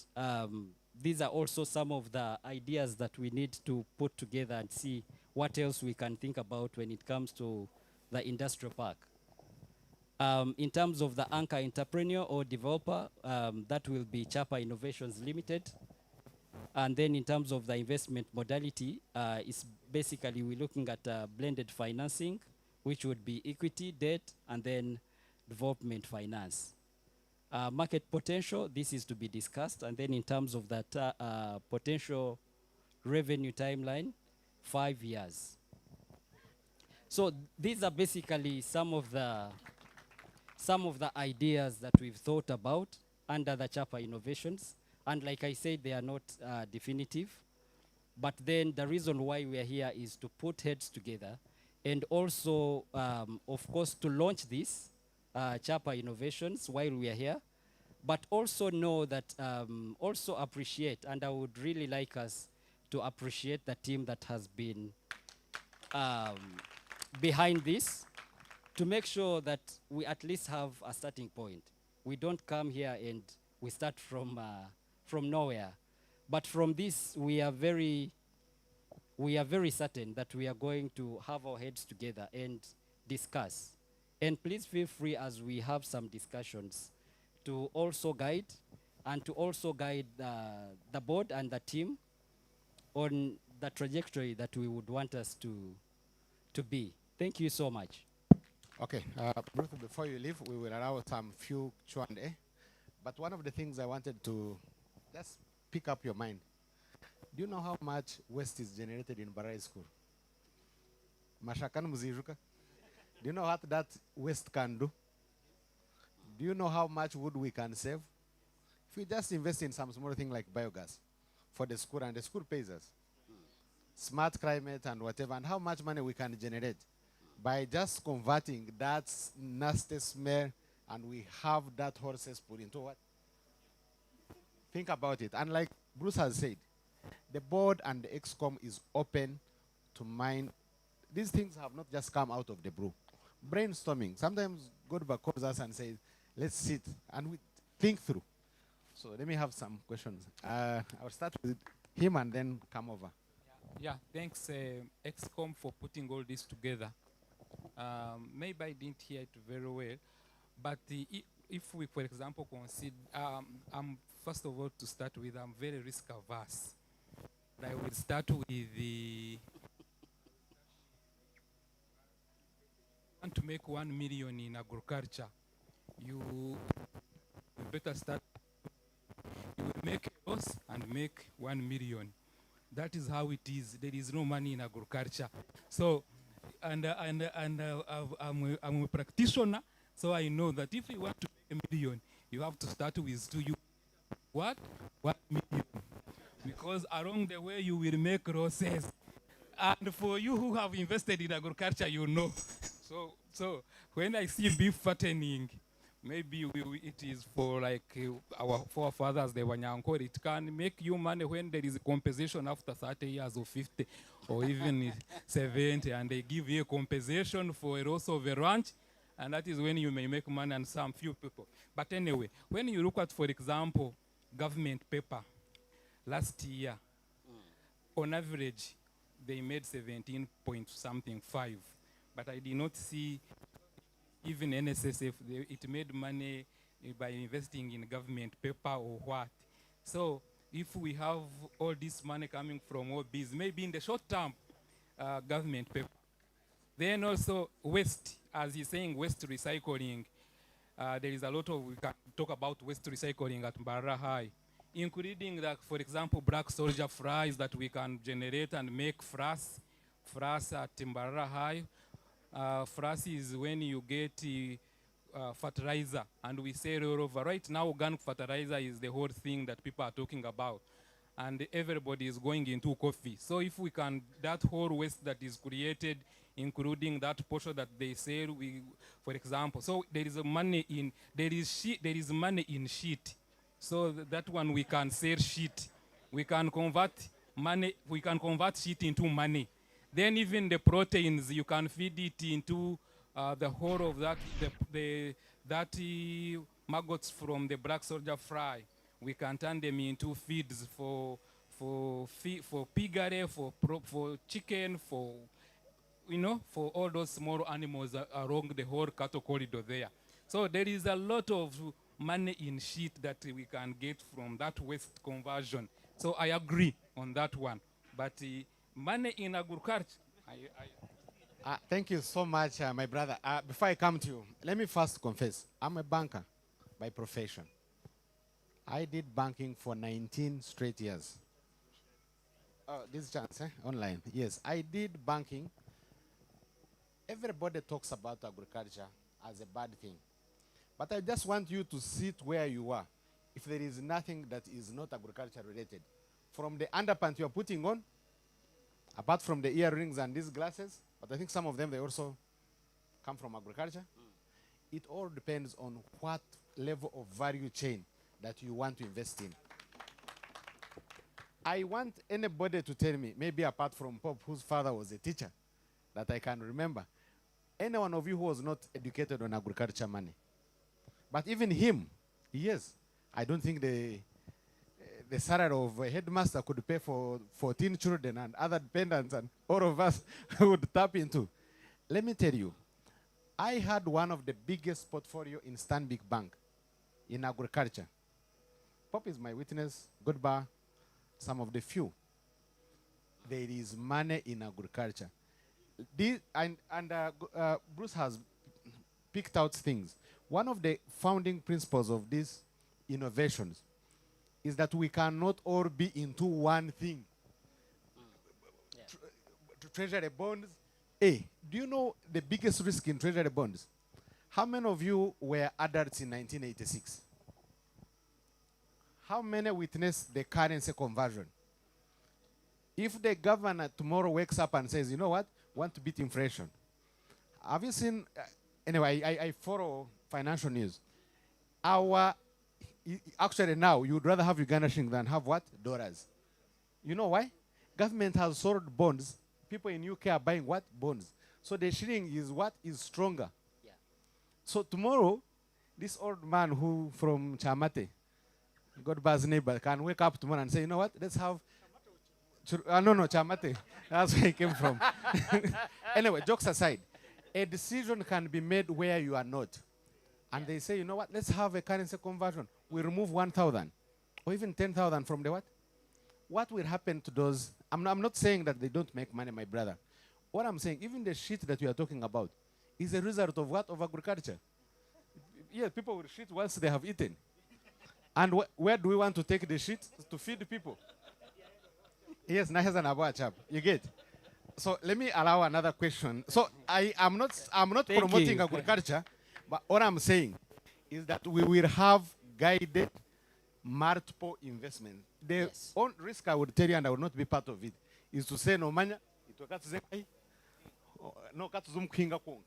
these are also some of the ideas that we need to put together and see what else we can think about when it comes to the industrial park. In terms of the anchor entrepreneur or developer, that will be Chaapa Innovations Limited. And then in terms of the investment modality, it's basically we're looking at blended financing, which would be equity, debt, and then development finance. Market potential, this is to be discussed. And then in terms of that potential revenue timeline, 5 years. So these are basically some of the ideas that we've thought about under the Chaapa Innovations. And like I said, they are not definitive. But then the reason why we are here is to put heads together and also, of course, to launch this Chaapa Innovations while we are here. but also know that, also appreciate, and I would really like us to appreciate the team that has been behind this, to make sure that we at least have a starting point. We don't come here and we start from nowhere. But from this, we are very certain that we are going to have our heads together and discuss. And please feel free, as we have some discussions, to also guide the board and the team on the trajectory that we would want us to be. Thank you so much. Okay, Ruth, before you leave, we will allow some few Q&A. But one of the things I wanted to just pick up your mind. Do you know how much waste is generated in Barai School? Mashakan Muzijuka? Do you know what that waste can do? Do you know how much wood we can save? If we just invest in some small thing like biogas for the school, and the school pays us, smart climate and whatever, and how much money we can generate by just converting that nasty smell, and we have that horses put into what? Think about it. And like Bruce has said, the board and the EXCOM is open to mind. These things have not just come out of the blue. Brainstorming. Sometimes Godba calls us and says, let's sit and we think through. So let me have some questions. I'll start with him and then come over. Yeah, thanks EXCOM for putting all this together. Maybe I didn't hear it very well, but if we, for example, consider, first of all, to start with, I'm very risk averse. I will start with the want to make 1 million in agriculture. You better start. You will make a loss and make 1 million. That is how it is. There is no money in agriculture. So, I'm a practitioner, so I know that if you want to make 1 million, you have to start with what? 1 million. Because along the way you will make losses. And for you who have invested in agriculture, you know. So when I see beef fattening, maybe it is for like our forefathers, the Wanyanko, it can make you money when there is compensation after 30 years or 50 or even 70, and they give you a compensation for a loss of a ranch, and that is when you may make money and some few people. But anyway, when you look at, for example, government paper, last year, on average, they made 17 point something 5, but I did not see even NSSF, it made money by investing in government paper or what. So if we have all this money coming from all these, maybe in the short term, government paper. Then also waste, as he's saying, waste recycling. There is a lot of, we can talk about waste recycling at Mbarara High, including that, for example, black soldier fries that we can generate and make frass at Mbarara High. Frass is when you get fertilizer, and we sell all over. Right now, organic fertilizer is the whole thing that people are talking about, and everybody is going into coffee. So if we can, that whole waste that is created, including that portion that they sell, for example, so there is money in, there is money in sheet. So that one we can sell sheet. We can convert money, we can convert sheet into money. Then even the proteins, you can feed it into the whole of that, that maggots from the black soldier fry. We can turn them into feeds for piggery, for chicken, for, you know, for all those small animals along the whole cattle corridor there. So there is a lot of money in sheet that we can get from that waste conversion. So I agree on that one. But money in agriculture, thank you so much, my brother. Before I come to you, let me first confess, I'm a banker by profession. I did banking for 19 straight years. Oh, this chance, online. Yes, I did banking. Everybody talks about agriculture as a bad thing. But I just want you to sit where you are. If there is nothing that is not agriculture related, from the underpants you're putting on, apart from the earrings and these glasses, but I think some of them, they also come from agriculture. it all depends on what level of value chain that you want to invest in. I want anybody to tell me, maybe apart from Pop, whose father was a teacher, that I can remember, any one of you who was not educated on agriculture money. But even him, yes, I don't think the salary of a headmaster could pay for 14 children and other dependents and all of us would tap into. Let me tell you, I had one of the biggest portfolio in Stanbic Bank in agriculture. Pop is my witness, Goodbar, some of the few. There is money in agriculture. Bruce has picked out things. One of the founding principles of these innovations is that we cannot all be into one thing. Treasury bonds. Hey, do you know the biggest risk in treasury bonds? How many of you were adults in 1986? How many witnessed the currency conversion? If the governor tomorrow wakes up and says, you know what, want to beat inflation. Have you seen, anyway, I follow financial news. Actually now, you would rather have Uganda shilling than have what? Dollars. You know why? Government has sold bonds. People in UK are buying what? Bonds. So the shilling is what? Is stronger. Yeah. So tomorrow, this old man who from Chamate, Godbar's neighbor, can wake up tomorrow and say, you know what, let's have... no, Chamate. That's where he came from. Anyway, jokes aside, a decision can be made where you are not. And they say, you know what, let's have a currency conversion. We remove 1,000 or even 10,000 from the what? What will happen to those? I'm not saying that they don't make money, my brother. What I'm saying, even the shit that we are talking about is a result of what? Of agriculture. Yeah, people will shit once they have eaten. And where do we want to take the shit? To feed the people. Yes, Chaapa. You get? So let me allow another question. So I'm not promoting agriculture, but what I'm saying is that we will have guided multiple investments. The own risk I would tell you, and I will not be part of it, is to say no manya, no katuzum kinga kunga.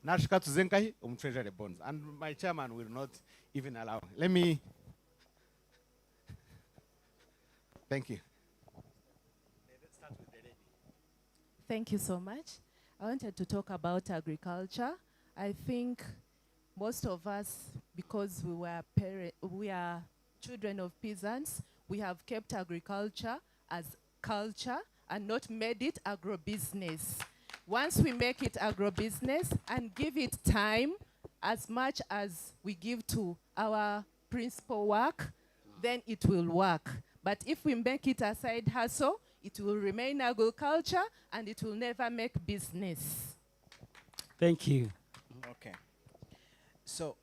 Nash katuzenkai treasury bonds. And my chairman will not even allow. Let me thank you. Thank you so much. I wanted to talk about agriculture. I think most of us, because we are children of peasants, we have kept agriculture as culture and not made it agro-business. Once we make it agro-business and give it time as much as we give to our principal work, then it will work. But if we make it a side hustle, it will remain agriculture and it will never make business. Thank you. Okay. So,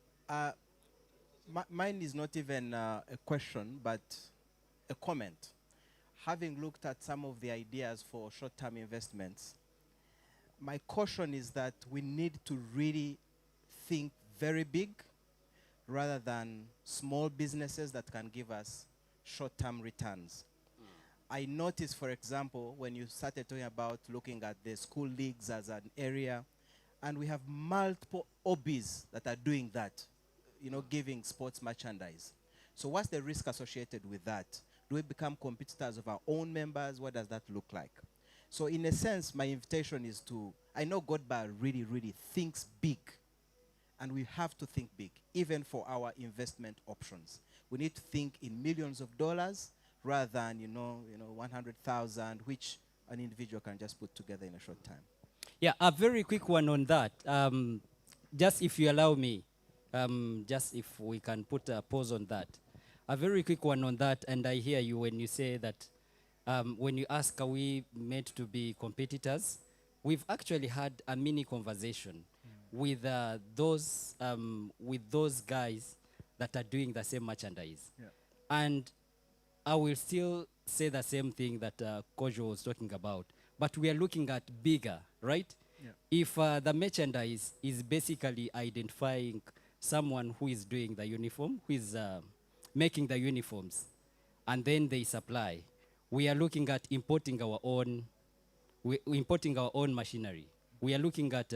mine is not even a question, but a comment. Having looked at some of the ideas for short-term investments, my caution is that we need to really think very big rather than small businesses that can give us short-term returns. I noticed, for example, when you started talking about looking at the school leagues as an area, and we have multiple hobbies that are doing that, you know, giving sports merchandise. So what's the risk associated with that? Do we become competitors of our own members? What does that look like? So in a sense, my invitation is to, I know Godbar really, really thinks big, and we have to think big, even for our investment options. We need to think in millions of dollars rather than, 100,000, which an individual can just put together in a short time. Yeah, a very quick one on that. Just if you allow me, just if we can put a pause on that. A very quick one on that, and I hear you when you say that, when you ask, are we made to be competitors? We've actually had a mini conversation with those guys that are doing the same merchandise. Yeah. And I will still say the same thing that Kojo was talking about, but we are looking at bigger, right? Yeah. If the merchandise is basically identifying someone who is doing the uniform, who is making the uniforms, and then they supply, we are looking at importing our own machinery. We are looking at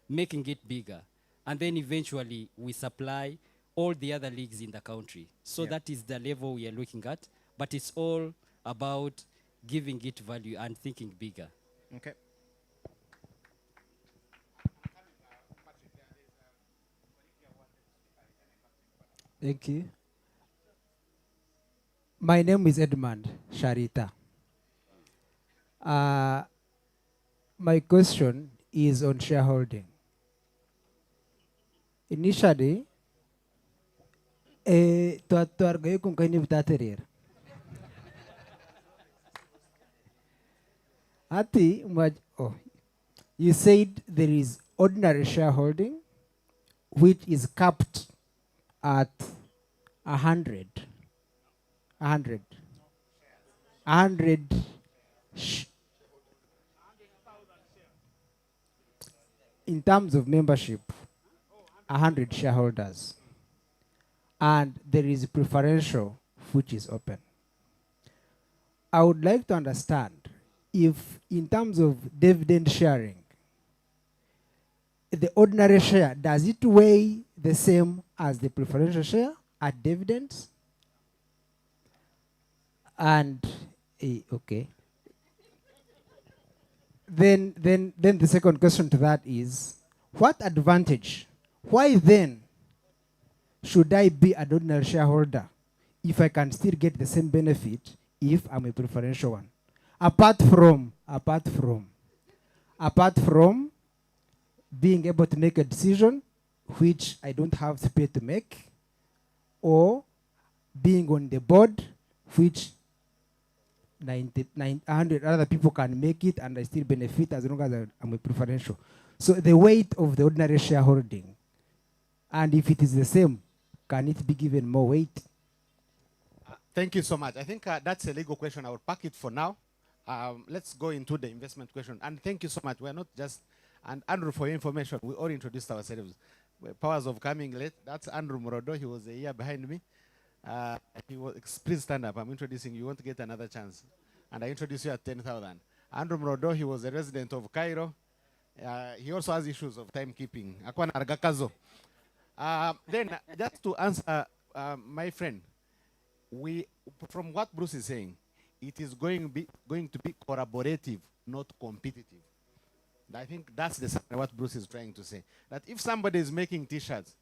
making it bigger. and then eventually we supply all the other leagues in the country. So Yeah. that is the level we are looking at, but it's all about giving it value and thinking bigger. Okay. Thank you. My name is Edmund Sharita. My question is on shareholding. Initially, tuargayo kung kayo bitaterir. Ati, you said there is ordinary shareholding, which is capped at 100. 100. 100 in terms of membership, 100 shareholders. And there is preferential, which is open. I would like to understand if, in terms of dividend sharing, the ordinary share, does it weigh the same as the preferential share at dividends? And, okay. Then the second question to that is, what advantage, why then should I be an ordinary shareholder if I can still get the same benefit if I'm a preferential one? Apart from being able to make a decision which I don't have to pay to make, or being on the board which 100 other people can make it and I still benefit as long as I'm a preferential. So the weight of the ordinary shareholding, and if it is the same, can it be given more weight? Thank you so much. I think that's a legal question. I will pack it for now. Let's go into the investment question. And thank you so much. We're not just, and Andrew, for your information, we all introduced ourselves. Powers of coming late. That's Andrew Morodo. He was a year behind me. Please stand up. I'm introducing you. You want to get another chance. And I introduce you at 10,000. Andrew Morodo, he was a resident of Cairo. He also has issues of timekeeping. Then, just to answer my friend, from what Bruce is saying, it is going to be collaborative, not competitive. I think that's what Bruce is trying to say. That if somebody is making T-shirts,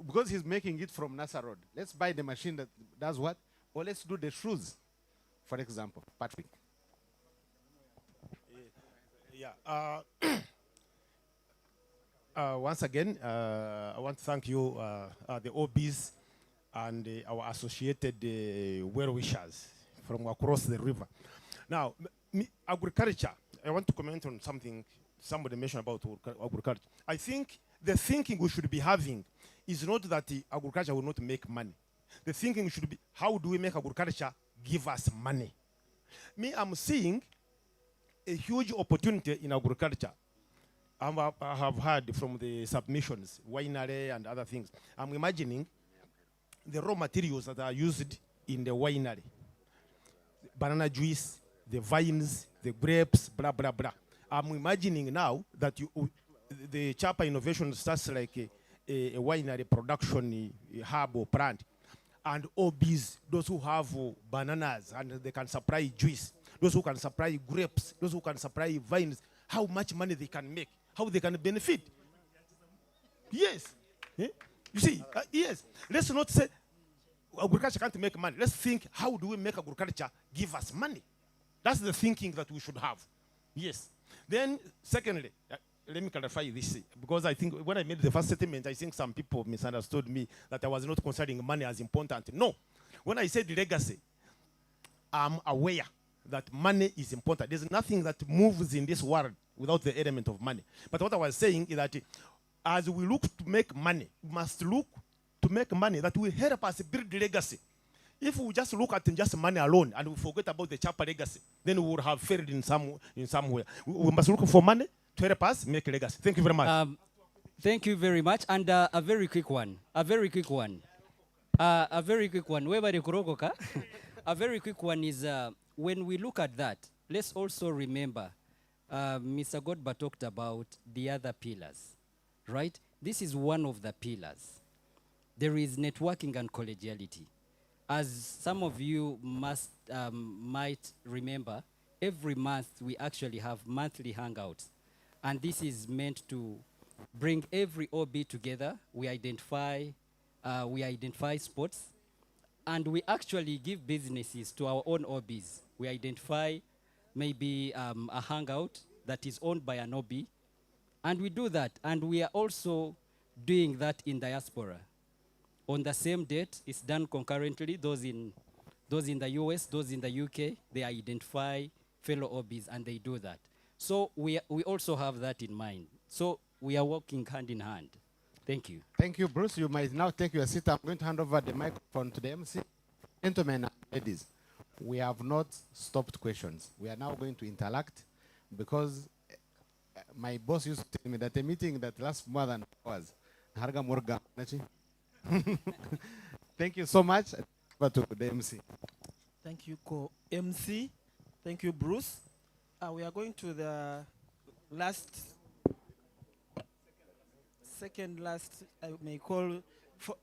because he's making it from NASA Road, let's buy the machine that does what? Or let's do the shoes, for example. Patrick. Yeah. Once again, I want to thank you, the OBs and our associated well-wishers from across the river. Now, agriculture, I want to comment on something somebody mentioned about agriculture. I think the thinking we should be having is not that the agriculture will not make money. The thinking should be, how do we make agriculture give us money? I'm seeing a huge opportunity in agriculture. I have heard from the submissions, winery and other things. I'm imagining the raw materials that are used in the winery. Banana juice, the vines, the grapes, blah, blah, blah. I'm imagining now that the Chaapa innovation starts like a winery production hub or plant. And OBs, those who have bananas and they can supply juice, those who can supply grapes, those who can supply vines, how much money they can make, how they can benefit. Yes. You see, yes. Let's not say agriculture can't make money. Let's think, how do we make agriculture give us money? That's the thinking that we should have. Yes. Then, secondly, let me clarify this, because I think when I made the first statement, I think some people misunderstood me that I was not considering money as important. No. When I said legacy, I'm aware that money is important. There's nothing that moves in this world without the element of money. But what I was saying is that as we look to make money, we must look to make money that will help us build legacy. If we just look at just money alone and we forget about the Chaapa legacy, then we would have failed in somewhere. We must look for money to help us make legacy. Thank you very much. Thank you very much. And a very quick one. A very quick one. A very quick one. A very quick one is when we look at that, let's also remember Mr. Godba talked about the other pillars. right? This is one of the pillars. There is networking and collegiality. As some of you might remember, every month we actually have monthly hangouts. And this is meant to bring every OB together. We identify sports, and we actually give businesses to our own OBs. We identify maybe a hangout that is owned by an OB, and we do that. And we are also doing that in diaspora. On the same date, it's done concurrently. Those in the US, those in the UK, they identify fellow OBs and they do that. So we also have that in mind. So we are working hand in hand. Thank you. Thank you, Bruce. You might now take your seat. I'm going to hand over the microphone to the MC. Gentlemen and ladies, we have not stopped questions. We are now going to interact because my boss used to tell me that a meeting that lasts more than hours. Thank you so much. Over to the MC. Thank you, co-MC. Thank you, Bruce. We are going to the second last, I may call,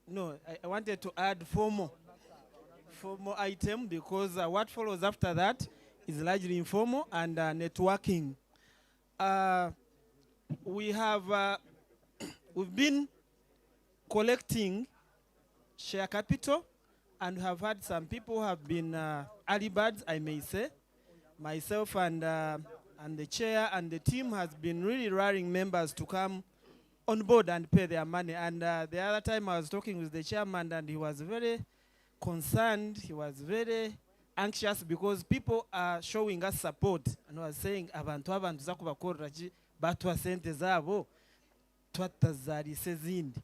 I wanted to add four more items because what follows after that is largely informal and networking. We've been collecting share capital, and we have had some people who have been early birds, I may say. Myself and the chair and the team has been really rallying members to come on board and pay their money. And the other time I was talking with the chairman, and he was very concerned, he was very anxious because people are showing us support. And I was saying, abantu za kubakorera ki batwa sente zabo twatazarise zindi.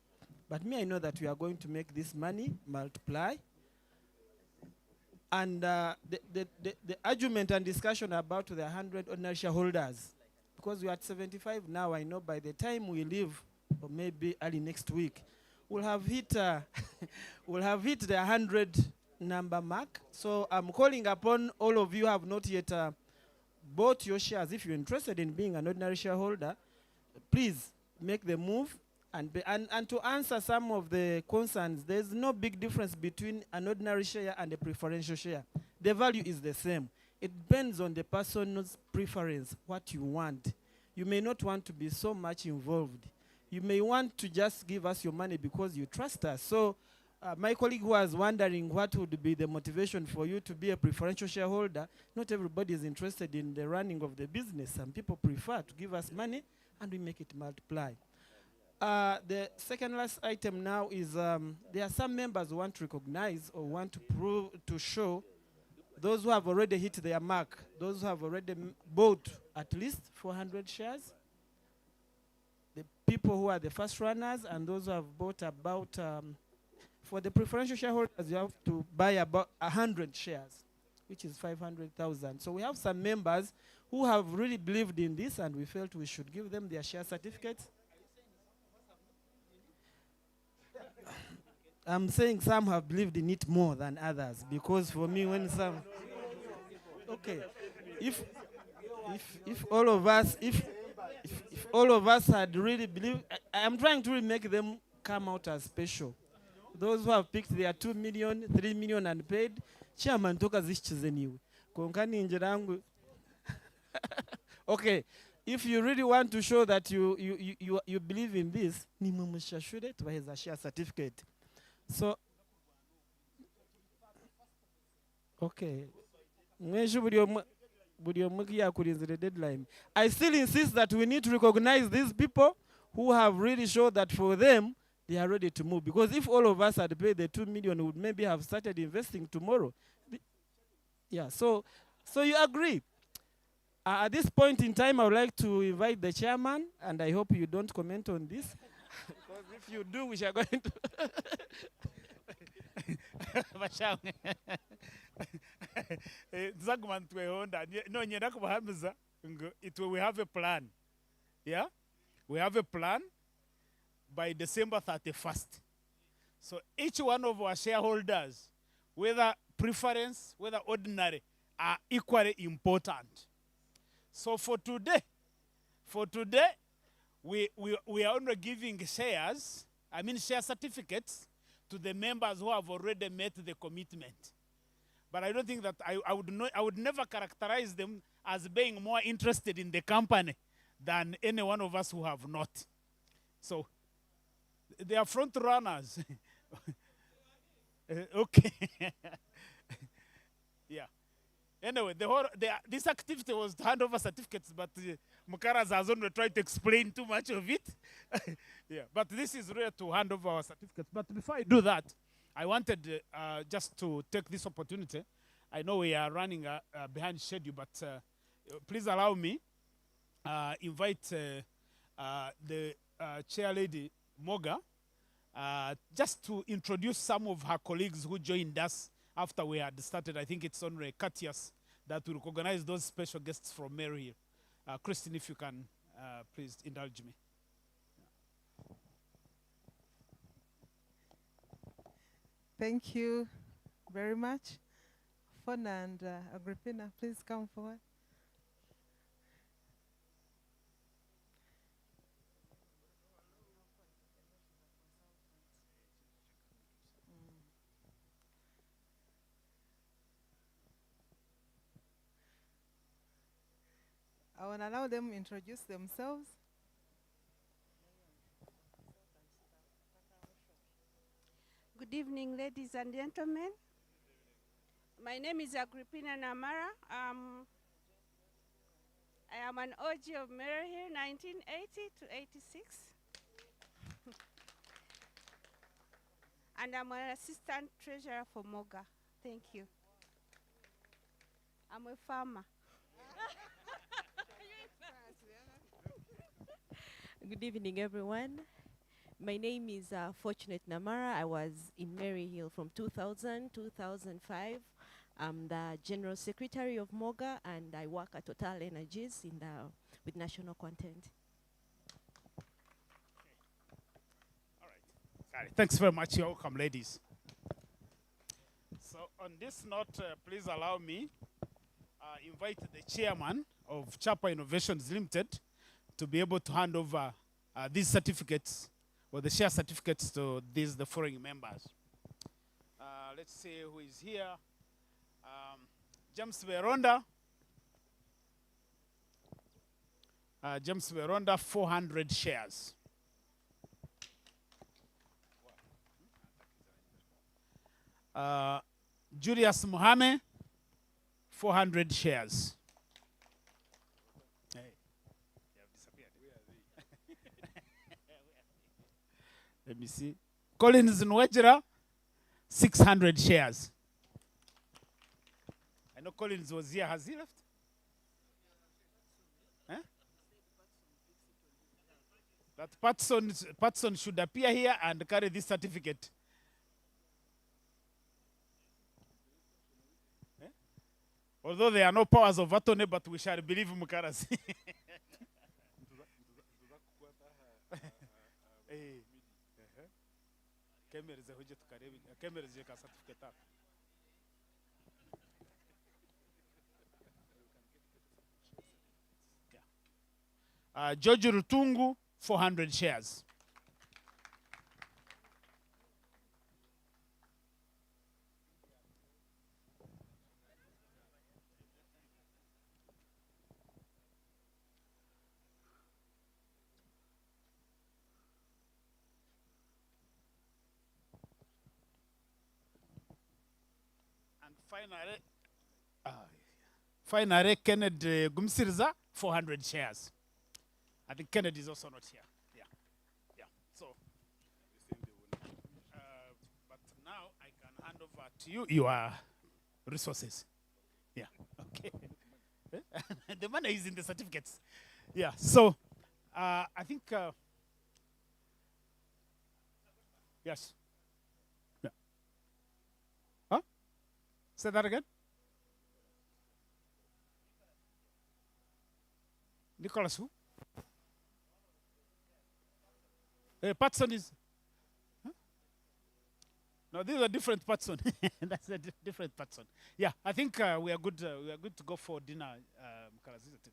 But me, I know that we are going to make this money multiply. And the argument and discussion about the 100 ordinary shareholders, because we are at 75 now, I know by the time we leave, or maybe early next week, we'll have hit the 100 number mark. So I'm calling upon all of you who have not yet bought your shares. If you're interested in being an ordinary shareholder, please make the move. And to answer some of the concerns, there's no big difference between an ordinary share and a preferential share. The value is the same. It depends on the person's preference, what you want. You may not want to be so much involved. You may want to just give us your money because you trust us. So my colleague was wondering what would be the motivation for you to be a preferential shareholder. Not everybody is interested in the running of the business. Some people prefer to give us money and we make it multiply. The second last item now is there are some members who want to recognize or want to prove, to show those who have already hit their mark, those who have already bought at least 400 shares, the people who are the first runners, and those who have bought about, for the preferential shareholders, you have to buy about 100 shares, which is 500,000. So we have some members who have really believed in this, and we felt we should give them their share certificates. I'm saying some have believed in it more than others, because for me, when some, okay, if all of us, if all of us had really believed, I'm trying to really make them come out as special. Those who have picked their 2 million, 3 million and paid, chairman toka zishichize niwe. Konkani njirangu. Okay, if you really want to show that you believe in this, ni mumushashure tubaheza share certificate. So, okay. Deadline. I still insist that we need to recognize these people who have really showed that for them, they are ready to move. Because if all of us had paid the 2 million, we would maybe have started investing tomorrow. Yeah, so you agree. At this point in time, I would like to invite the chairman, and I hope you don't comment on this. Because if you do, we are going to... We have a plan. Yeah? We have a plan by December 31st. So each one of our shareholders, whether preference, whether ordinary, are equally important. So for today, we are only giving shares, I mean share certificates, to the members who have already met the commitment. But I don't think that I would never characterize them as being more interested in the company than any one of us who have not. So they are front runners. Okay. Yeah. Anyway, this activity was to hand over certificates, but Mukaras has only tried to explain too much of it. Yeah, but this is really to hand over our certificates. But before I do that, I wanted just to take this opportunity. I know we are running behind schedule, but please allow me invite the chair lady, Moga, just to introduce some of her colleagues who joined us after we had started. I think it's only courteous that we recognize those special guests from Mary here. Christine, if you can, please indulge me. Thank you very much. Fona and Agrippina, please come forward. I will allow them to introduce themselves. Good evening, ladies and gentlemen. My name is Agrippina Namara. I am an OG of Mary Hill, 1980 to 86. And I'm an assistant treasurer for Moga. Thank you. I'm a farmer. Good evening, everyone. My name is Fortunate Namara. I was in Mary Hill from 2000, 2005. I'm the General Secretary of Moga, and I work at Total Energies with national content. All right. Thanks very much. You're welcome, ladies. So on this note, please allow me invite the chairman of Chaapa Innovations Limited to be able to hand over these certificates, or the share certificates, to the following members. Let's see who is here. James Veronda. James Veronda, 400 shares. Julius Muhammad, 400 shares. Hey. Let me see. Collins Nwejera, 600 shares. I know Collins was here. Has he left? Huh? That Patson should appear here and carry this certificate. Eh? Although there are no powers of attorney, but we shall believe Mukaras. George Rutungu, 400 shares. Finally, Kennedy Gumsirza, 400 shares. I think Kennedy is also not here. Yeah. Yeah. So, but now I can hand over to you your resources. Yeah. Okay. The money is in the certificates. Yeah. So, I think, yes. Yeah. Huh? Say that again. Nicholas who? Patson is. Huh? No, these are different Patson. That's a different Patson. Yeah, I think we are good. We are good to go for dinner, isn't it?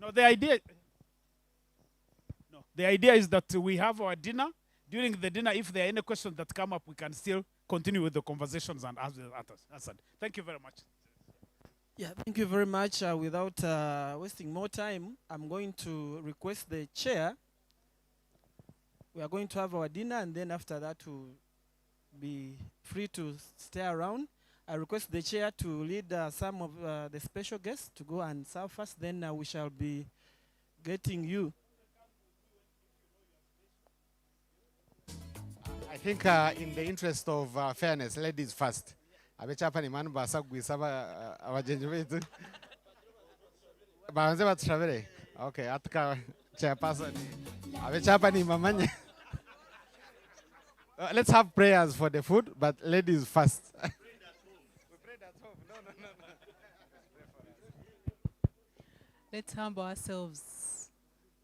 No, the idea. The idea is that we have our dinner. During the dinner, if there are any questions that come up, we can still continue with the conversations and ask the answer. Thank you very much. Yeah, thank you very much. Without wasting more time, I'm going to request the chair. We are going to have our dinner, and then after that, we'll be free to stay around. I request the chair to lead some of the special guests to go and serve first. Then we shall be getting you. I think in the interest of fairness, ladies first. Abechapa ni manu basagwisa abajenji betu. Baanze batushabere. Okay, atka chairperson. Abechapa ni mamanya. Let's have prayers for the food, but ladies first. Let's humble ourselves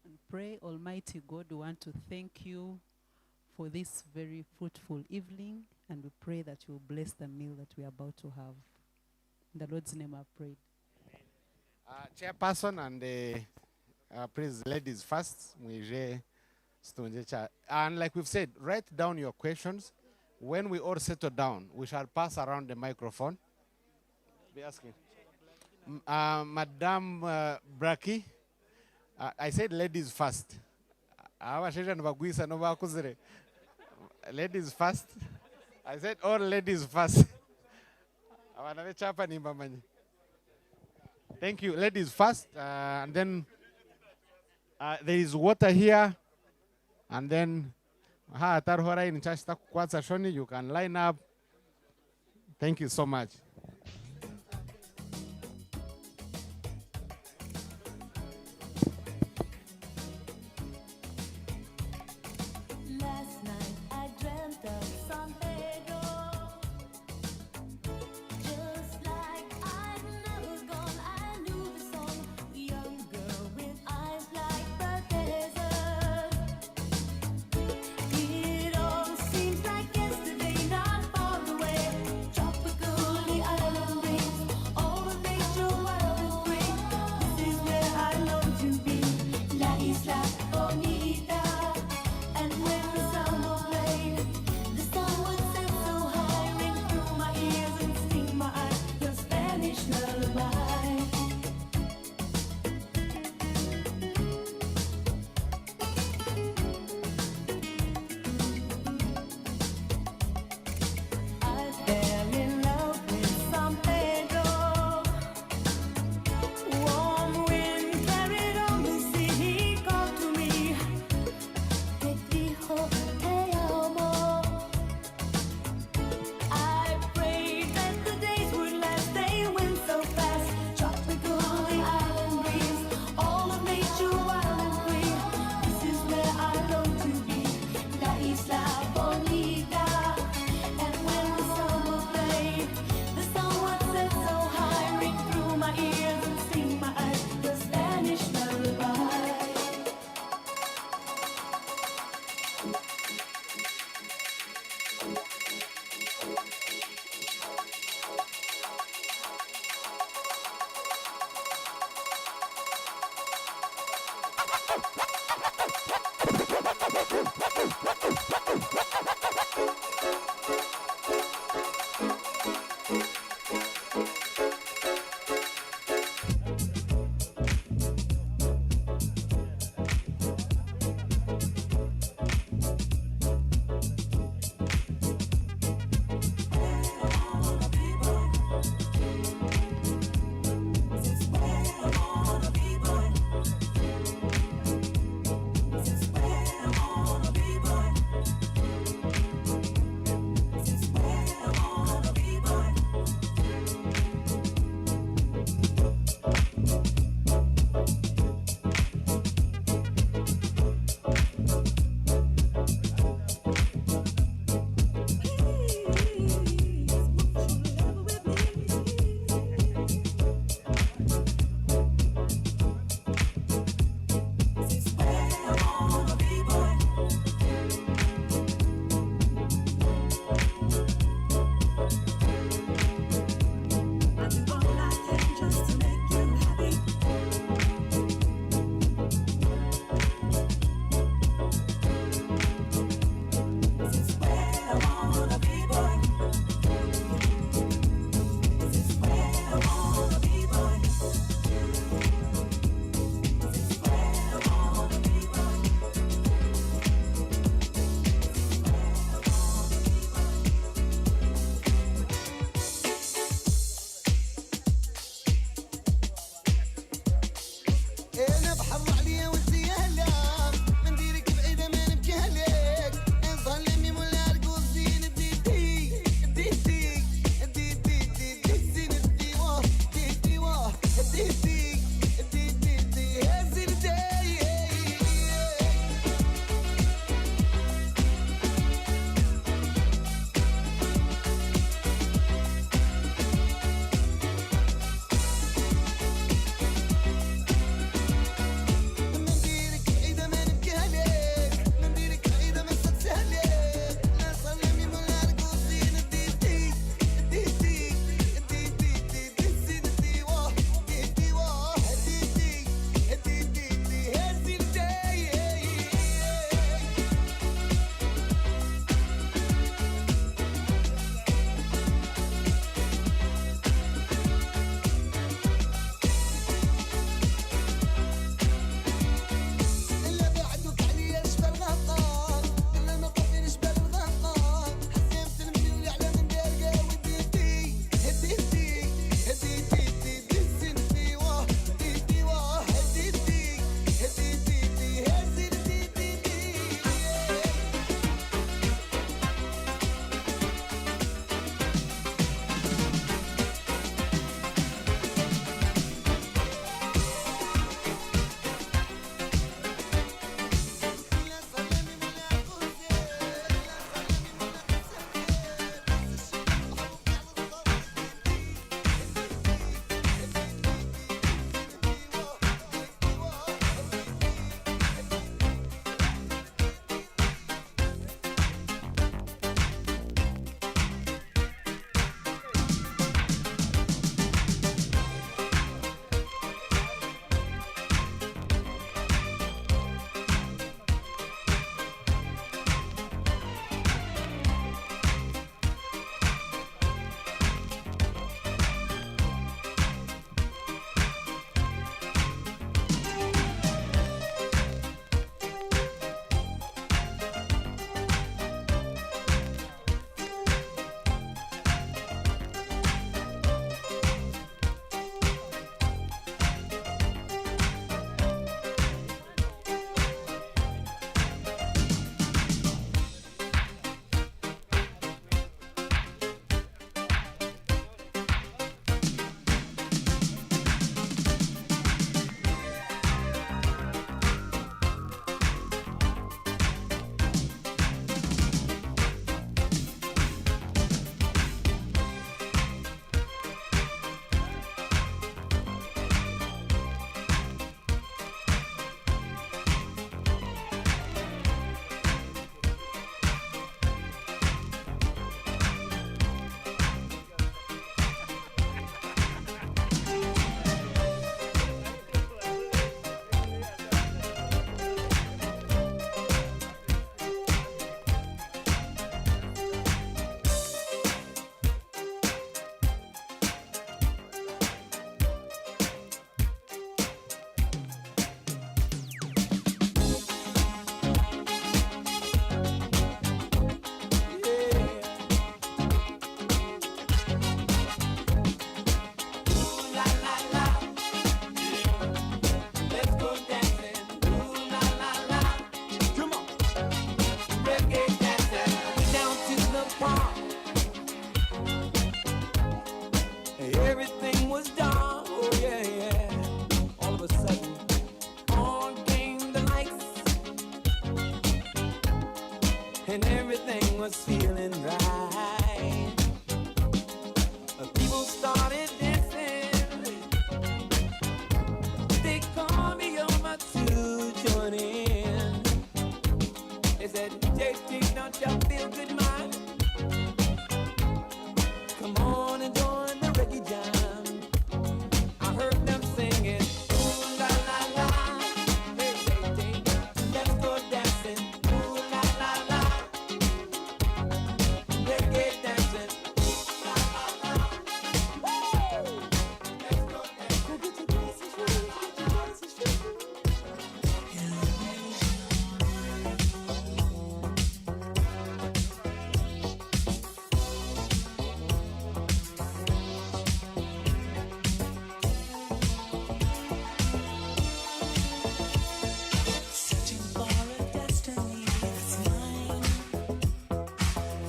and pray. Almighty God, we want to thank you for this very fruitful evening, and we pray that you will bless the meal that we are about to have. In the Lord's name I pray. Chairperson and please, ladies first. And like we've said, write down your questions. When we all settle down, we shall pass around the microphone. Be asking. Madam Braki, I said ladies first. Ladies first. I said all ladies first. Thank you. Ladies first. And then there is water here. And then you can line up. Thank you so much. Last night I dreamt of San Pedro, just like I'd never gone. I knew the song, young girl with eyes like the desert. It all seems like yesterday, not far away. Tropical, the island breeze, all the nature wild and free. This is where I long to be, La Isla Bonita. And when the summer played, the sun would set so high, ring through my ears and sting my eyes, your Spanish lullaby. I fell in love with San Pedro. Warm wind carried on the sea, he called to me. Te dijo te amo. I prayed that the days would last, they went so fast. Tropical, the island breeze, all of nature wild and free. This is where I long to be, La Isla Bonita. And when the summer played, the sun would set so high, ring through my ears and sting my eyes, your Spanish lullaby. and everything was feeling right. People started dancing. They called me over to join in. They said, JT, don't you feel good, man? Come on and join the reggae jam. I heard them singing, ooh la la la. Hey, JT, let's go dancing. Ooh la la la. Reggae dancing. Ooh la la la. Woo! Let's go dancing. Go get your glasses, get your glasses, searching for a destiny that's mine.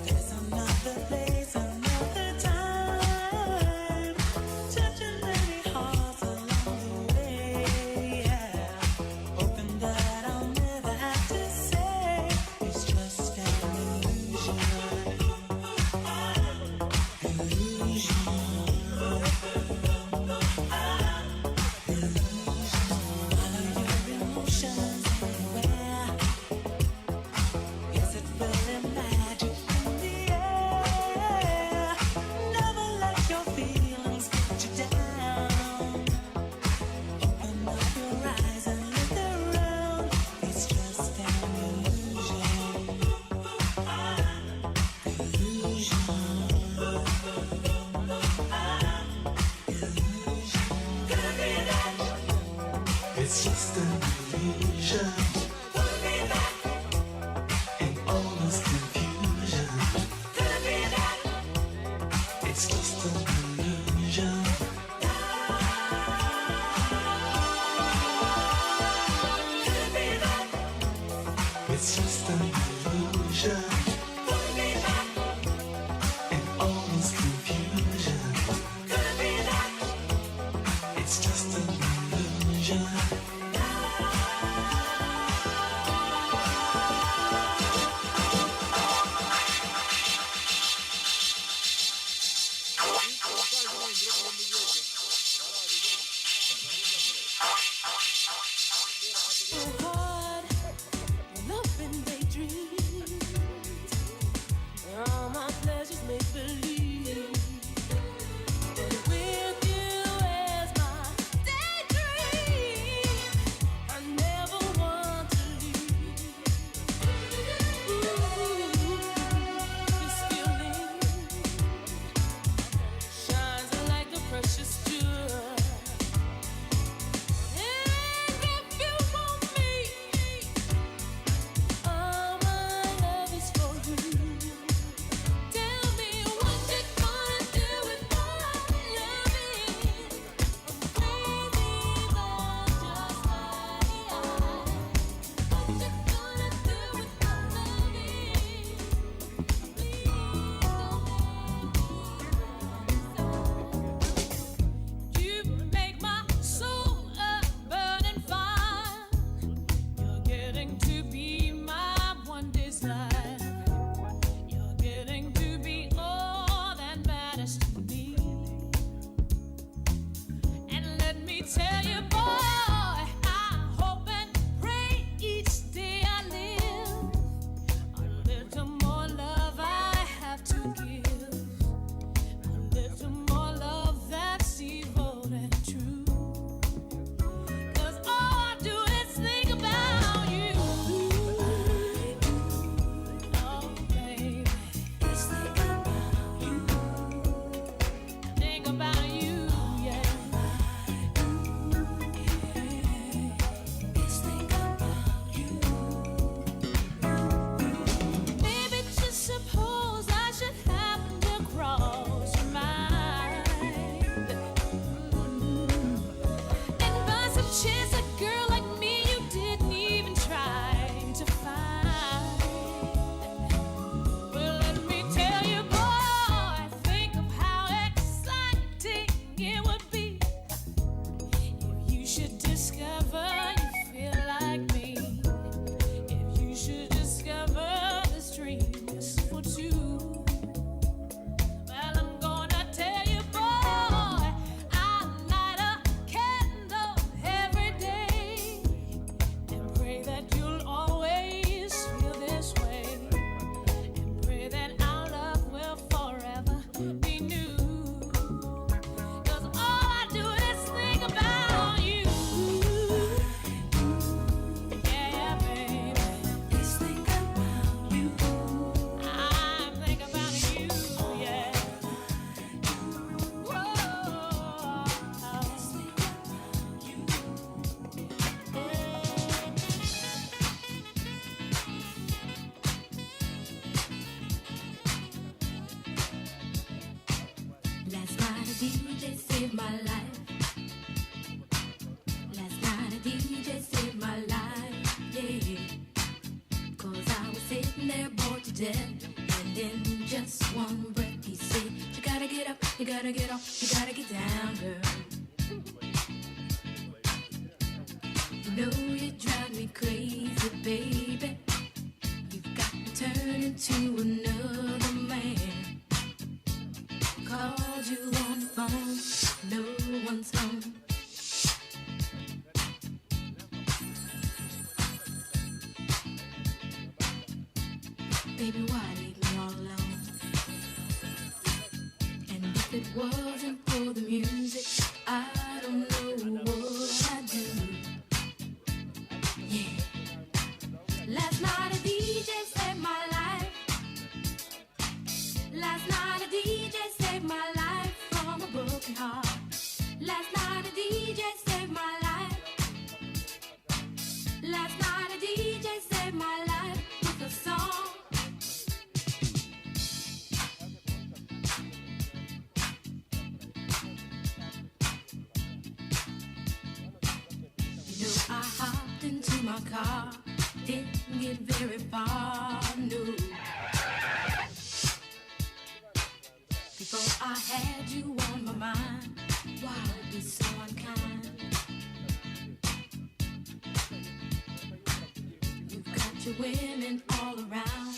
There's another place, another time. Touching many hearts along the way. Yeah. Hoping that I'll never have to say it's just an illusion. Emotions everywhere. Yes, it's feeling magic in the air. Never let your feelings get you down. Open up your eyes and look around. It's just an illusion. It's just an illusion. And almost confusion. It's just an illusion. It's just an illusion. And almost confusion. It's just an illusion. So hard, love and daydream. that you'll always feel this way. And pray that our love will forever be new. 'Cause all I do is think about you. Yeah, baby. Just think about you. I think about you, yeah. Last night a DJ saved my life. Last night a DJ saved my life, yeah. 'Cause I was sitting there bored to death. And in just one breath he said, you gotta get up, you gotta get off, you gotta get down, girl. You know you drive me crazy, baby. You've got me turning to another man. Called you on the phone, no one's home. Baby, why leave me all alone? And if it wasn't for the music, I don't know what I'd do. Yeah. Last night a DJ saved my life. Last night a DJ saved my life from a broken heart. Last night a DJ saved my life. Last night a DJ saved my life with a song. You know I hopped into my car, didn't get very far, no. Before I had you on my mind, why be so unkind? You've got your women all around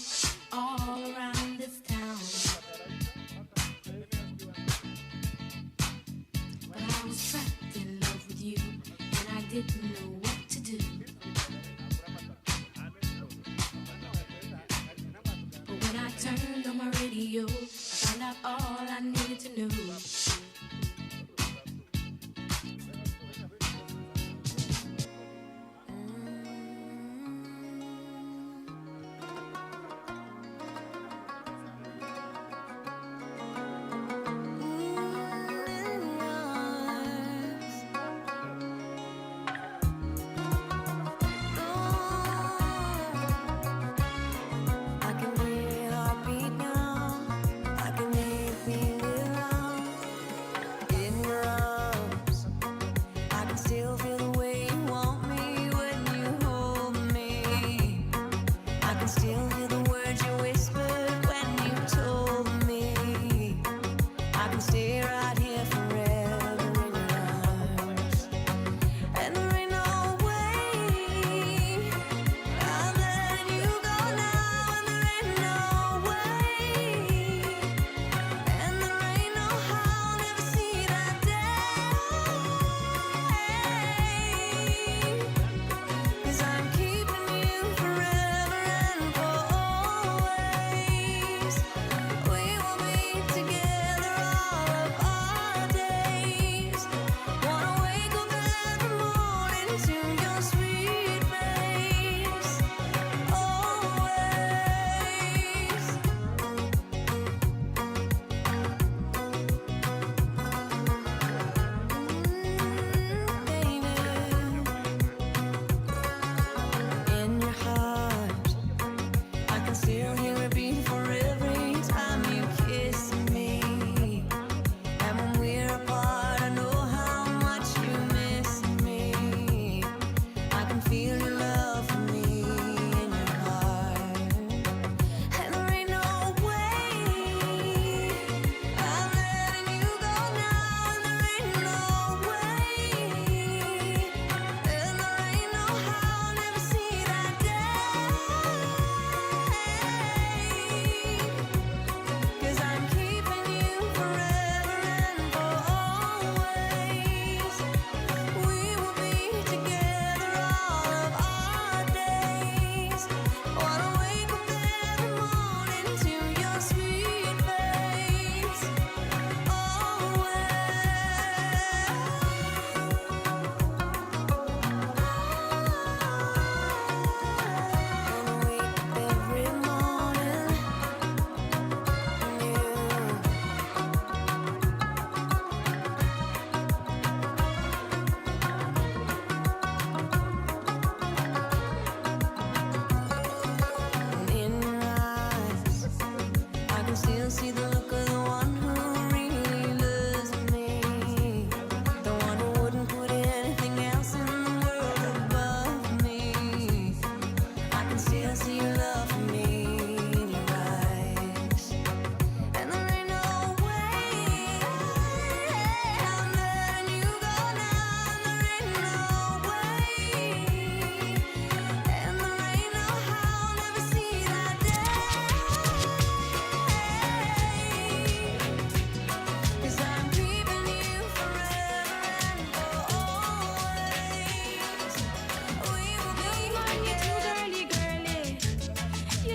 this town. But I was trapped in love with you, and I didn't know what to do. But when I turned on my radio, I found out all I needed to know. I can hear your heartbeat now. I can hear you feel it now.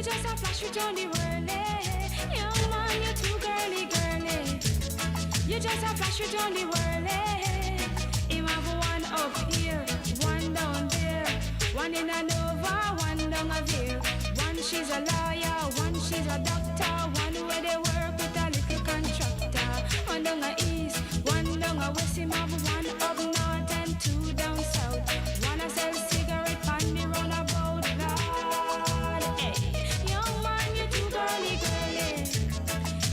You just a flash with on the world, eh? Young man, you're too girly, girly. You just a flash with on the world, eh? Him have one up here, one down there, one in a Nova, one down a Veer. One she's a lawyer, one she's a doctor, one where they work with a little contractor. One down a east, one down a west. Him have one up north and two down south. One a sell cigarette on the roundabout, Lord. Hey, young man, you too girly, girly.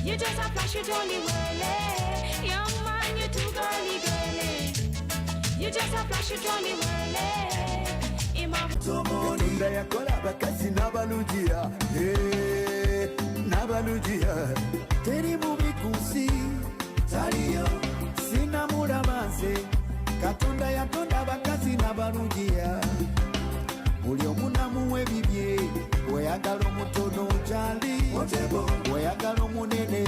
You just a flash it on the world, eh? Young man, you too girly, girly. You just a flash it on the world, eh? Katonda yakola abakazi n'abalungiya, n'abalungiya. Teri mubi ku nsi, taliyo, sinamulaba nze. Katonda yatonda abakazi n'abalungiya. Buli omu namuwa ebibye, bw'oyagala omutono gy'ali, bw'oyagala omunene,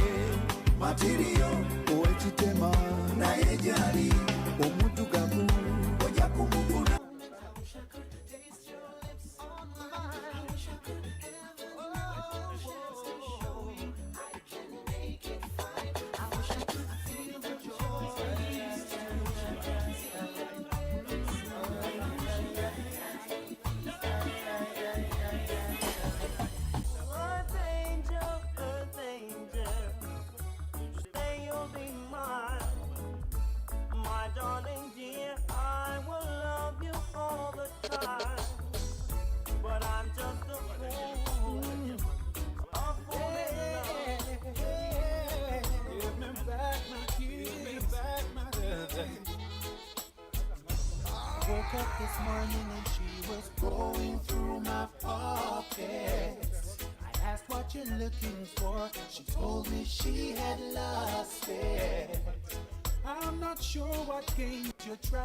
matiriyo, ow'ekitema, naye gy'ali, omuddugavu, ojja kumufuna. Woke up this morning and she was going through my pockets. I asked what you're looking for. She told me she had lost it. I'm not sure what game you're trying.